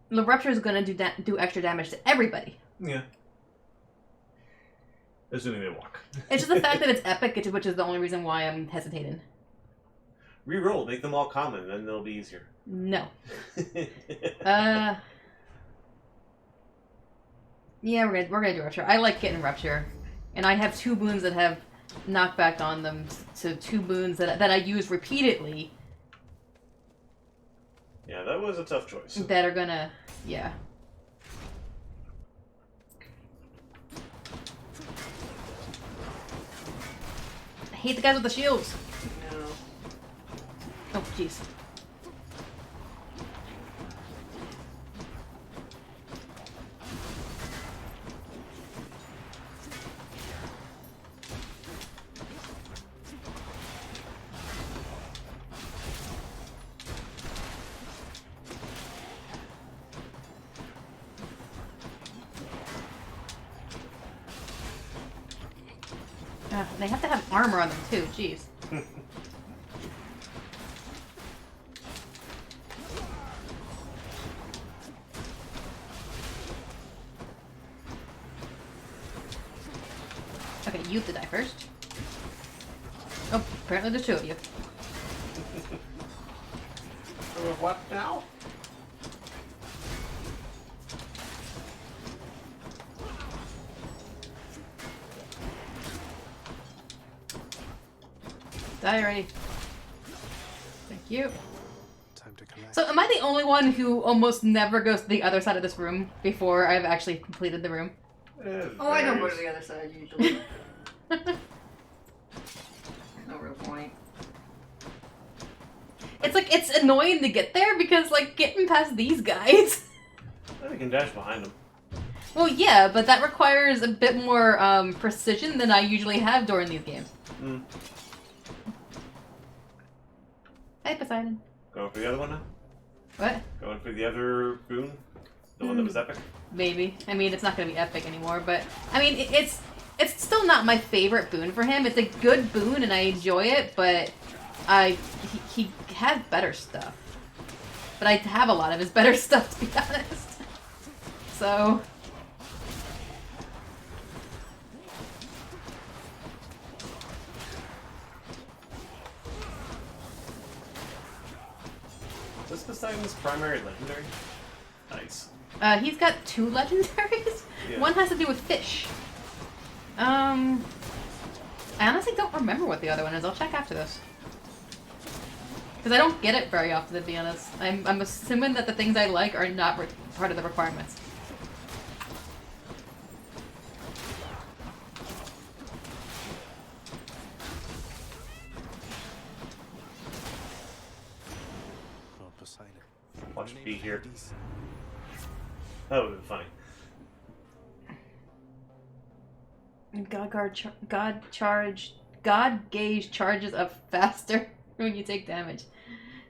The Rupture is going to do extra damage to everybody. Yeah. Assuming they walk. It's just the fact that it's epic, which is the only reason why I'm hesitating. Reroll, make them all common, then they'll be easier. No. Yeah, we're gonna do Rupture. I like getting Rupture, and I have two boons that have knockback on them, so two boons that I use repeatedly. Yeah, that was a tough choice. That are gonna, yeah. I hate the guys with the shields. No. Oh, jeez. They have to have armor on them too, jeez. Okay, you have to die first. Oh, apparently there's two of you. What now? Die already. Thank you. Time to collect. So am I the only one who almost never goes to the other side of this room before I've actually completed the room? Oh, I don't go to the other side usually. No real point. It's like, it's annoying to get there because, like, getting past these guys. We can dash behind them. Well, yeah, but that requires a bit more precision than I usually have during these games. Mm. Hey, Poseidon. Going for the other one now? What? Going for the other boon? The one that was epic? Maybe. I mean, it's not going to be epic anymore, but... I mean, it's still not my favorite boon for him. It's a good boon, and I enjoy it, but he has better stuff. but I have a lot of his better stuff, to be honest. So... Is this Poseidon's primary legendary? Nice. He's got 2 legendaries. Yeah. One has to do with fish. I honestly don't remember what the other one is. I'll check after this. Because I don't get it very often, to be honest. I'm assuming that the things I like are not part of the requirements. Oh, Poseidon. Watch me here. That would have been funny. God gauge charges up faster when you take damage.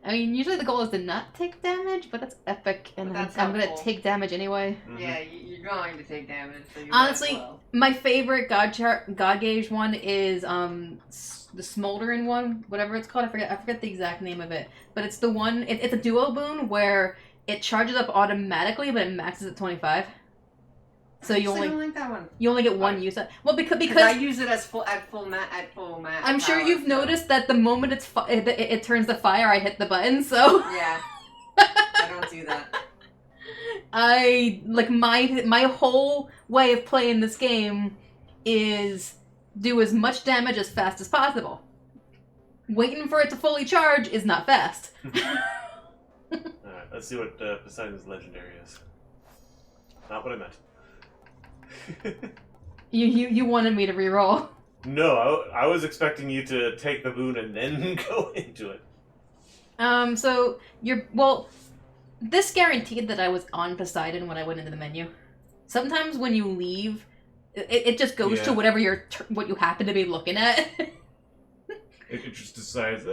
I mean, usually the goal is to not take damage, but that's epic, and But that's I'm gonna helpful. take damage anyway. Yeah, you're going to take damage. So you Honestly, might as well. my favorite God gauge one is the smoldering one, whatever it's called. I forget the exact name of it, but it's the one. It's a duo boon where it charges up automatically, but it maxes at 25. So you I only don't like that one. you only get one use. Well, because I use it as at full max. I'm sure power, you've so- noticed that the moment it turns to fire, I hit the button. So Yeah. I don't do that. I like my whole way of playing this game is do as much damage as fast as possible. Waiting for it to fully charge is not fast. Alright, let's see what Poseidon's legendary is. Not what I meant. You wanted me to reroll. No, I was expecting you to take the boon and then go into it. So this guaranteed that I was on Poseidon when I went into the menu. Sometimes when you leave, it just goes to Yeah. whatever what you happen to be looking at. It just decides,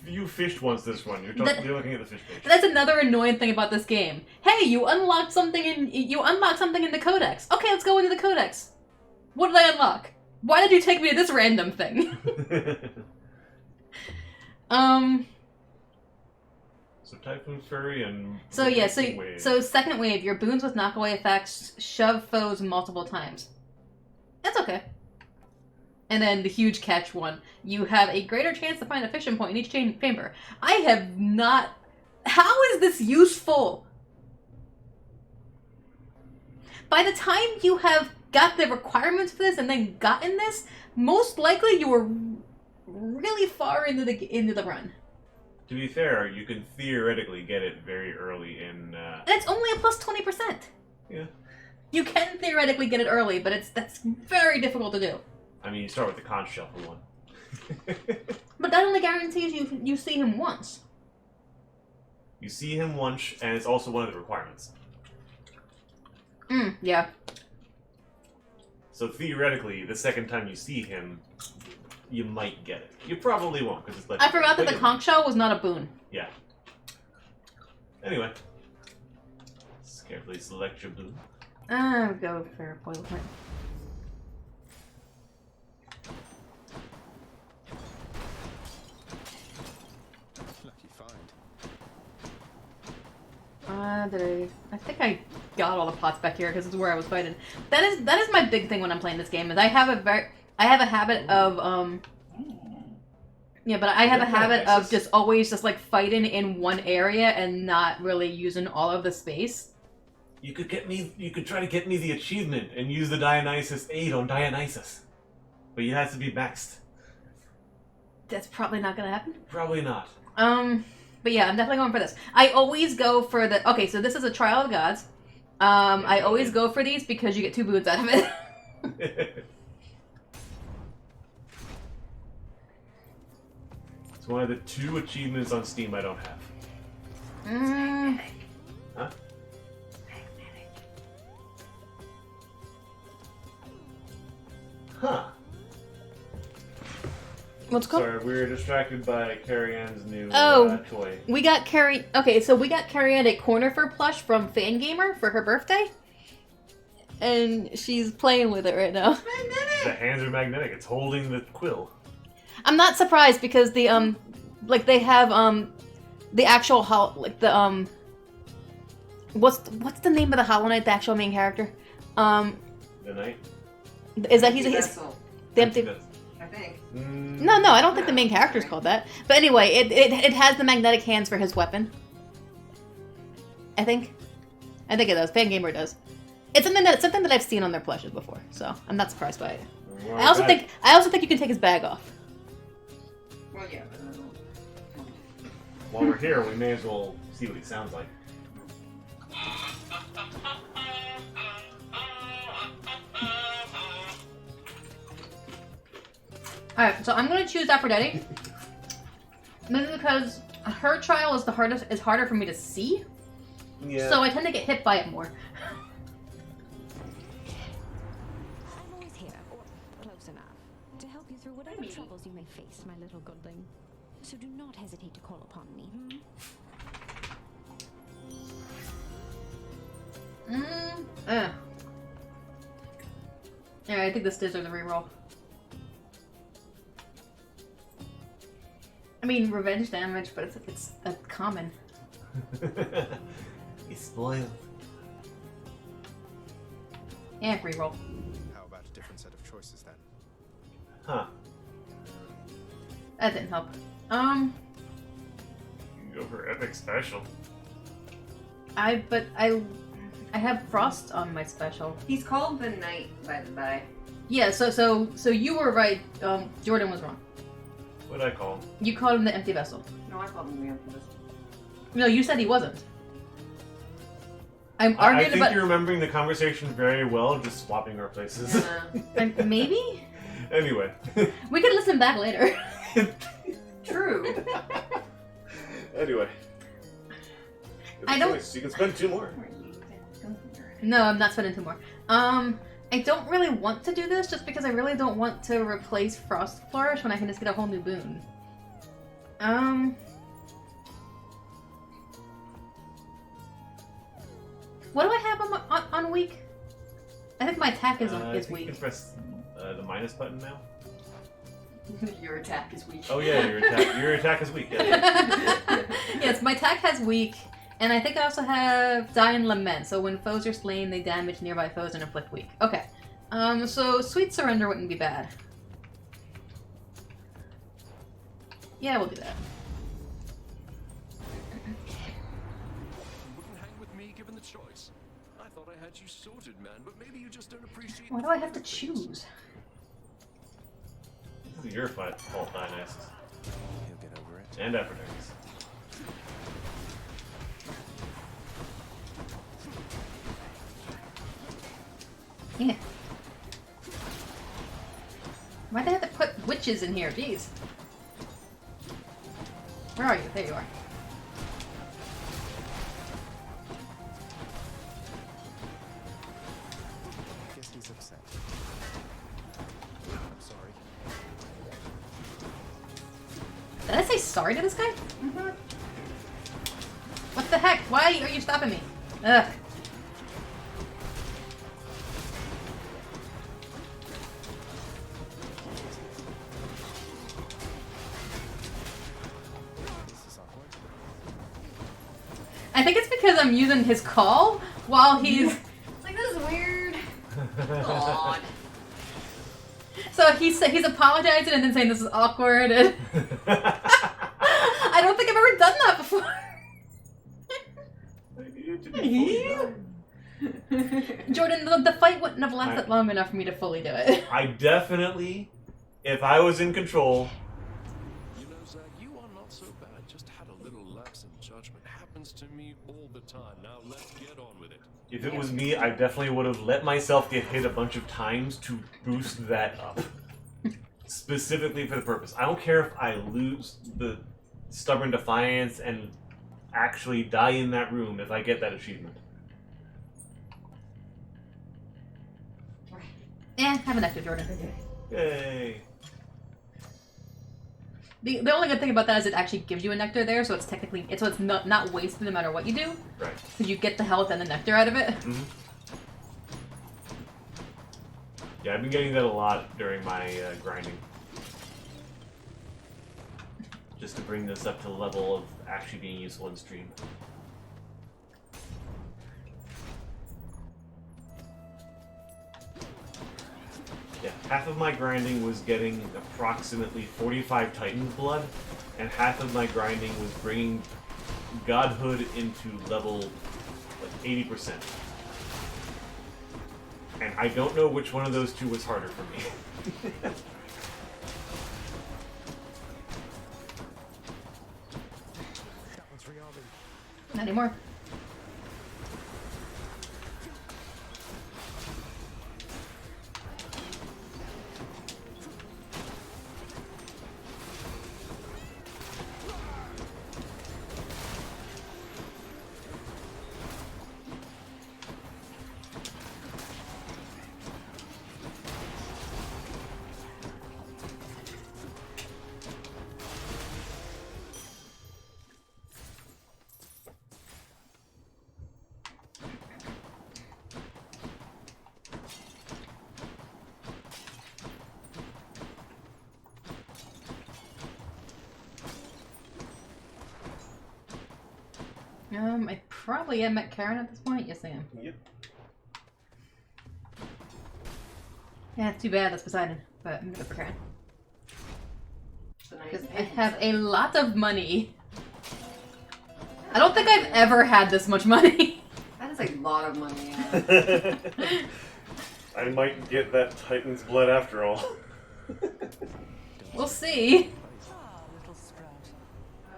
you fished once this one. You're looking at the fish page. That's another annoying thing about this game. Hey, you unlocked something in the codex. Okay, let's go into the codex. What did I unlock? Why did you take me to this random thing? So Typhoon Fury and... So yeah, Wave. so second wave, your boons with knockaway effects shove foes multiple times. That's okay. And then the huge catch one, you have a greater chance to find a fishing point in each chamber. I have not... How is this useful? By the time you have got the requirements for this and then gotten this, most likely you were really far into the run. To be fair, you can theoretically get it very early in... And it's only a plus 20%. Yeah. You can theoretically get it early, but that's very difficult to do. I mean, you start with the conch shell for one. But that only guarantees you see him once. You see him once, and it's also one of the requirements. Yeah. So theoretically, the second time you see him, you might get it. You probably won't, because it's I forgot that the conch shell was not a boon. Yeah. Anyway. Let's carefully select your boon. I'll go for boilerplate. Lucky find. I think I got all the pots back here because it's where I was fighting. That is my big thing when I'm playing this game. Is I have a habit of yeah, but I have a habit of just always just like fighting in one area and not really using all of the space. You could try to get me the achievement and use the Dionysus 8 on Dionysus. But you have to be maxed. That's probably not gonna happen. Probably not. But yeah, I'm definitely going for this. I always go for the... Okay, so this is a Trial of Gods. I always go for these because you get 2 boons out of it. It's one of the 2 achievements on Steam I don't have. Huh? Huh. What's called? Sorry, we were distracted by Carrie Ann's new toy. We got Carrie... Okay, so we got Carrie Ann a Cornifer plush from Fangamer for her birthday. And she's playing with it right now. The hands are magnetic. It's holding the quill. I'm not surprised because the, like, they have, the actual what's the name of the Hollow Knight, the actual main character? The knight? Is that he's Vessel, the empty? I think. No, I don't think the main character's called that. But anyway, it has the magnetic hands for his weapon. I think it does. Fangamer does. It's something that I've seen on their plushes before, so I'm not surprised by it. Well, I also think you can take his bag off. Well, yeah. While we're here, we may as well see what he sounds like. Alright, so I'm gonna choose Aphrodite. Mainly because her trial is harder for me to see. Yeah. So I tend to get hit by it more. I'm always here, or close enough, to help you through whatever troubles you may face, my little goodling. So do not hesitate to call upon me, Alright, I think this deserves a reroll. I mean, revenge damage, but it's a common. He's spoiled. Yeah, reroll. How about a different set of choices then? Huh. That didn't help. You can go for epic special. I have Frost on my special. He's called the Knight, by the by. Yeah, so you were right. Jordan was wrong. What did I call him? You called him the empty vessel. No, I called him the Empty Vessel. No, you said he wasn't. I'm I arguing think about. you're remembering the conversation very well, just swapping our places. Maybe Anyway. we could listen back later. True. Anyway. I don't- Choice. You can spend 2 more. No, I'm not spending 2 more. I don't really want to do this just because I really don't want to replace Frost Flourish when I can just get a whole new boon. What do I have on weak? I think my attack is I think weak. You can press the minus button now. Your attack is weak. Oh yeah, your attack is weak. Yeah. Yes, my attack has weak, and I think I also have Die and Lament. So when foes are slain, they damage nearby foes and inflict weak. Okay. So Sweet Surrender wouldn't be bad. Yeah, we'll do that. Wouldn't hang with me given the choice. I thought I had you sorted, man, but maybe you just don't appreciate. Why do I have to choose? This is your fault, Dionysus. He'll get over it. And Aphrodite's. Yeah. Why'd they have to put witches in here? Jeez. Where are you? There you are. I guess he's upset. I'm sorry. Did I say sorry to this guy? What the heck? Why are you stopping me? Ugh. I think it's because I'm using his call while he's... It's like, this is weird. God. So he's apologizing and then saying this is awkward. And I don't think I've ever done that before. Jordan, the fight wouldn't have lasted long enough for me to fully do it. I definitely, if I was in control. You know, Zach, you are not so bad. Just had a little lapse in judgment. Happens to me all the time. Now let's get on with it. If it was me, I definitely would have let myself get hit a bunch of times to boost that up. Specifically for the purpose. I don't care if I lose the Stubborn Defiance and actually die in that room if I get that achievement. Have an extra, Jordan. Yay. The only good thing about that is it actually gives you a nectar there, so it's technically it's not wasted no matter what you do. Right. Because you get the health and the nectar out of it. Mm-hmm. Yeah, I've been getting that a lot during my grinding. Just to bring this up to the level of actually being useful in stream. Yeah, half of my grinding was getting approximately 45 Titan's blood, and half of my grinding was bringing godhood into level like 80%. And I don't know which one of those two was harder for me. Not anymore. I probably am at Karen at this point. Yes, I am. Yep. Yeah, it's too bad that's Poseidon, but I'm gonna go for Karen. Because I have a lot of money. I don't think I've ever had this much money. That is a lot of money. Yeah. I might get that Titan's blood after all. We'll see. Little sprout.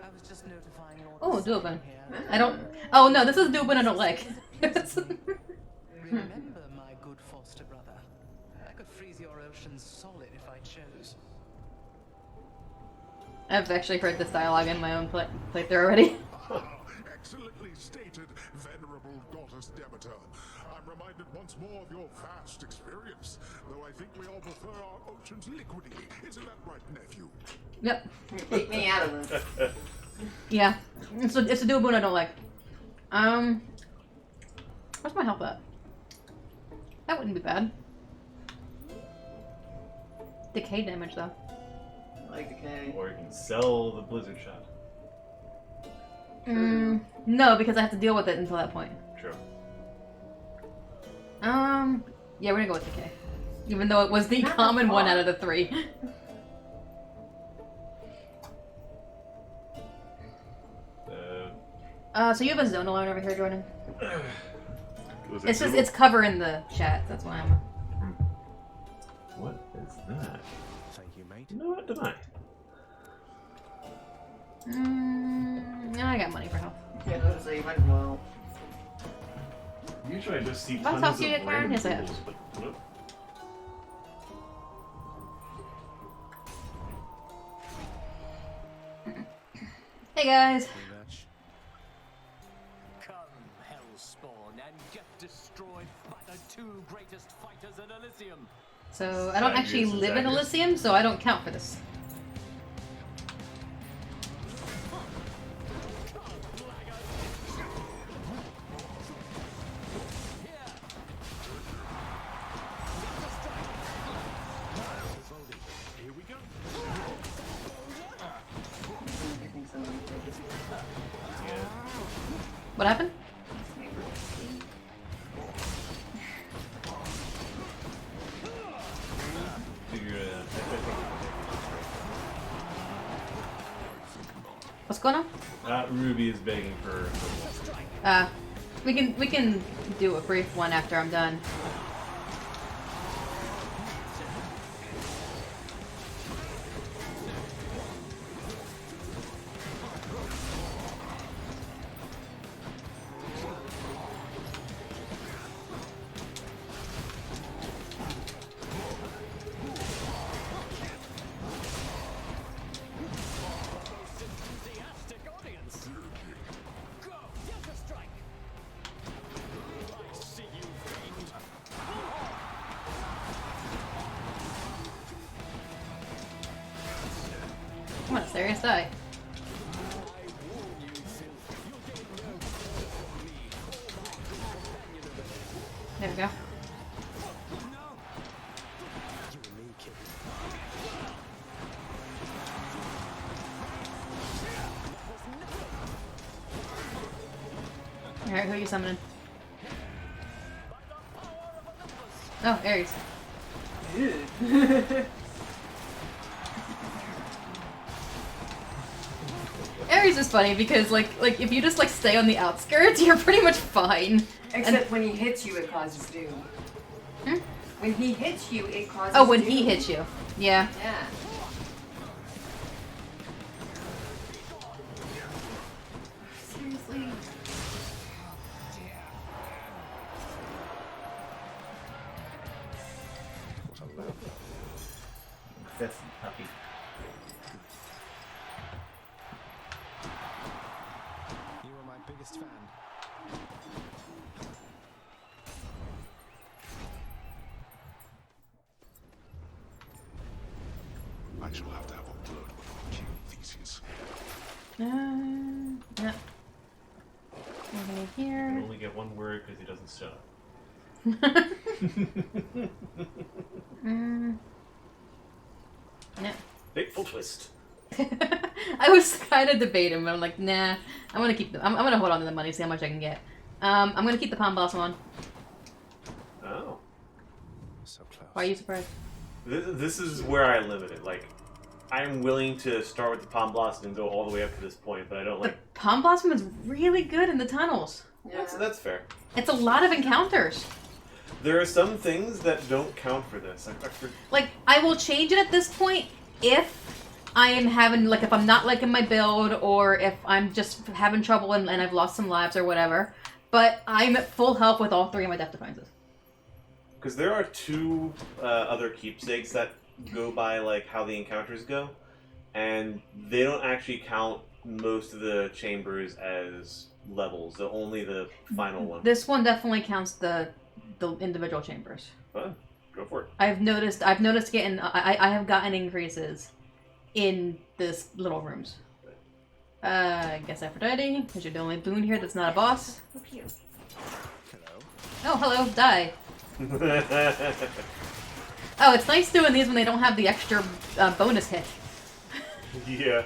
I was just notifying Lord Oh, Poseidon Duoben. here. I don't. Oh no, this is Duoben I don't like. Remember, my good foster brother, I could freeze your oceans solid if I chose. I've actually heard this dialogue in my own playthrough already. Excellently stated, venerable goddess Demeter. I'm reminded once more of your vast experience, though I think we all prefer our oceans liquidy. Isn't that right, nephew? Yep. Take me out of this. Yeah. It's a Duoben I don't like. Where's my health at? That wouldn't be bad. Decay damage though. I like decay. Or you can sell the blizzard shot. No, because I have to deal with it until that point. True. Yeah, we're gonna go with decay. Even though it was the Not common that one far. out of the 3. So you have a zone alone over here, Jordan? It's just, it's covering the chat, that's why I'm... What is that? Thank you, mate. No, what did I? I got money for health. Yeah, let's see, might as well. Usually I just see Have I tons talked of to you yet, Karen? random Yes, I have. tools, but nope. Hey guys! Come, Hellspawn, and get destroyed by the 2 greatest fighters in Elysium. So, I don't actually Stygius is live in accurate. Elysium, so I don't count for this. Here we go. What happened? What's going on? Ruby is begging for. We can do a brief one after I'm done. Enthusiastic audience. Go, Delta Strike. I see you, fiend. Come on, serious die. There we go. Alright, who are you summoning? Oh, Ares. Ares is funny because like if you just like stay on the outskirts, you're pretty much fine. Except when he hits you, it causes doom. Hmm? When he hits you, it causes Oh, when doom. he hits you. Yeah. Yeah. Seriously? What a load. That's puppy. You are my biggest fan. I shall have to have a word with King Theseus. Yeah. Okay, You here. can only get one word because he doesn't shut up. No. Big full twist. I was kind of debating, but I'm like, nah. I'm gonna keep. I'm gonna hold on to the money, see how much I can get. I'm gonna keep the Palm Blossom on. Oh. So close. Why are you surprised? This is where I limit it. Like, I'm willing to start with the Palm Blossom and go all the way up to this point, but I don't like. Palm Blossom is really good in the tunnels. That's fair. It's a lot of encounters. There are some things that don't count for this. Like, I will change it at this point if I am having, like, if I'm not liking my build, or if I'm just having trouble and I've lost some lives or whatever. But I'm at full health with all 3 of my Death Defiances. Because there are 2 other keepsakes that go by, like, how the encounters go, and they don't actually count most of the chambers as levels, only the final one. This one definitely counts the individual chambers. Fine. Go for it. I've noticed getting I have gotten increases in this little rooms. I guess Aphrodite, because you're the only boon here that's not a boss. Oh, hello, die. Oh, it's nice doing these when they don't have the extra bonus hit. Yeah.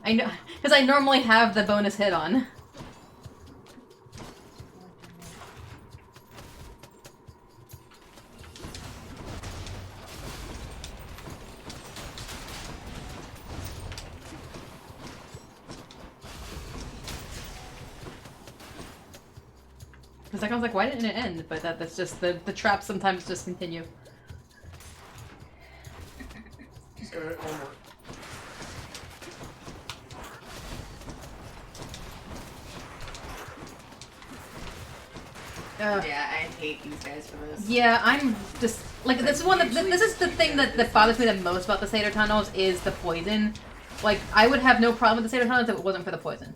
I know, because I normally have the bonus hit on. Because I was like, why didn't it end? But that's just, the traps sometimes just continue. Yeah, I hate these guys for this. Yeah, I'm just like this is one of this is the thing that bothers me the most about the Satyr tunnels is the poison. Like, I would have no problem with the Satyr tunnels if it wasn't for the poison.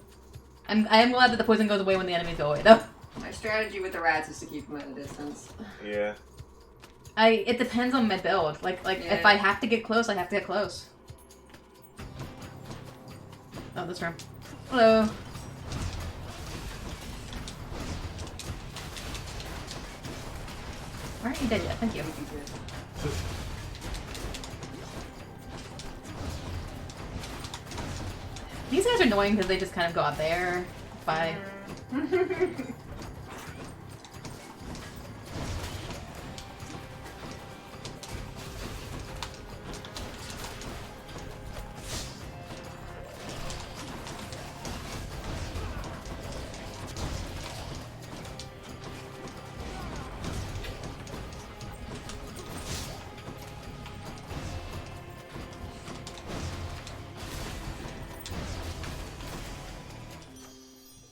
I am glad that the poison goes away when the enemies go away, though. My strategy with the rats is to keep them at a distance. Yeah. It depends on my build. Like Yeah. if I have to get close, I have to get close. Oh, this room. Hello. Aren't you dead yet? Thank you. These guys are annoying because they just kind of go out there. Bye.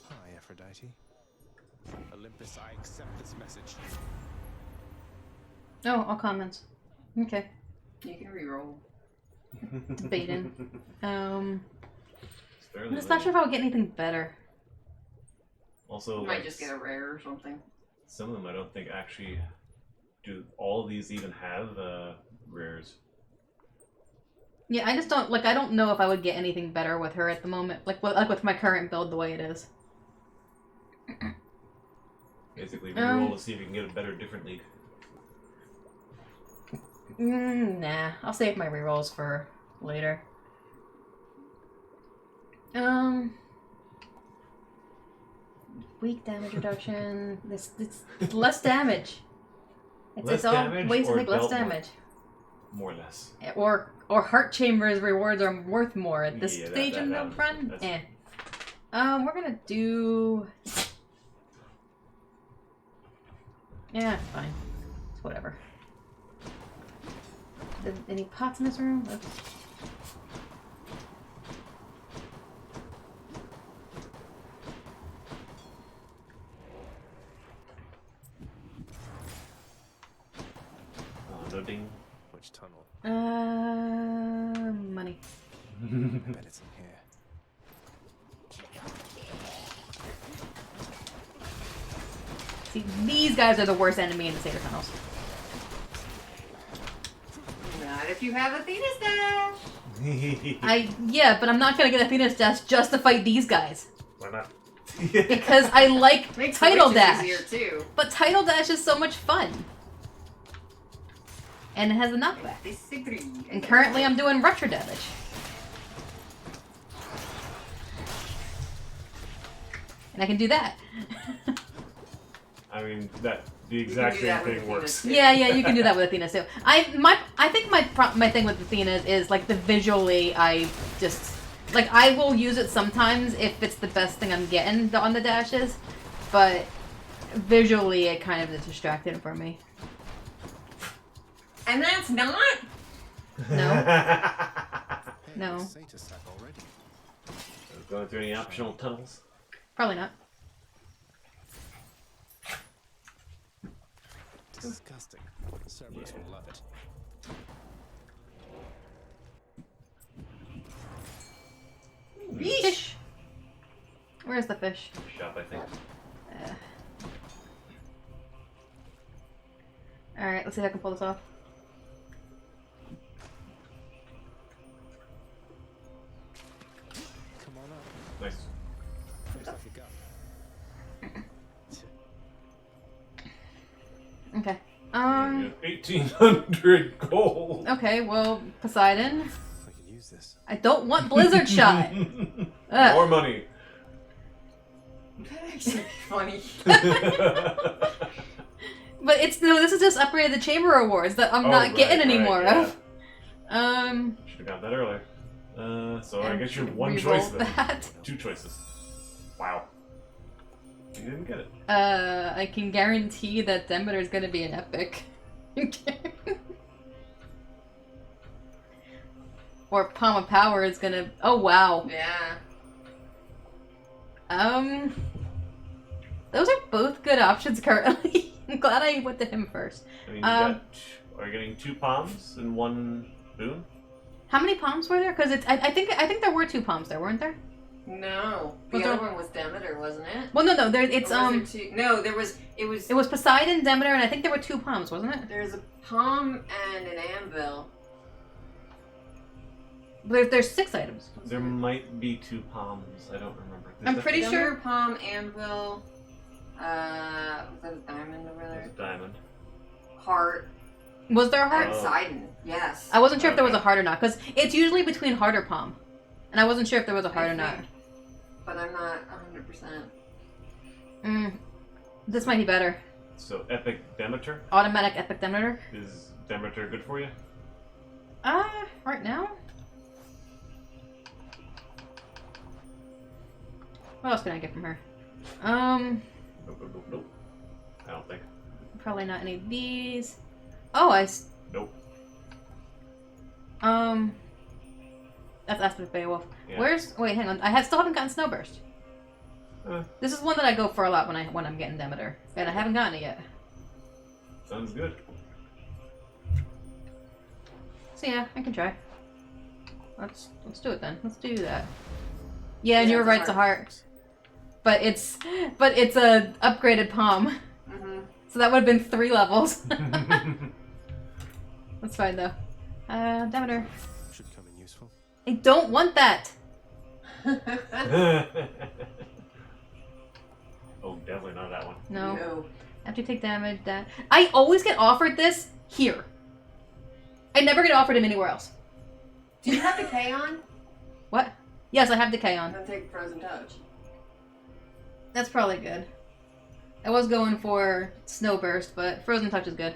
Hi, Aphrodite. Olympus, I accept this message. Oh, all comments. Okay. You can reroll. Debating. I'm fairly just not sure if I would get anything better. Also, You might like, just get a rare or something. some of them I don't think actually do. All of these even have rares. Yeah, I just don't like. I don't know if I would get anything better with her at the moment. Like with my current build the way it is. Basically, reroll to see if you can get a better, different league. Nah, I'll save my rerolls for later. Weak damage reduction. This less damage. It's all damage ways to or take less dealt damage. More or less. Or heart chambers rewards are worth more at this Yeah, stage in the that- run. that's- We're gonna do. Yeah, fine. It's whatever. Any pots in this room? Oops. Loading. Which tunnel? Money. I bet it's in here. See, these guys are the worst enemy in the Satyr tunnels. Not if you have Athena stash. Yeah, but I'm not gonna get Athena Dash just to fight these guys. Why not? Because I like Makes Title the witches Dash. easier too. But Title Dash is so much fun. And it has a knockback. And currently I'm doing retro damage. And I can do that. I mean, the exact same thing works. Yeah, you can do that with Athena too. I think my thing with Athena is like the visually I just like I will use it sometimes if it's the best thing I'm getting on the dashes, but visually it kind of is distracting for me. And that's not. No. No. Going through any optional tunnels? Probably not. Disgusting. Cerberus will love it. Fish. Where's the fish? Shop, I think. All right, let's see if I can pull this off. Come on up. Nice. Looks like a gun. Okay. 1,800 gold. Okay, well, Poseidon. I can use this. I don't want Blizzard Shot. Ugh. More money. That actually funny. But it's no. This is just upgraded the chamber rewards that I'm not getting any more of. Should have got that earlier. So I And guess you're one re-roll choice then. that. Two choices. Wow. You didn't get it. I can guarantee that Demeter is gonna be an epic. Or Palm of Power is gonna. Oh wow. Yeah. Those are both good options currently. I'm glad I went to him first. I mean, are you getting 2 palms and 1 boon? How many palms were there? Because it's. I think there were 2 palms there, weren't there? No. Was The there- other one was Demeter, wasn't it? Well, no. There. It's Or was there two? No, there was. It was. It was Poseidon, Demeter, and I think there were 2 palms, wasn't it? There's a palm and an anvil. There's 6 items. There might be 2 palms. I don't remember. I'm pretty Demeter, sure. palm, anvil. Was that a diamond over there? There's a diamond. Heart. Was there a heart? Poseidon. Yes. I wasn't sure if there was a heart or not, because it's usually between heart or palm. And I wasn't sure if there was a heart or not. But I'm not 100%. This might be better. So epic Demeter. Automatic epic Demeter. Is Demeter good for you? Right now? What else can I get from her? Nope. I don't think. Probably not any of these. Oh, Nope. That's Aspect Beowulf. Yeah. Wait, hang on. Still haven't gotten Snowburst. This is one that I go for a lot when I'm getting Demeter, and I haven't gotten it yet. Sounds good. So yeah, I can try. Let's do it then. Let's do that. Yeah, and you were right. It's a heart, but it's a upgraded palm. So that would have been 3 levels. That's fine though. Demeter. Should come in useful. I don't want that. Oh, definitely not that one. No. After you take damage, that I always get offered this here. I never get offered him anywhere else. Do you have Decay on? What? Yes, I have Decay on. Then take Frozen Touch. That's probably good. I was going for Snow Burst, but Frozen Touch is good.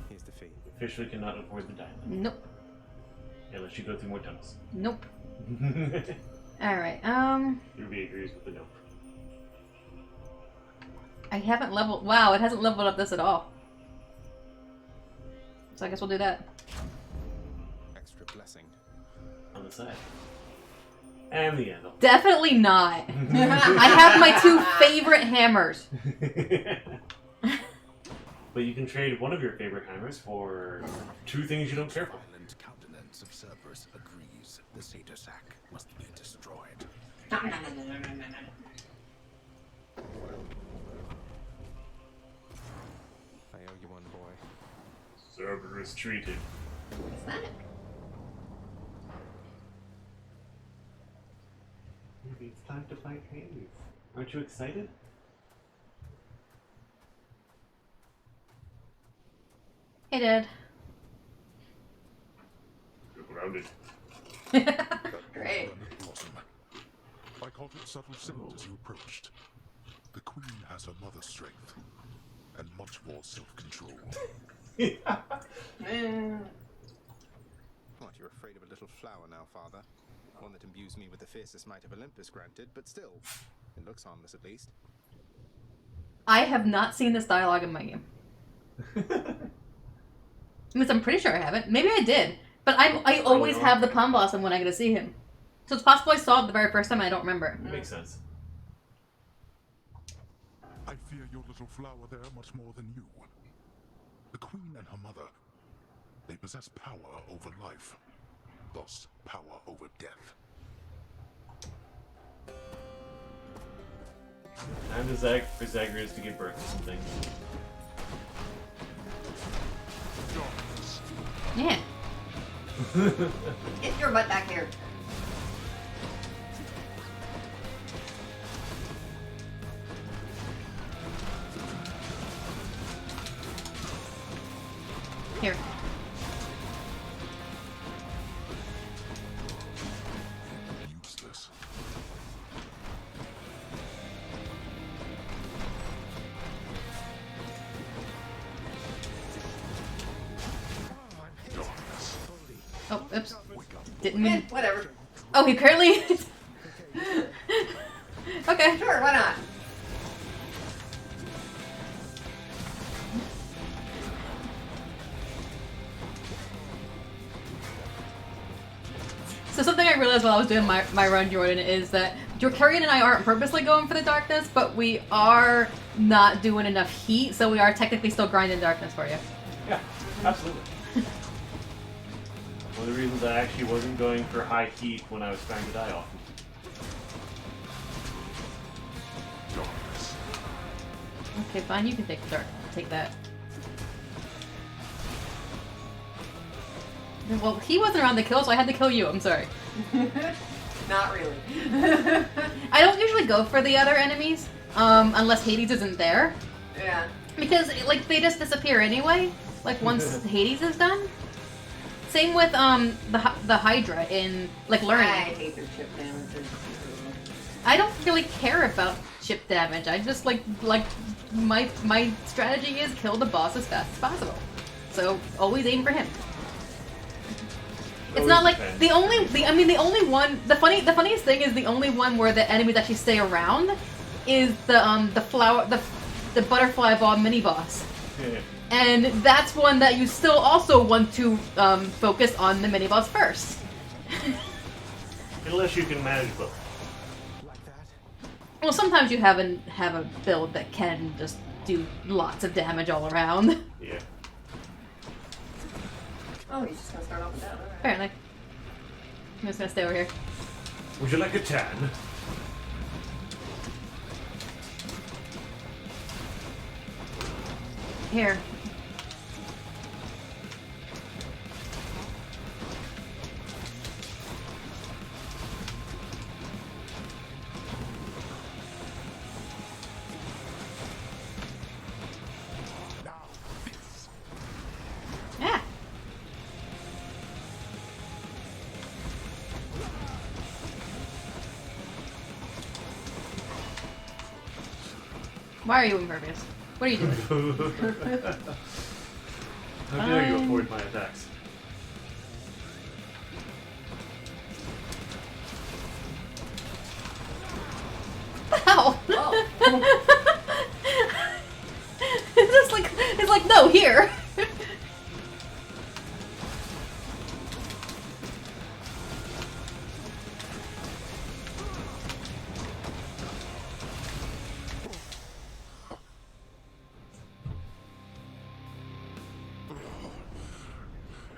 Here's the fee. Officially cannot afford the diamond. Nope. Unless you go through more tunnels. Nope. Alright, Ruby agrees with the nope. I haven't leveled... Wow, it hasn't leveled up this at all. So I guess we'll do that. Extra blessing. On the side. And the anvil. Definitely not. I have my 2 favorite hammers. But you can trade one of your favorite hammers for 2 things you don't care for. Violent countenance of Cerberus agrees. The satyr sack must be destroyed. I owe you one, boy. Cerberus treated. What's that? Maybe it's time to fight Hades. Aren't you excited? Hey, Dad. You're grounded. Great. Blossom. I caught its subtle scent as you approached. The queen has her mother's strength and much more self-control. What, you're afraid of a little flower now, Father? One that imbues me with the fiercest might of Olympus, granted, but still, it looks harmless at least. I have not seen this dialogue in my game. I mean, I'm pretty sure I haven't. Maybe I did. But I always have the Palm Blossom when I get to see him. So it's possible I saw it the very first time and I don't remember. Makes sense. I fear your little flower there much more than you. The queen and her mother, they possess power over life, thus power over death. Time for Zagreus to give birth to some things. Yeah. Get your butt back here. Here. Useless. Oh, oops. Didn't mean... Whatever. Oh, he apparently... Okay. Sure, why not? So something I realized while I was doing my run, Jordan, is that Jorkarian and I aren't purposely going for the darkness, but we are not doing enough heat, so we are technically still grinding darkness for you. Yeah, absolutely. One of the reasons I actually wasn't going for high heat when I was trying to die often. Okay, fine, you can take the dark. Take that. Well, he wasn't around to kill, so I had to kill you. I'm sorry. Not really. I don't usually go for the other enemies, unless Hades isn't there. Yeah. Because, like, they just disappear anyway, like, once Hades is done. Same with, the Hydra in, like, Learning. I hate their chip damage. I don't really care about chip damage. I just, like, my strategy is kill the boss as fast as possible. So, always aim for him. It's not like the only one. The funniest thing is the only one where the enemies actually stay around is the butterfly ball mini boss, and that's one that you still also want to focus on the mini boss first. Unless you can manage both. Well, sometimes you have a build that can just do lots of damage all around. Yeah. Oh, you're just gonna start off with that. Alright. Apparently. I'm just gonna stay over here. Would you like a tan? Here. Why are you impervious? What are you doing? How dare you avoid my attacks? Ow! It's like no, here.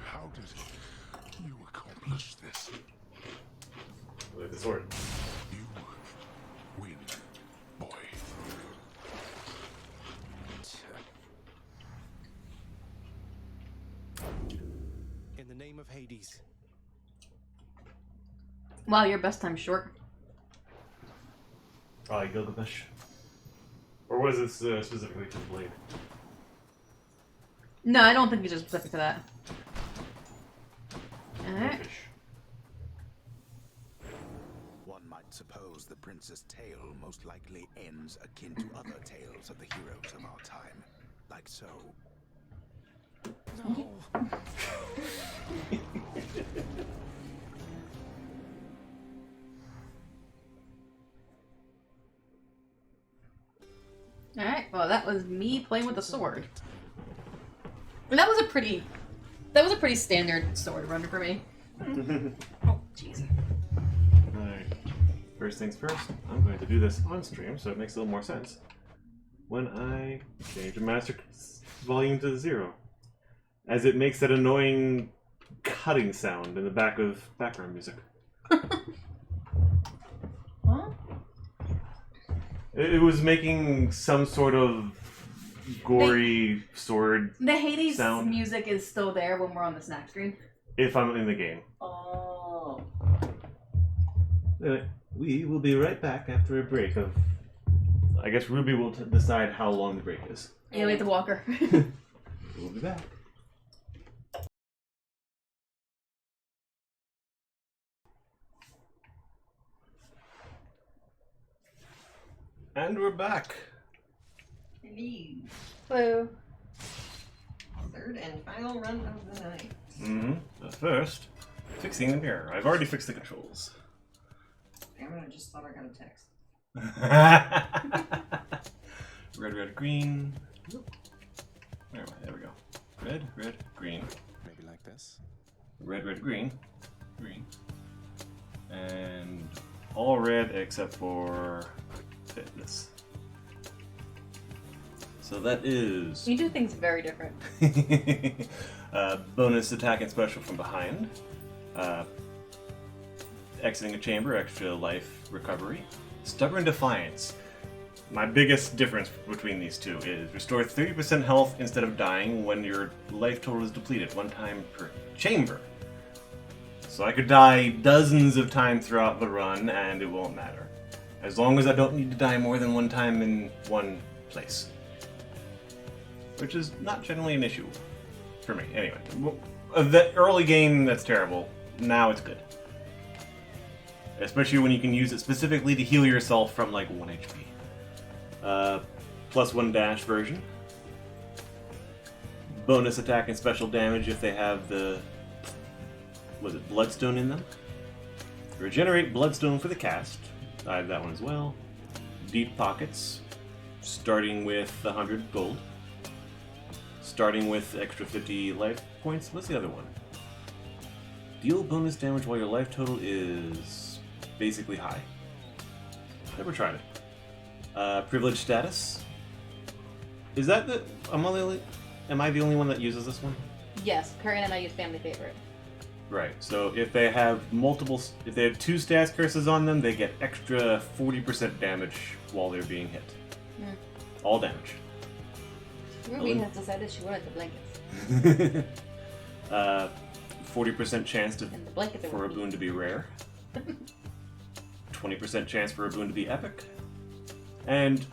How did you accomplish this? With the sword. You win, boy. In the name of Hades. Wow, your best time's short. Probably Gilgamesh. Or was this specifically to the blade? No, I don't think it's just specific to that. Alright. One might suppose the prince's tale most likely ends akin to other tales of the heroes of our time. Like so. No. Alright, well that was me playing with a sword. And that was a pretty standard sword run for me. Oh, jeez. Alright. First things first, I'm going to do this on stream so it makes a little more sense. When I change the master volume to 0. As it makes that annoying cutting sound in the back of background music. What? It was making some sort of gory sword The Hades sound music is still there when we're on the snack screen. if I'm in the game. Oh. We will be right back after a break of... I guess Ruby will decide how long the break is. Yeah, we have to walk her. We'll be back. And we're back. Hello. Hello. Third and final run of the night. But first, fixing the mirror. I've already fixed the controls. Damn it, I just thought I got a text. Red, red, green. Where am I? There we go. Red, red, green. Maybe like this. Red, red, green. Green. And all red except for fitness. So that is... You do things very different. Bonus attack and special from behind. Exiting a chamber, extra life recovery. Stubborn Defiance. My biggest difference between these two is restore 30% health instead of dying when your life total is depleted, one time per chamber. So I could die dozens of times throughout the run and it won't matter. As long as I don't need to die more than one time in one place. Which is not generally an issue for me. Anyway, the early game, that's terrible. Now it's good. Especially when you can use it specifically to heal yourself from like 1 HP. Plus 1 dash version. Bonus attack and special damage if they have the... was it Bloodstone in them? Regenerate Bloodstone for the cast. I have that one as well. Deep Pockets. Starting with 100 gold. Starting with extra 50 life points. What's the other one? Deal bonus damage while your life total is basically high. Never tried it. Privileged status. Is that the... am I the only one that uses this one? Yes, Curry and I use Family Favorite. Right, so if they have if they have 2 status curses on them, they get extra 40% damage while they're being hit. All damage. Ruby has decided she wanted the blankets. 40% chance for a weak. boon to be rare. 20% chance for a boon to be epic. And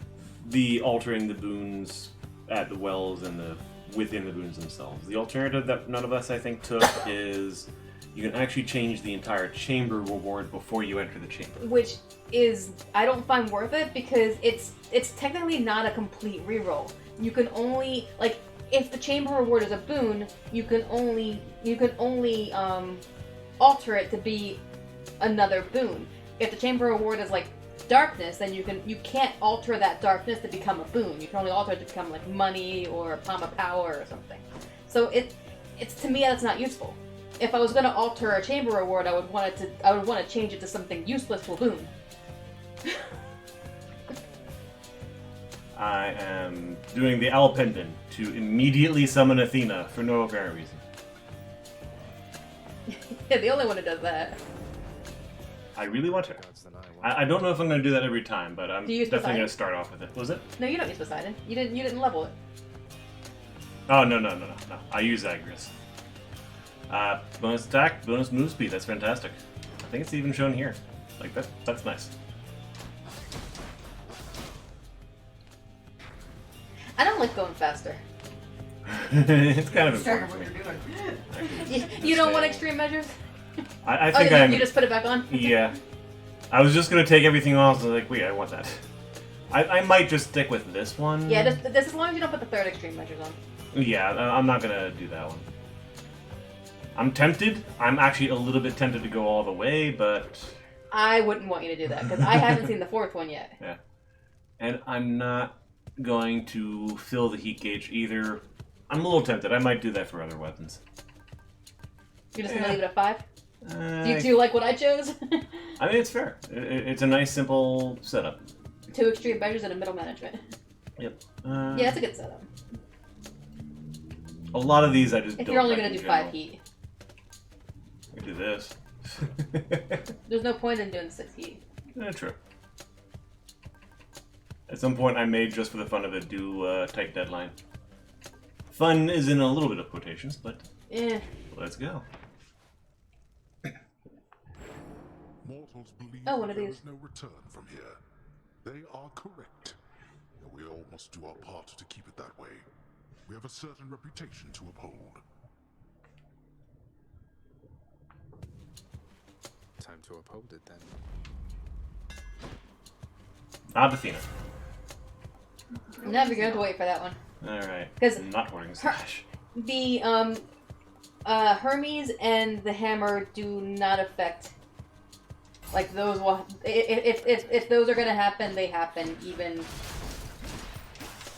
the altering the boons at the wells and the within the boons themselves. The alternative that none of us, I think, took is you can actually change the entire chamber reward before you enter the chamber. Which is I don't find worth it because it's technically not a complete reroll. You can only like if the chamber reward is a boon, you can only alter it to be another boon. If the chamber reward is like darkness, then you can't alter that darkness to become a boon. You can only alter it to become like money or a palm of power or something. So it's to me that's not useful. If I was going to alter a chamber reward, I would want to change it to something useless to a boon. I am doing the Owl Pendant to immediately summon Athena for no apparent reason. Yeah, the only one who does that. I really want her. I don't know if I'm going to do that every time, but I'm Do you use definitely Poseidon? going to start off with it. Was it? No, you don't use Poseidon. You didn't level it. Oh, no. I use Agrius. Bonus attack, bonus move speed. That's fantastic. I think it's even shown here. Like, that's nice. I don't like going faster. It's kind of Start important. what you're doing. You don't want extreme measures? I think you just put it back on? Yeah. I was just going to take everything off, so I was like, wait, I want that. I might just stick with this one. Yeah, this as long as you don't put the third extreme measures on. Yeah, I'm not going to do that one. I'm tempted. I'm actually a little bit tempted to go all the way, but... I wouldn't want you to do that, because I haven't seen the fourth one yet. Yeah. And I'm not going to fill the heat gauge either. I'm a little tempted. I might do that for other weapons. You're just going to leave it at 5? Uh, Do you two like what I chose? I mean, it's fair. It's a nice, simple setup. 2 extreme measures and a middle management. Yep. Yeah, that's a good setup. A lot of these I just If don't you're only like going to in do 5 general. heat. I do this. There's no point in doing 6 heat. Yeah, true. At some point, I may, just for the fun of it, do a tight deadline. Fun is in a little bit of quotations, but let's go. Mortals believe one of there these. is no return from here. They are correct. And we all must do our part to keep it that way. We have a certain reputation to uphold. Time to uphold it then. Not Athena. Never going to wait for that one. Alright. 'Cause not hoarding slash. The Hermes and the hammer do not affect. Like those will, if those are gonna happen, they happen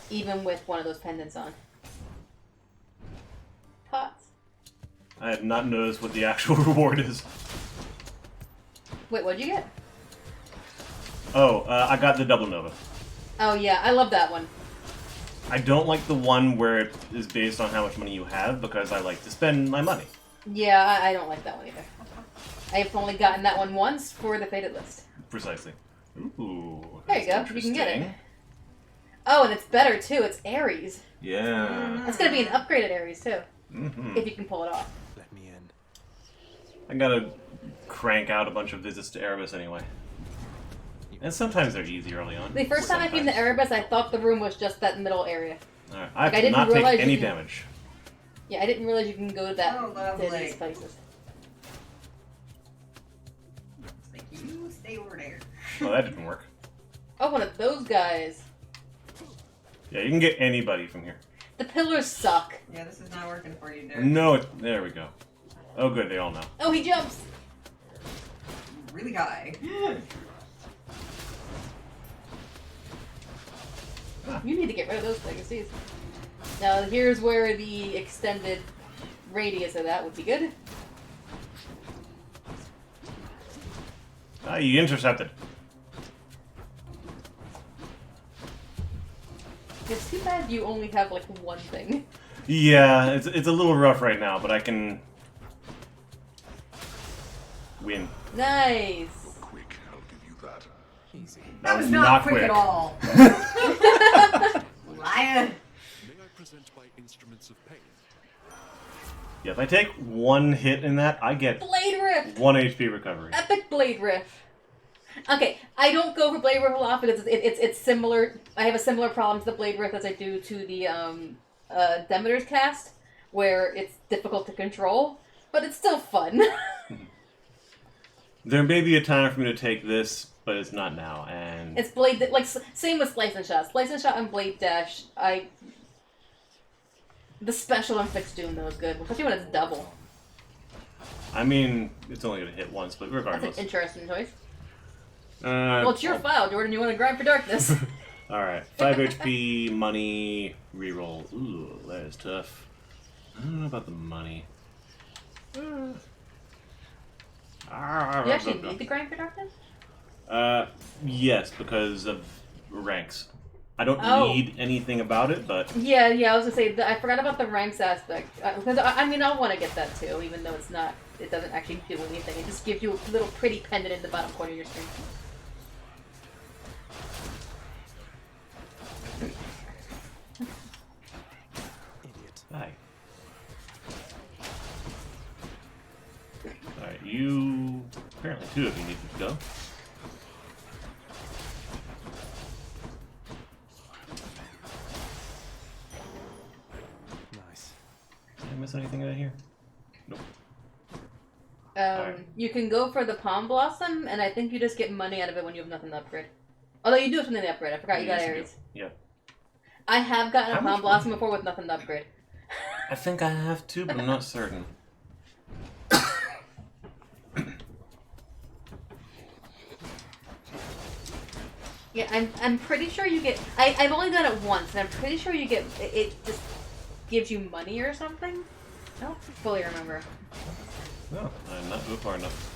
even with one of those pendants on. Pots. I have not noticed what the actual reward is. Wait, what'd you get? Oh, I got the double nova. Oh yeah, I love that one. I don't like the one where it is based on how much money you have because I like to spend my money. Yeah, I don't like that one either. I've only gotten that one once for the Fated list. Precisely. Ooh. There you go, you can get it. Oh, and it's better too, it's Ares. Yeah. It's gonna be an upgraded Ares too. Mm-hmm. If you can pull it off. Let me in. I gotta crank out a bunch of visits to Erebus anyway. And sometimes they're easy early on. The first time I came to Erebus, I thought the room was just that middle area. Alright, I Like, I did didn't not take realize any you can- damage. Yeah, I didn't realize you can go to that Oh, to lovely. these places. Like, you stay over there. Oh, that didn't work. Oh, one of those guys. Yeah, you can get anybody from here. The pillars suck. Yeah, this is not working for you, Derek. No, there we go. Oh, good, they all know. Oh, he jumps. Really high. You need to get rid of those legacies. Now, here's where the extended radius of that would be good. Ah, you intercepted. It's too bad you only have, like, one thing. Yeah, it's a little rough right now, but I can win. Nice. Quick, I'll give you that. Easy. That was not quick at all. Liar. May I present my instruments of pain? Yeah, if I take one hit in that, I get Blade Riff! 1 HP recovery. Epic Blade Riff. Okay, I don't go for Blade Riff a lot because it's similar. I have a similar problem to the Blade Riff as I do to the Demeter's cast, where it's difficult to control. but it's still fun. There may be a time for me to take this, but it's not now. And It's blade like same with slice and shot. Slice and shot and blade dash. The special on fixed doom though is good, especially when it's double. I mean, it's only gonna hit once, but That's regardless. an interesting choice. Well, it's your file, Jordan. You want to grind for darkness? All right, 5 HP, money, reroll. Ooh, that is tough. I don't know about the money. You actually need to grind for darkness? Yes, because of ranks. I don't need anything about it, but Yeah, I was gonna say I forgot about the ranks aspect because I mean I'll want to get that too, even though it's not. It doesn't actually do anything. It just gives you a little pretty pendant in the bottom corner of your screen. Idiot. Hi. Alright, you... Apparently two of you need to go. Nice. Did I miss anything out here? Nope. You can go for the Palm Blossom, and I think you just get money out of it when you have nothing to upgrade. Although you do have something to upgrade. I forgot you got Ares. Yeah. I have gotten a How Palm much Blossom before with nothing to upgrade. I think I have too, but I'm not certain. Yeah, I'm pretty sure you get... I've only done it once, and I'm pretty sure you get... It just gives you money or something? I don't fully remember. No, I'm not go far enough.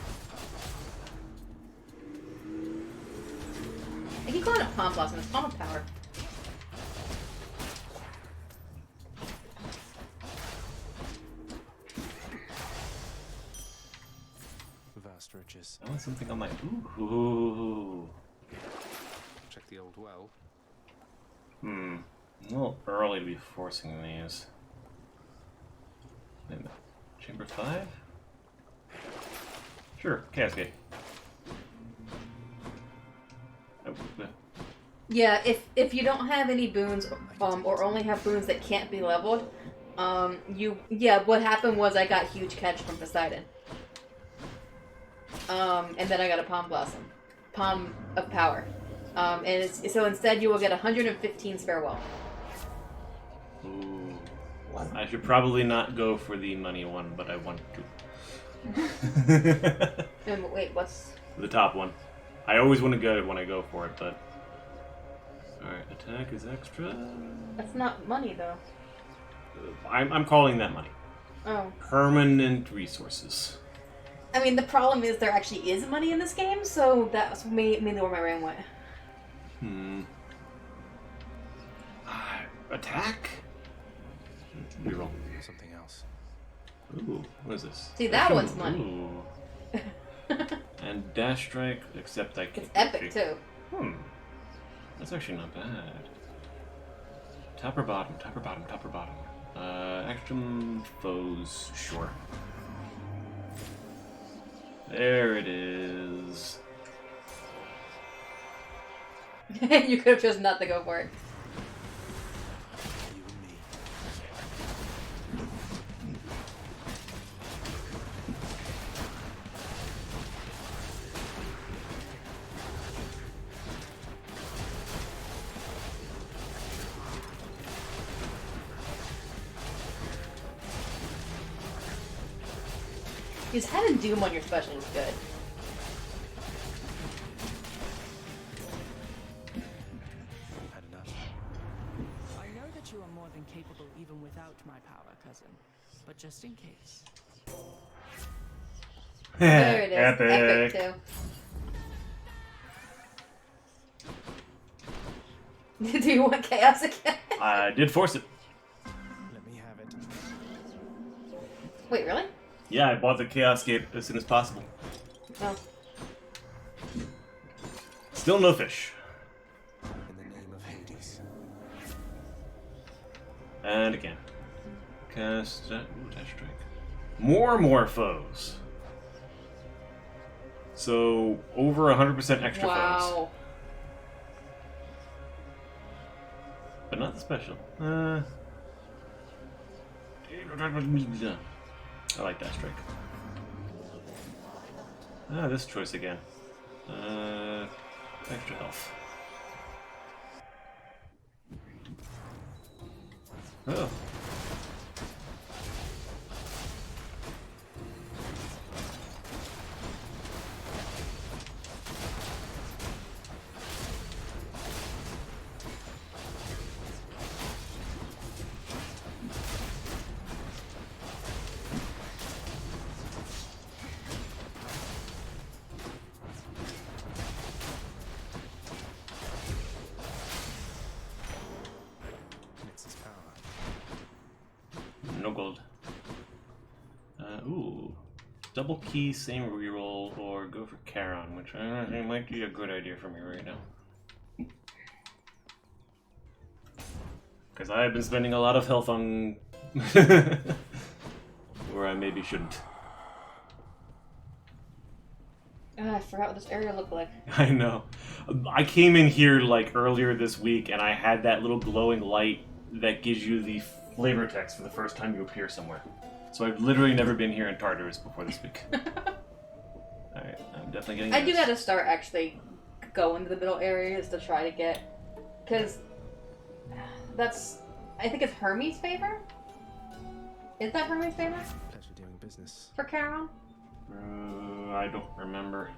I keep calling it Palm Blossom. It's Palm of Power. Vast riches. I want something on my... Ooh. Check the old well. A little early to be forcing these. Wait a minute. Chamber 5? Sure, Cascade. Yeah, if you don't have any boons, or only have boons that can't be leveled, what happened was I got huge catch from Poseidon. And then I got a Palm Blossom. Palm of Power. So instead you will get 115 spare well. Ooh. I should probably not go for the money one, but I want to. Wait, what's... The top one. I always want to get it when I go for it, but... Alright, attack is extra. That's not money, though. I'm calling that money. Oh. Permanent resources. I mean, the problem is there actually is money in this game, so that's mainly where my brain went. Attack? Reroll. Something else. Ooh, what is this? See, that one's money. And dash strike, except I can't. It's epic, too. That's actually not bad. Top or bottom? Top or bottom? Top or bottom? Extreme foes, sure. There it is. You could have chosen not to go for it. You and me. Because having Doom on your special is good. Had enough. I know that you are more than capable even without my power, cousin. But just in case. There it is. Epic. Epic too. Do you want chaos again? I did force it. Let me have it. Wait, really? Yeah, I bought the Chaos Gate as soon as possible. Oh. Still no fish. In the name of Hades. And again. Cast... dash strike. More foes. So, over 100% extra foes. Wow. But not the special. I like that strike. Ah, this choice again. Extra health. Oh. No gold. Ooh. Double key, same reroll, or go for Charon, which I think might be a good idea for me right now. Because I have been spending a lot of health on... where I maybe shouldn't. I forgot what this area looked like. I know. I came in here like earlier this week and I had that little glowing light that gives you the flavor text for the first time you appear somewhere. So I've literally never been here in Tartarus before this week. Alright, I'm definitely getting I do gotta start actually going to the middle areas to try to get... Because that's... I think it's Hermes' favor? Is that Hermes' favor? Pleasure doing business. For Charon? I don't remember.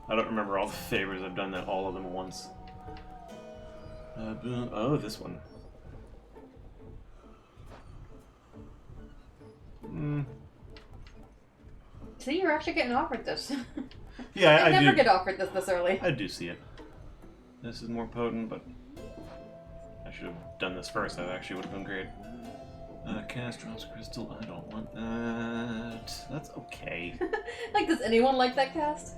I don't remember all the favors. I've done that all of them once. Oh, this one. See, you're actually getting offered this. Yeah, I never do. get offered this early. I do see it. This is more potent, but I should have done this first. That actually would have been great. Cast drops crystal. I don't want that. That's okay. Like, does anyone like that cast?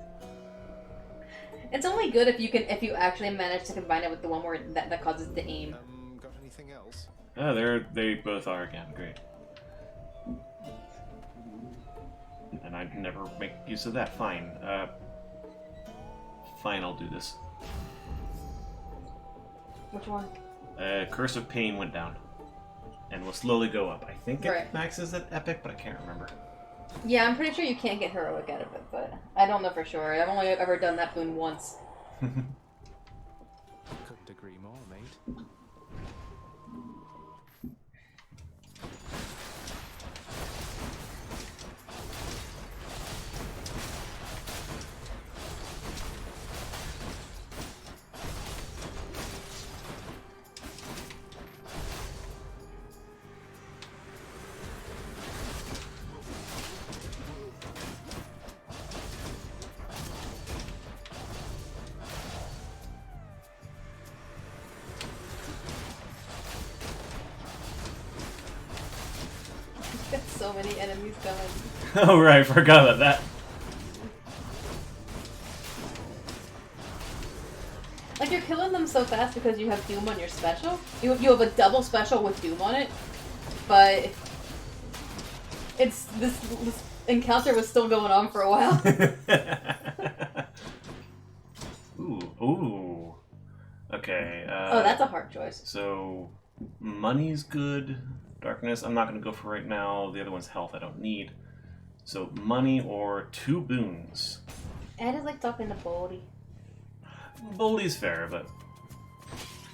It's only good if you actually manage to combine it with the one where that causes the aim. Got anything else? They both are again great. And I'd never make use of that. Fine. Fine, I'll do this. Which one? Curse of Pain went down. And will slowly go up. I think it Right. maxes at Epic, but I can't remember. Yeah, I'm pretty sure you can't get heroic out of it, but I don't know for sure. I've only ever done that boon once. Couldn't agree more, mate. Got so many enemies coming. Oh right, forgot about that. Like, you're killing them so fast because you have Doom on your special. You have a double special with Doom on it, but it's this encounter was still going on for a while. Ooh. Okay. Oh, that's a hard choice. So, money's good. Darkness, I'm not going to go for right now. The other one's health, I don't need. So, money or 2 boons. Ed is like talking to Boldy. Boldy's fair, but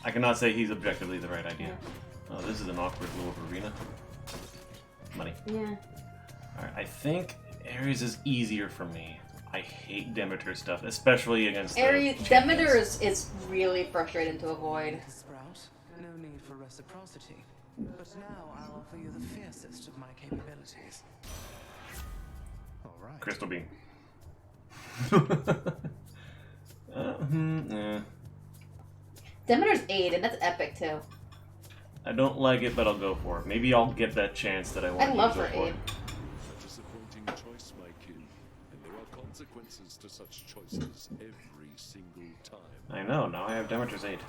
I cannot say he's objectively the right idea. Oh, this is an awkward little arena. Money. Yeah. Alright, I think Ares is easier for me. I hate Demeter stuff, especially against Ares, Demeter is really frustrating to avoid. Sprout, no need for reciprocity. But now I'll offer you the fiercest of my capabilities. All right. Crystal Beam. Yeah. Demeter's 8, and that's epic too. I don't like it, but I'll go for it. Maybe I'll get that chance that I want I to love go her for. aid. A disappointing choice, my kin, and there are consequences to such choices every single time. I know, now I have Demeter's 8.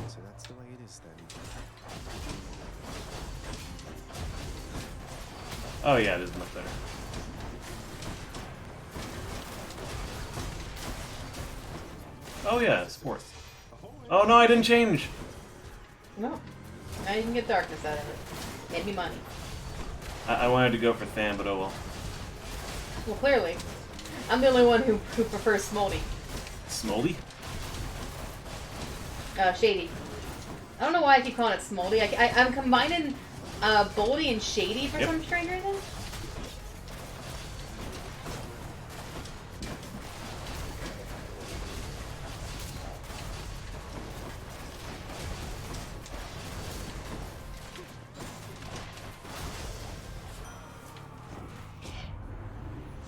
So that's the way it is then. Oh yeah, it is much better. Oh yeah, sports. Oh no, I didn't change! No. Now you can get darkness out of it. Maybe money. I wanted to go for Tham, but oh well. Well, clearly. I'm the only one who prefers Smoldy. Smoldy? Shady. I don't know why I keep calling it Smoldy. I'm combining Boldy and Shady for some strange reason.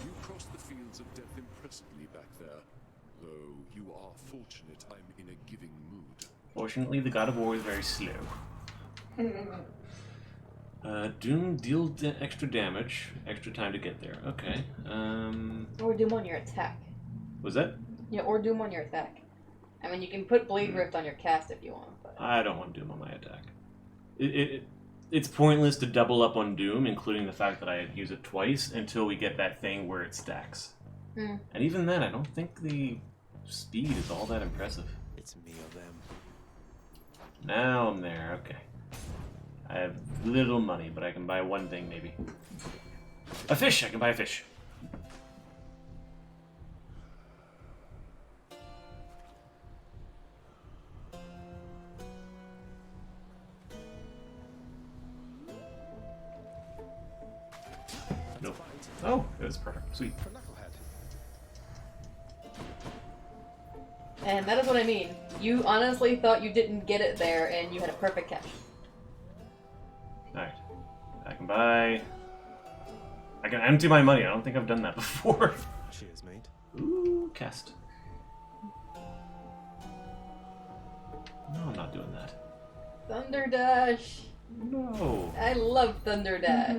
You crossed the fields of death impressively back there. Though you are fortunate I'm in a giving mood. Fortunately, the God of War is very slow. Doom deal extra damage, extra time to get there. Okay. Or Doom on your attack. Was that? Yeah, or Doom on your attack. I mean, you can put Blade Rift on your cast if you want, but... I don't want Doom on my attack. It's pointless to double up on Doom, including the fact that I use it twice, until we get that thing where it stacks. Mm. And even then, I don't think the speed is all that impressive. It's me or them. Now I'm there, okay. I have little money, but I can buy one thing, maybe. A fish! I can buy a fish. Nope. Oh, it was perfect. Sweet. And that is what I mean. You honestly thought you didn't get it there, and you had a perfect catch. Alright. I can buy... I can empty my money. I don't think I've done that before. Cheers, mate. Ooh, cast. No, I'm not doing that. Thunder Dash. No. I love Thunder Dash.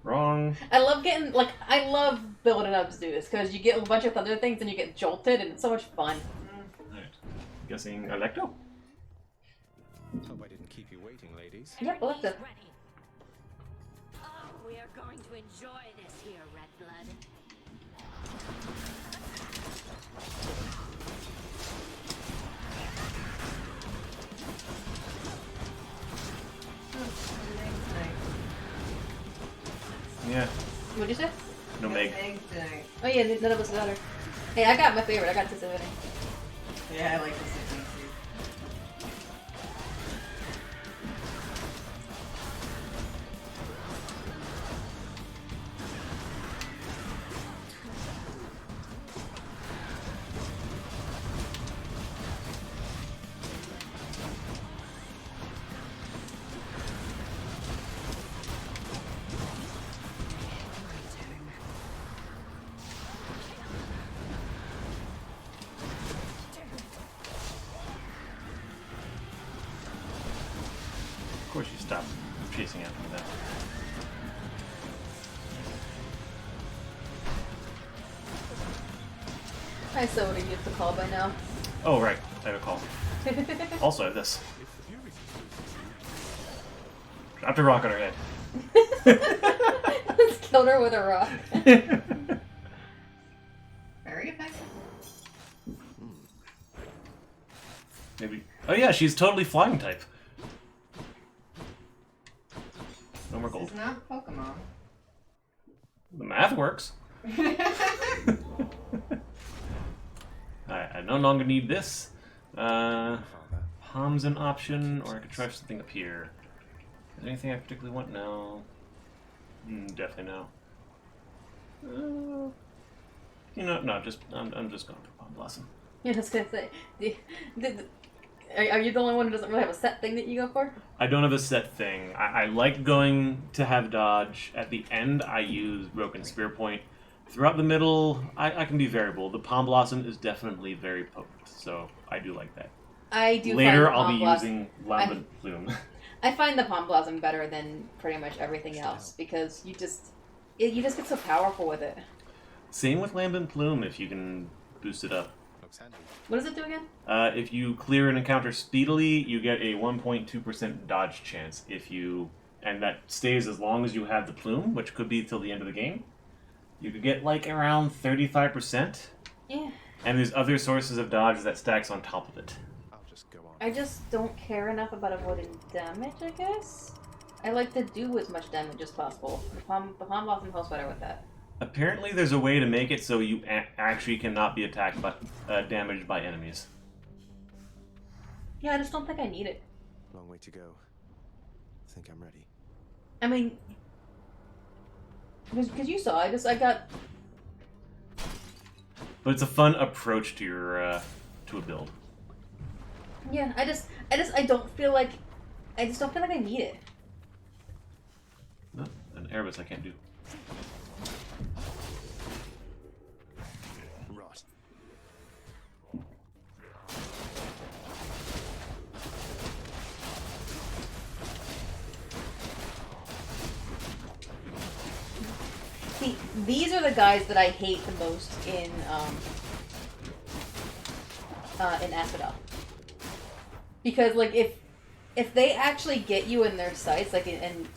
Wrong. I love getting, like, I love building up Zeus, because you get a bunch of thunder things and you get jolted, and it's so much fun. Alright. Guessing Electo? Hope I didn't keep you waiting, ladies. Yep, Alexa. Oh, we are going to enjoy this here, Red Blood. Yeah. What'd you say? No Meg. Oh yeah, none of us got her. Hey, I got my favorite. I got Tissavini. Yeah, I like this thing too. Of course you stop chasing after me then. I so would have used the call by now. Oh, right. I have a call. Also, I have this. Dropped a rock on her head. Just killed her with a rock. Very effective. Maybe. Oh yeah, she's totally flying type. No more gold. It's not Pokemon. The math works. I no longer need this. Palm's an option, or I could try something up here. Is there anything I particularly want? No. Definitely no. You know, no. I'm just going for Palm Blossom. Yeah, I was gonna say. Are you the only one who doesn't really have a set thing that you go for? I don't have a set thing. I like going to have dodge. At the end, I use Broken Spear Point. Throughout the middle, I can be variable. The Palm Blossom is definitely very potent, so I do like that. I do. Later, find I'll be Palm using Lambent Plume. I find the Palm Blossom better than pretty much everything else because you just get so powerful with it. Same with Lambent Plume if you can boost it up. What does it do again? If you clear an encounter speedily, you get a 1.2% dodge chance. And that stays as long as you have the plume, which could be till the end of the game. You could get like around 35%. Yeah. And there's other sources of dodge that stacks on top of it. I just don't care enough about avoiding damage, I guess. I like to do as much damage as possible. The Palm Blossom helps better with that. Apparently, there's a way to make it so you actually cannot be attacked by damaged by enemies. Yeah, I just don't think I need it. Long way to go. Think I'm ready. I mean, because you saw, I got. But it's a fun approach to your to a build. Yeah, I just don't feel like, I just don't feel like I need it. No, an Erebus I can't do. Rot. See, these are the guys that I hate the most in Asphodel. Because like if they actually get you in their sights, like and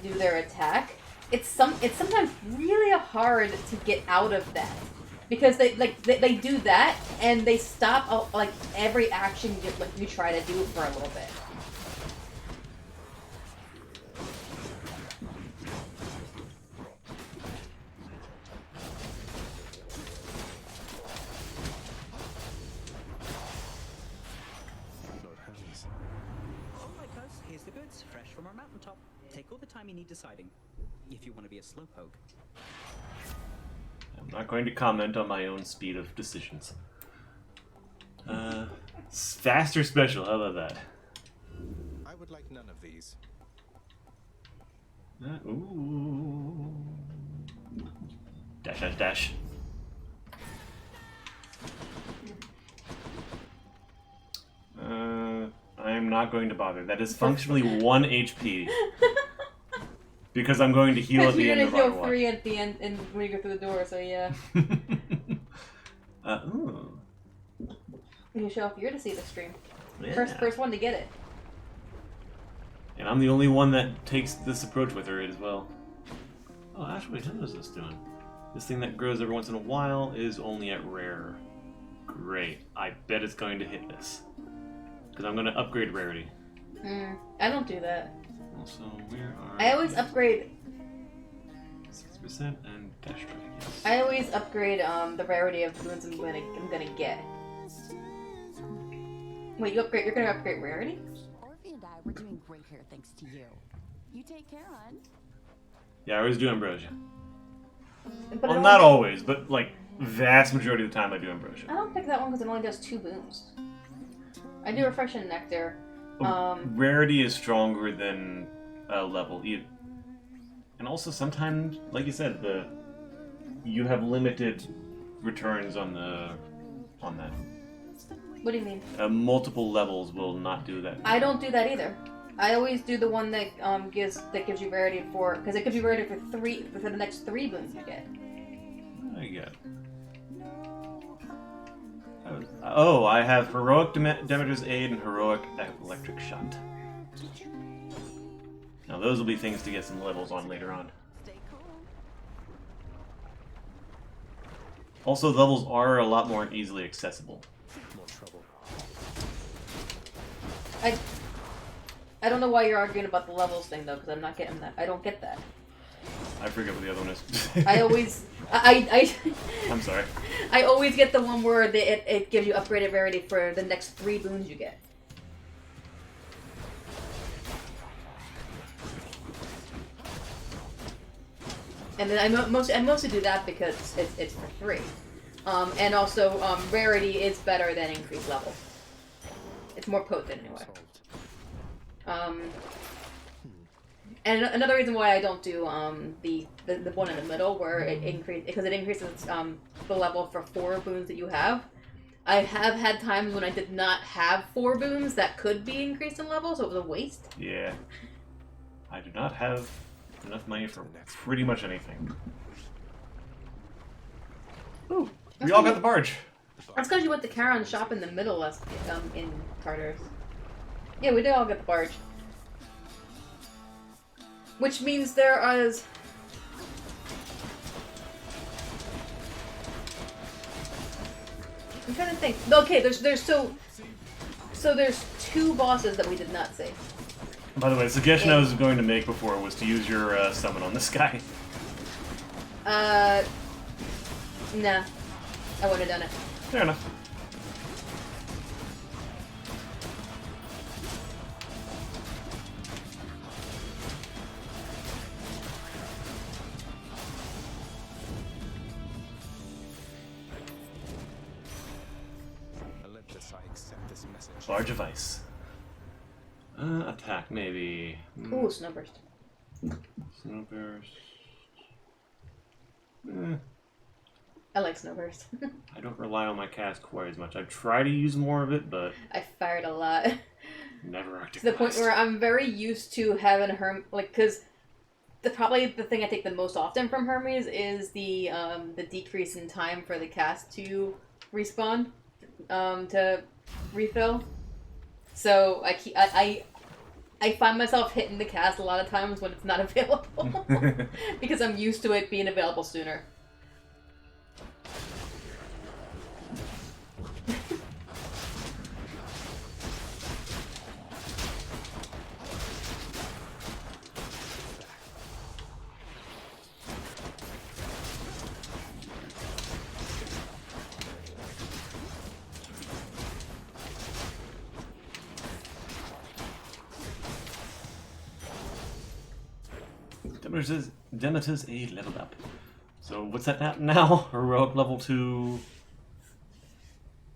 do their attack, it's sometimes really hard to get out of that. Because they do that and they stop like every action you try to do for a little bit. Here's the goods, fresh from our mountaintop. Take all the time you need deciding, if you want to be a slowpoke. I'm not going to comment on my own speed of decisions. Fast or special? How about that? I would like none of these. Ooh. Dash, dash, dash. I'm not going to bother. That is functionally 1 HP. Because I'm going to heal at the end of You're our gonna heal 3 at the end and when you go through the door, so yeah. Ooh. You can show off your Deceive stream. Yeah. First one to get it. And I'm the only one that takes this approach with her as well. Oh, actually, what is this doing? This thing that grows every once in a while is only at rare. Great. I bet it's going to hit this. Because I'm going to upgrade rarity. I don't do that. Also, where are... I always upgrade... 6% and dash strike, yes. I always upgrade the rarity of boons I'm gonna get. Wait, you're gonna upgrade rarity? Orphe and I were doing great here thanks to you. You take care, hon. Yeah, I always do Ambrosia. But Well, not always, but like vast majority of the time I do Ambrosia. I don't pick that one because it only does 2 boons. I do Refresh and Nectar. Rarity is stronger than level. And also sometimes, like you said, you have limited returns on that. What do you mean? Multiple levels will not do that. I don't do that either. I always do the one that gives you rarity for, because it gives you rarity for the next 3 boons you get. I get. Oh, I have Heroic Demeter's Aid and Heroic Electric Shot. Now those will be things to get some levels on later on. Also, levels are a lot more easily accessible. More trouble. I don't know why you're arguing about the levels thing though, because I'm not getting that. I don't get that. I forget what the other one is. I always, I'm sorry. I always get the one where it gives you upgraded rarity for the next 3 boons you get. And then I mostly do that because it's for free. And also, rarity is better than increased level. It's more potent anyway. And another reason why I don't do the one in the middle, where it increases the level for 4 boons that you have. I have had times when I did not have 4 boons that could be increased in level, so it was a waste. Yeah. I do not have enough money for pretty much anything. Ooh, we all got the barge. That's because you went to Charon's shop in the middle in Tartarus. Yeah, we did all get the barge. Which means there is... I'm trying to think. Okay, there's 2 bosses that we did not see. By the way, the suggestion I was going to make before was to use your summon on this guy. Nah. I would have done it. Fair enough. Olympus, I accept this message. Barge of ice. Attack, maybe. Ooh, snowburst. Snowburst. I like snowburst. I don't rely on my cast quite as much. I try to use more of it, but I fired a lot. never Arctic To the point Blast. where I'm very used to having because probably the thing I take the most often from Hermes is the decrease in time for the cast to respawn, to refill. So I find myself hitting the cast a lot of times when it's not available because I'm used to it being available sooner. Demeter's A leveled up. So what's that at now? Heroic level 2.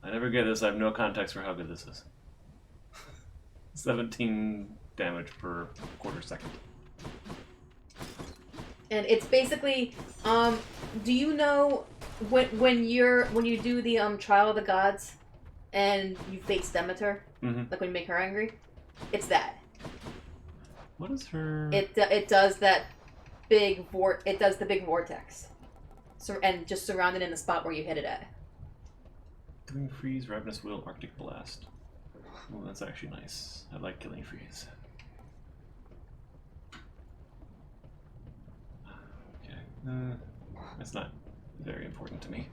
I never get this. I have no context for how good this is. 17 damage per quarter second. And it's basically, do you know when you do the Trial of the Gods and you face Demeter, like when you make her angry? It's that. What is her? It does that big it does the big vortex, and just surrounded in the spot where you hit it at. Killing Freeze, Ravenous Will, Arctic Blast. Well, that's actually nice. I like Killing Freeze. Okay, that's not very important to me.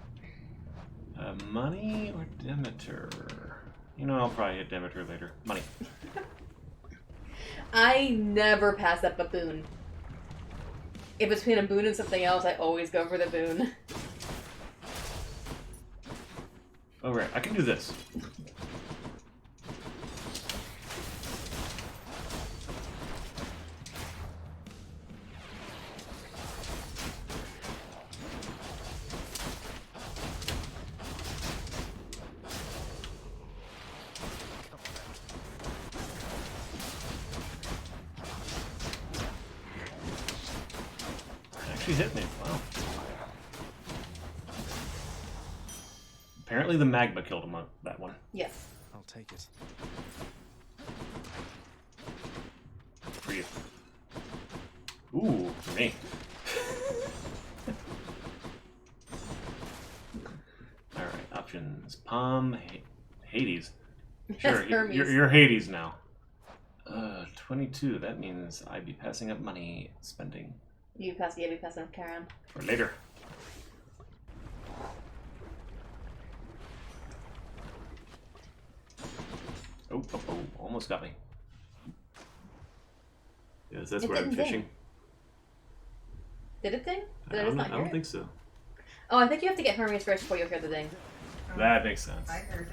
Money or Demeter? You know, I'll probably hit Demeter later. Money. I never pass up a boon. If it's between a boon and something else, I always go for the boon. Oh, right. I can do this. Actually hit me. Wow. Apparently the magma killed him on that one. Yes. I'll take it. For you. Ooh, for me. Alright, options. Palm, Hades. Sure, Hermes. you're Hades now. 22. That means I'd be passing up money spending. You pass up Karen. For later. Oh, almost got me. Yes, that's It where I'm didn't fishing. Did it ding? Did I just not don't, hear it? think so. Oh, I think you have to get Hermes first before you hear the ding. That makes sense. I heard it.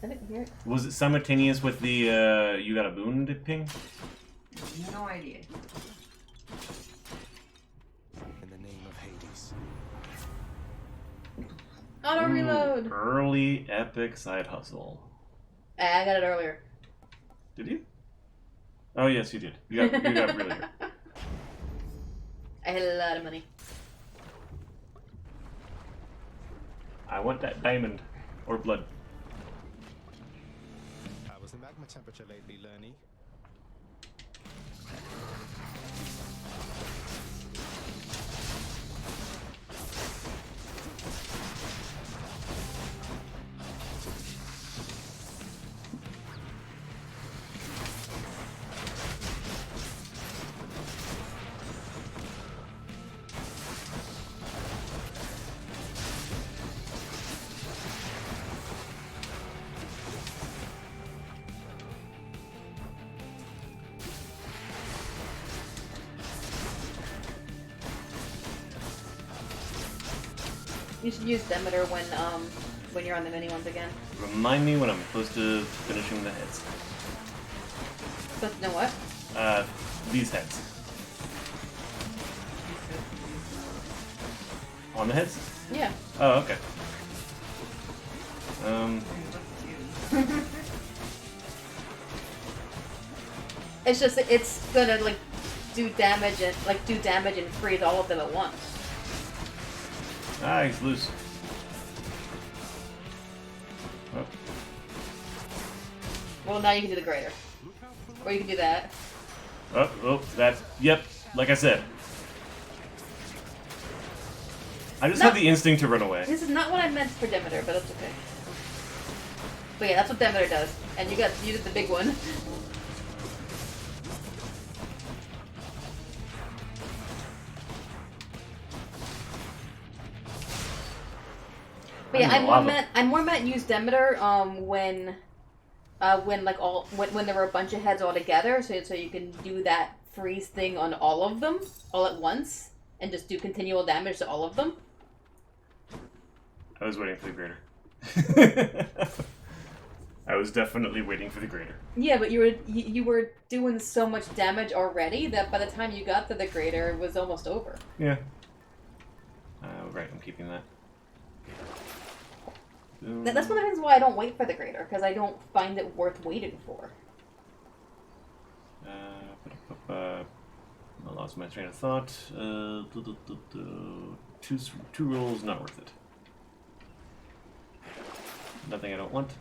I didn't hear it. Was it simultaneous with the you got a boon to ping? No idea. In the name of Hades. Auto reload. Early epic side hustle. I got it earlier. Did you? Oh yes, you did. You got really good. I had a lot of money. I want that diamond or blood. How was the magma temperature lately, Lerny? You should use Demeter when you're on the mini ones again. Remind me when I'm close to finishing the heads. So, know what? These heads. On the heads? Yeah. Oh, okay. It's just it's gonna like do damage and freeze all of them at once. Ah, he's loose. Oh. Well, now you can do the greater, or you can do that. Oh, that. Yep, like I said. I just have the instinct to run away. This is not what I meant for Demeter, but that's okay. But yeah, that's what Demeter does, and you did the big one. But yeah, I more meant use Demeter when there were a bunch of heads all together, so you can do that freeze thing on all of them all at once and just do continual damage to all of them. I was waiting for the greater. I was definitely waiting for the greater. Yeah, but you were doing so much damage already that by the time you got to the greater, it was almost over. Yeah. Right, I'm keeping that. That's one of the reasons why I don't wait for the greater, because I don't find it worth waiting for. I lost my train of thought. Two rolls, not worth it. Nothing I don't want.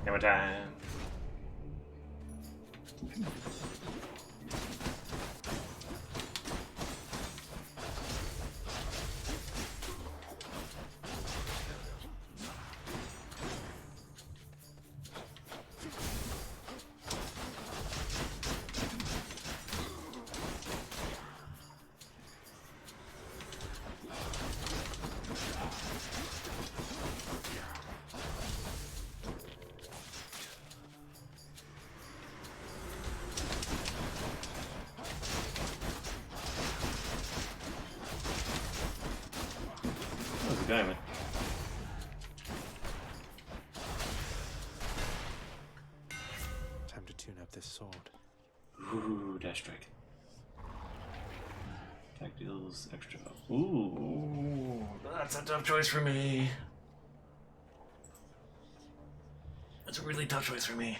Hammer time. Diamond. Time to tune up this sword. Ooh, dash strike. Attack deals extra. Ooh, that's a tough choice for me. That's a really tough choice for me.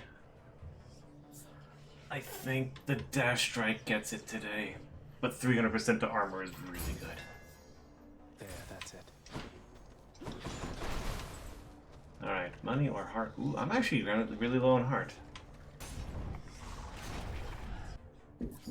I think the dash strike gets it today, but 300% to armor is really good. There, that's it. Alright, money or heart? Ooh, I'm actually really low on heart. Oops.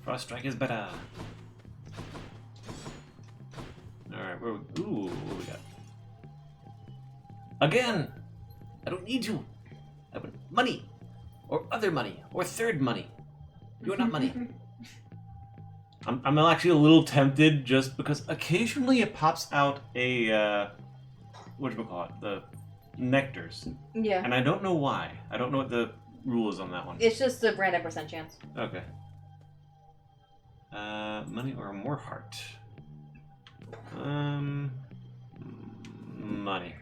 Frost strike is better. Alright, where we what we got? Again! I don't need you! I want money! Or other money! Or third money! You're not money. I'm actually a little tempted just because occasionally it pops out a whatchamacallit, the nectars. Yeah. And I don't know why. I don't know what the rule is on that one. It's just a random percent chance. Okay. Money or more heart? Money.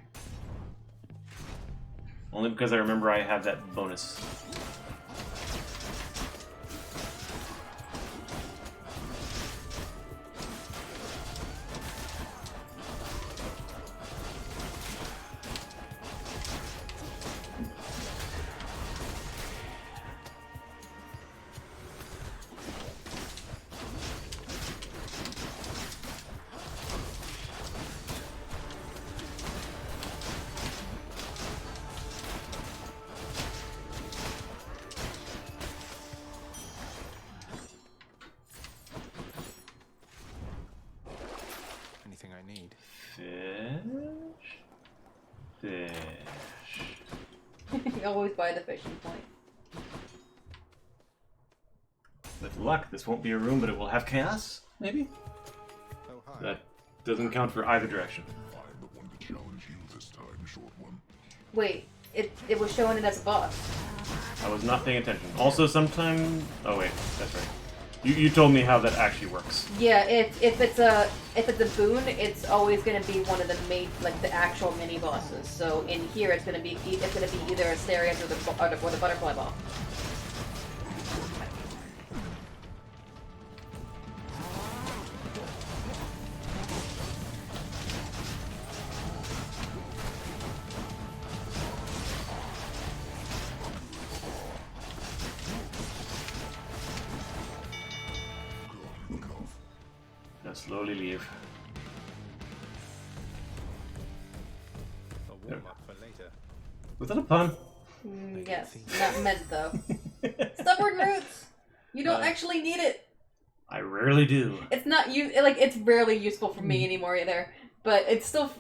Only because I remember I have that bonus. always buy the fishing point. With luck, this won't be a room, but it will have chaos, maybe? Oh, hi. That doesn't count for either direction. I'm the one to challenge you this time, short one. Wait, it was showing it as a boss. I was not paying attention. Also, sometime... Oh, wait. That's right. You told me how that actually works. Yeah, if it's a boon, it's always gonna be one of the the actual mini bosses. So in here, it's gonna be either Asterius or the butterfly ball. Now slowly leave. A warm-up for later. Was that a pun? Yes, not meant though. Stubborn roots. You don't actually need it. I rarely do. It's not it's rarely useful for me anymore either. But it's still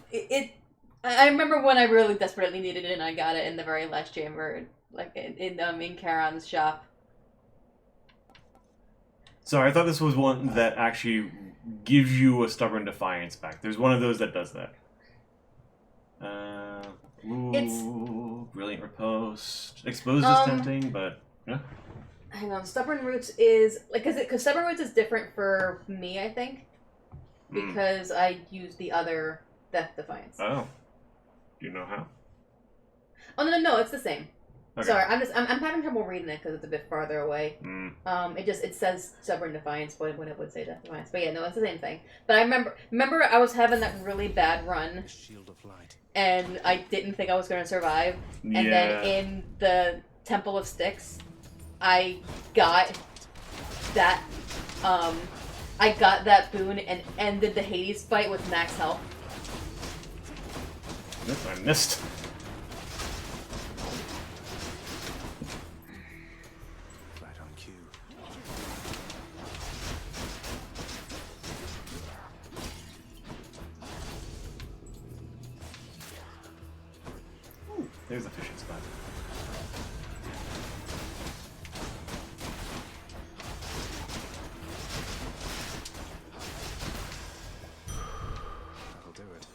I remember when I really desperately needed it, and I got it in the very last chamber, like in Charon's shop. Sorry, I thought this was one that actually gives you a stubborn defiance back. There's one of those that does that. Ooh, brilliant riposte. Exposed is tempting, but yeah. Hang on, Stubborn Roots is because Stubborn Roots is different for me, I think, because I use the other Death Defiance. Oh, do you know how? Oh no, it's the same. Okay. Sorry, I'm having trouble reading it because it's a bit farther away. It says Stubborn Defiance when it would say Death Defiance, but yeah, no, it's the same thing. But I remember I was having that really bad run, Shield of light. and I didn't think I was going to survive. And then in the Temple of Styx, I got that boon and ended the Hades fight with max health. Yep, I missed. Right on cue. Ooh, there's a fishing spot. That'll do it.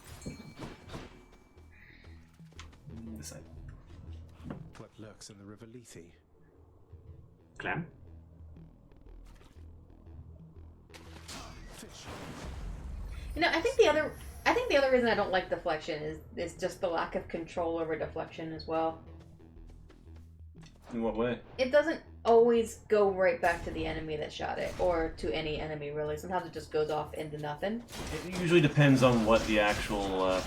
This side. What lurks in the river Lethe? Clam? Fish. You know, I think the other reason I don't like deflection is just the lack of control over deflection as well. In what way? It doesn't always go right back to the enemy that shot it, or to any enemy really. Sometimes it just goes off into nothing. It usually depends on what the actual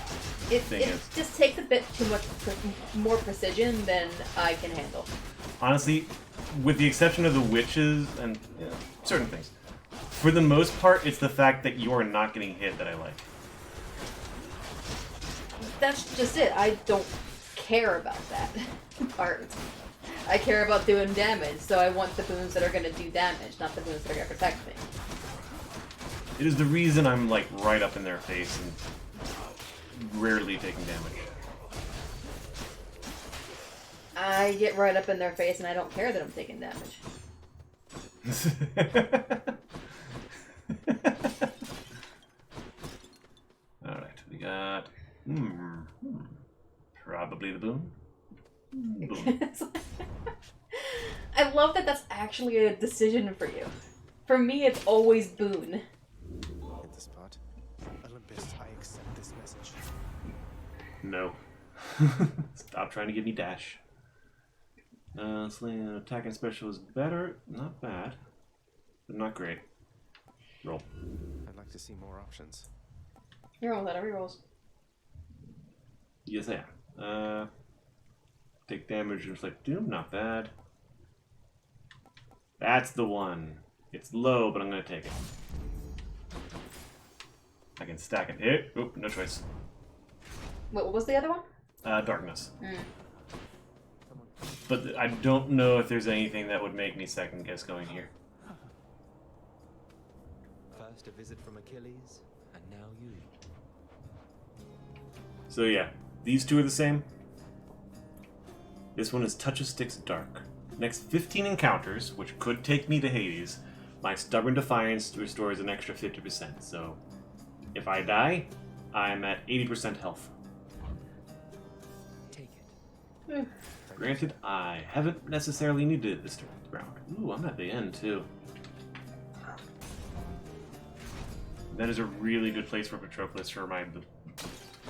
thing It is. just takes a bit too much more precision than I can handle. Honestly, with the exception of the witches and certain things, for the most part, it's the fact that you are not getting hit that I like. That's just it. I don't care about that part. I care about doing damage, so I want the boons that are going to do damage, not the boons that are going to protect me. It is the reason I'm like right up in their face and rarely taking damage. I get right up in their face and I don't care that I'm taking damage. Alright, we got... probably the boon. Boon. I love that that's actually a decision for you. For me, it's always boon. Hit the spot. Olympus, I accept this message. No. Stop trying to give me dash. Slaying attack and special is better. Not bad. But not great. Roll. I'd like to see more options. You're almost out of rerolls. Yes, I am. Take damage and inflict doom. Not bad. That's the one. It's low, but I'm going to take it. I can stack it. Hit. Oop, no choice. Wait, what was the other one? Darkness. But I don't know if there's anything that would make me second guess going here. First a visit from Achilles, and now you. So yeah, these two are the same. This one is Touch of Sticks Dark. Next 15 encounters, which could take me to Hades, my Stubborn Defiance restores an extra 50%. So, if I die, I'm at 80% health. Take it. Granted, I haven't necessarily needed this round. Ooh, I'm at the end, too. That is a really good place for Patroclus for my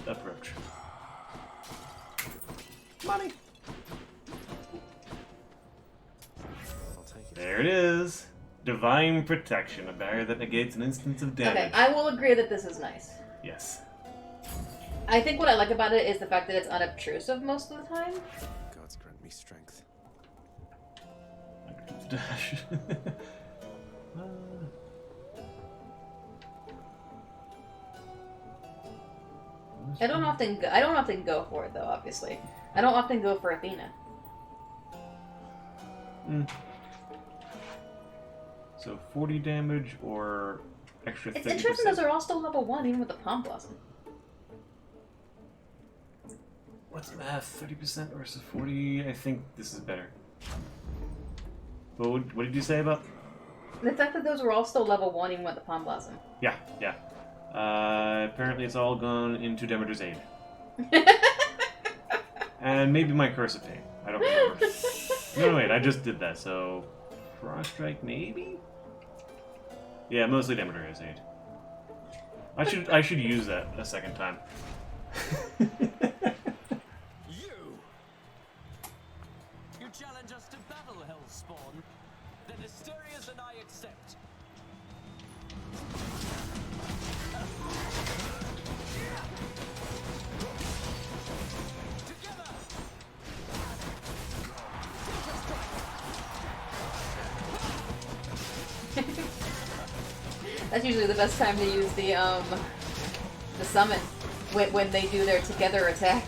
approach. Money! There it is. Divine Protection, a barrier that negates an instance of damage. Okay, I will agree that this is nice. Yes. I think what I like about it is the fact that it's unobtrusive most of the time. Gods grant me strength. Dash. I don't often go for it though. Obviously, I don't often go for Athena. So 40 damage or extra 30%. It's interesting those are all still level 1, even with the Palm Blossom. What's the math? 30% versus 40? I think this is better. What did you say about? The fact that those were all still level 1, even with the Palm Blossom. Yeah. Apparently it's all gone into Demeter's aid. And maybe my Curse of Pain. I don't remember. No, wait, I just did that, so... Frost Strike, maybe? Yeah, mostly Demeter's aid. I should use that a second time. You challenge us to battle, Hellspawn. Then Asterius and I accept. That's usually the best time to use the summon when they do their together attack.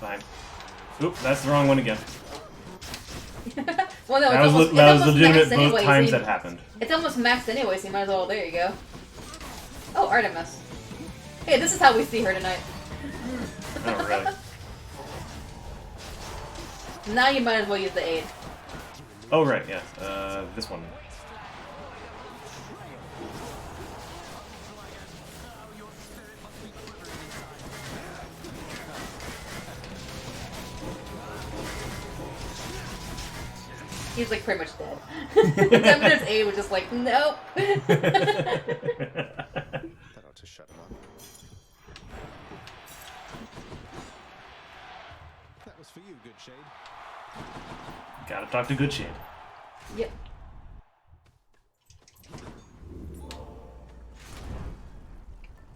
Fine. Oop, that's the wrong one again. Well, no, that was legitimate both anyway, times so that happened. It's almost maxed anyway, so you might as well. There you go. Oh, Artemis. Hey, this is how we see her tonight. Oh, really? Now you might as well use the aid. Oh, right, yes. This one. He's like pretty much dead. Demeter's aid was just like, nope. That ought to shut him up. That was for you, Good Shade. Gotta talk to Good Shade. Yep.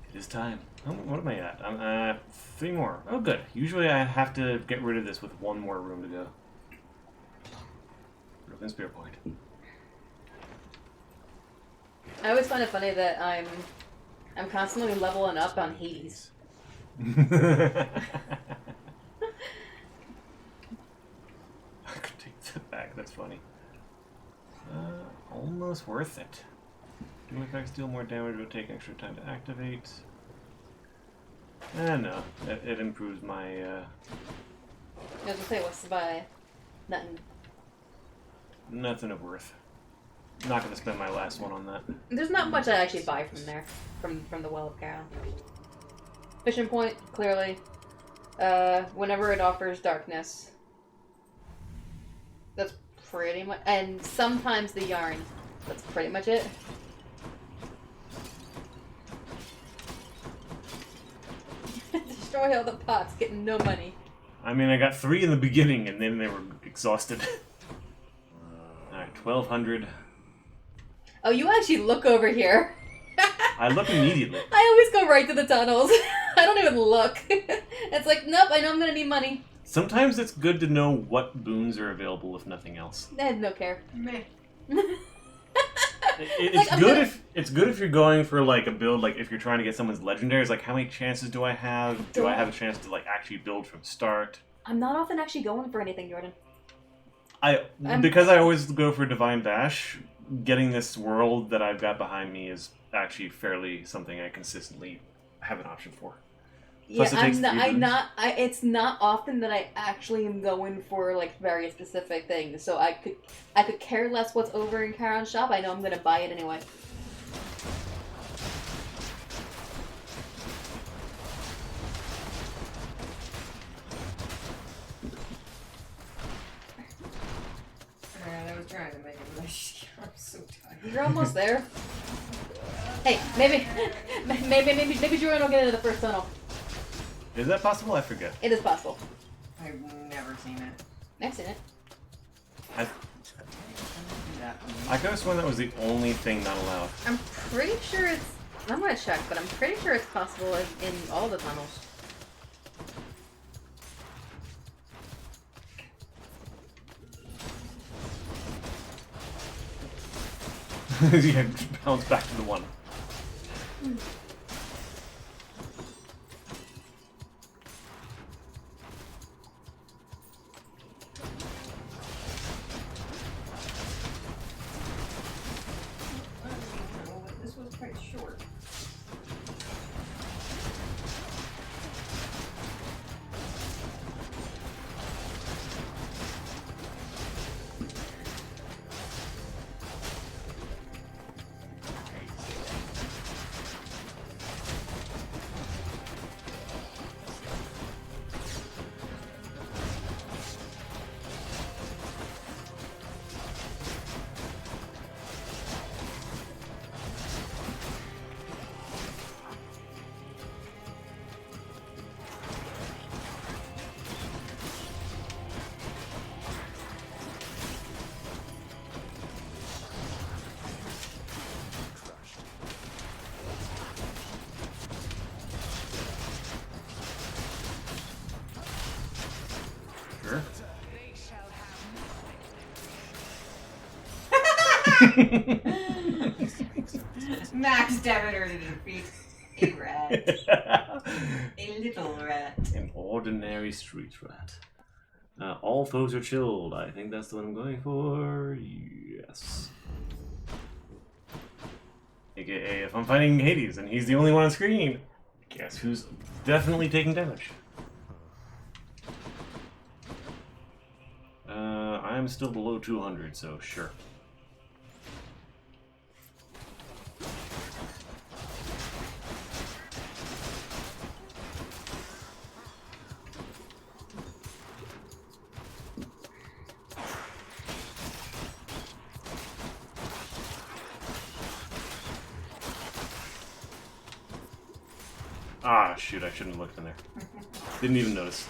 It is time. Oh, what am I at? I'm at 3 more. Oh, good. Usually I have to get rid of this with 1 more room to go. Broken Spear Point. I always find it funny that I'm constantly leveling up on Hades. I could take that back. That's funny. Almost worth it. Do effects deal more damage but take extra time to activate? No. It improves my, I was gonna say, what's the buy? Nothing. Nothing of worth. Not gonna spend my last one on that. There's not much I actually buy from there, from the Well of Chaos. Fishing Point, clearly. Whenever it offers darkness. That's pretty much, and sometimes the yarn. That's pretty much it. Destroy all the pots, getting no money. I mean, I got 3 in the beginning and then they were exhausted. Alright, 1200. Oh, you actually look over here. I look immediately. I always go right to the tunnels. I don't even look. It's like, nope, I know I'm gonna need money. Sometimes it's good to know what boons are available if nothing else. I have no care. Meh. It's good if you're going for like a build, like if you're trying to get someone's legendary. It's like, how many chances do I have? Do I have a chance to like actually build from start? I'm not often actually going for anything, Jordan. Because I always go for Divine Bash, getting this world that I've got behind me is actually fairly something I consistently have an option for. Plus Yeah, it's not often that I actually am going for like very specific things. So I could care less what's over in Charon's shop. I know I'm gonna buy it anyway. Alright, I was trying to make it, but I'm so tired. You're almost there. Hey, maybe Jordan will get into the first tunnel. Is that possible? I forget. It is possible. I've never seen it. I've seen it. I could have sworn that was the only thing not allowed. I'm pretty sure it's. I'm gonna check, but I'm pretty sure it's possible in all the tunnels. You can bounce back to the one. This was quite short. Sure. Max Demeter to defeat a rat. A little rat. An ordinary street rat. All foes are chilled. I think that's the one I'm going for. Yes. AKA, if I'm fighting Hades and he's the only one on screen, guess who's definitely taking damage? I'm still below 200, so sure. Ah, shoot, I shouldn't have looked in there. Didn't even notice.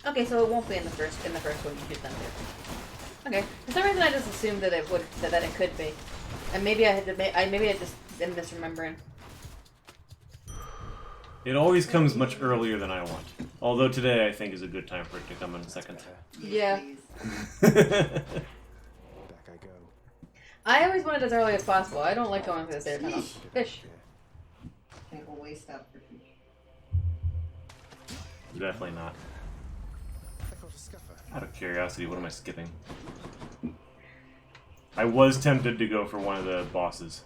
Okay, so it won't be in the first one you shoot them to. Okay. For some reason I just assumed that it would that it could be. And maybe I just am misremembering. It always comes much earlier than I want. Although today I think is a good time for it to come in a second. Yeah. Back I go. I always want it as early as possible. I don't like going for the stairs tunnel. Fish. Can always stop for fish. Definitely not. Out of curiosity, what am I skipping? I was tempted to go for one of the bosses.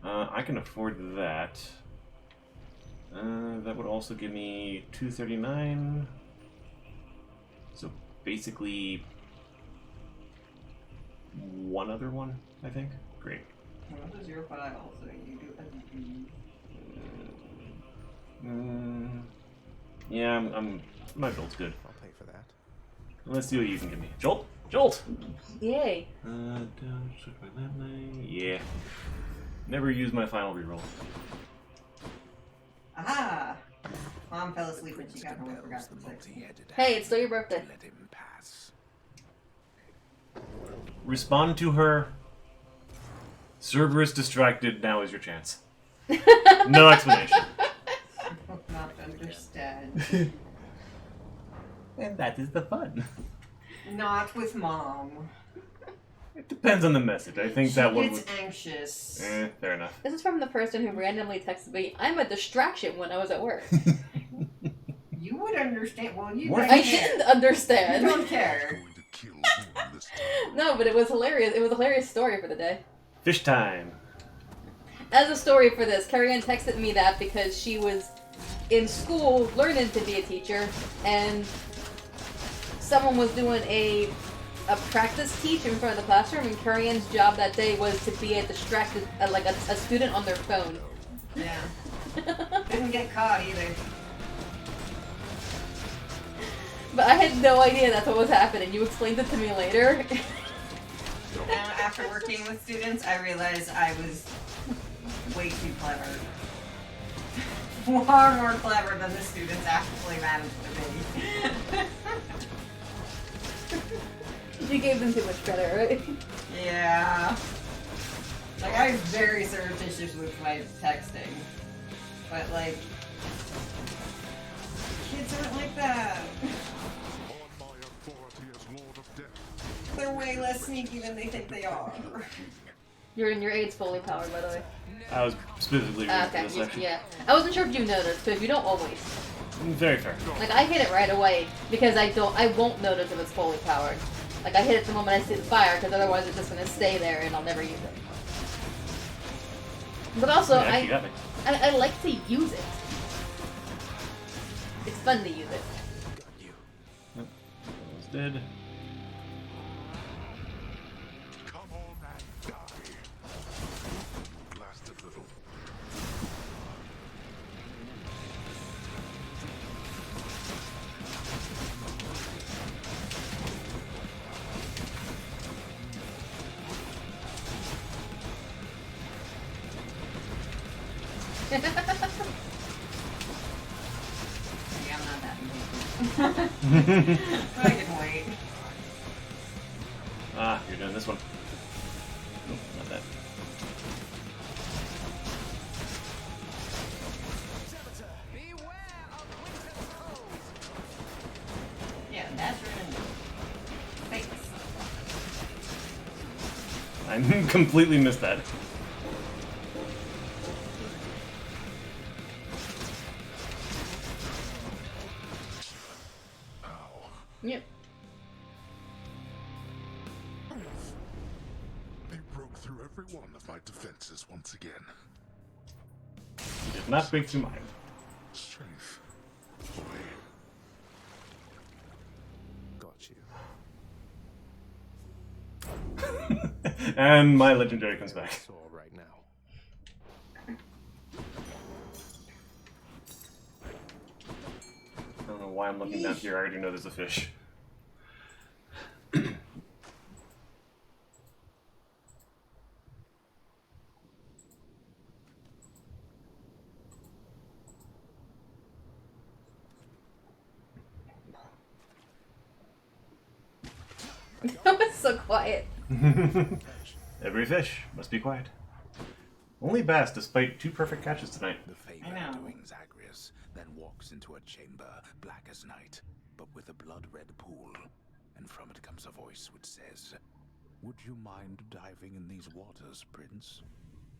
I can afford that. That would also give me 239. So basically one other one, I think. Great. What was your file? So you do everything. Yeah, I'm my build's good. I'll pay for that. Let's see what you can give me. Jolt! Jolt! Yay. Down, switch my landline. Yeah. Never use my final reroll. Aha! Mom fell asleep when she got home and forgot to text me. Hey, it's still your birthday. Let him pass. Respond to her. Cerberus distracted, now is your chance. No explanation. Not understand. And that is the fun. Not with Mom. It depends on the message. I think that one gets would... anxious. Fair enough. This is from the person who randomly texted me, I'm a distraction when I was at work. You would understand. Well, you What? don't I care. didn't understand. You don't care. No, but it was hilarious. It was a hilarious story for the day. Fish time. As a story for this, Carrie Ann texted me that because she was in school learning to be a teacher, and someone was doing a practice teach in front of the classroom, and Carrie Ann's job that day was to be a distracted, like a student on their phone. Yeah. Didn't get caught either. But I had no idea that's what was happening. You explained it to me later. Now, after working with students, I realized I was way too clever. Far more clever than the students actually managed to be. You gave them too much credit, right? Yeah. Like, I was very surreptitious with my texting. But, like, kids aren't like that. They're way less sneaky than they think they are. Your aid's fully powered, by the way. I was specifically reading Okay, this section. yeah. I wasn't sure if you noticed, because you don't always. Very fair. Like, I hit it right away, because I won't notice if it's fully powered. Like, I hit it the moment I see the fire, because otherwise it's just going to stay there and I'll never use it. But also, Yeah, you got me. I like to use it. It's fun to use it. Yep. Almost dead. Yeah, I'm not that impatient. But I can wait. Ah, you're doing this one. Nope, not that. Yeah, that's ruined. Thanks. I completely missed that. Yep. They broke through every one of my defenses once again. You did not break through mine. Strength. Boy. Got you. And my legendary comes back. It's all right now. I don't know why I'm looking down here. I already know there's a fish. That was so quiet. Every fish must be quiet. Only bass, despite 2 perfect catches tonight. The favor doing Zagreus then walks into a chamber black as night, but with a blood-red pool, and from it comes a voice which says, "Would you mind diving in these waters, Prince?"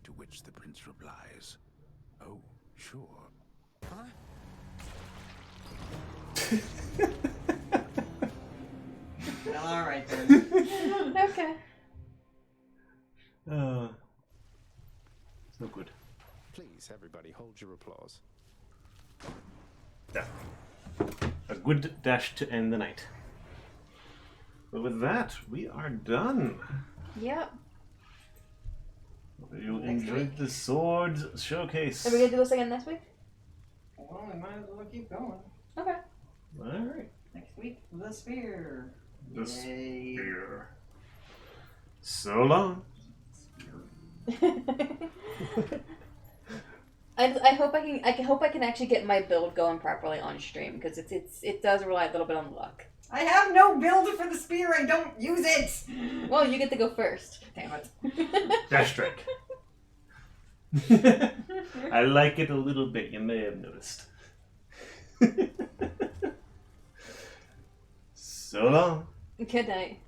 To which the prince replies, "Oh, sure." Huh? Well, alright then. Okay. So good. Please, everybody, hold your applause. Yeah. A good dash to end the night. But with that, we are done. Yep. You Next enjoyed week. the swords showcase. Are we gonna do this again next week? Well, we might as well keep going. Okay. Alright. Next week, the sphere. The Yay. spear. So long. I hope I can actually get my build going properly on stream, because it does rely a little bit on luck. I have no build for the spear. I don't use it. Well, you get to go first. Damn it. Dash strike. I like it a little bit, you may have noticed. So long. Good night.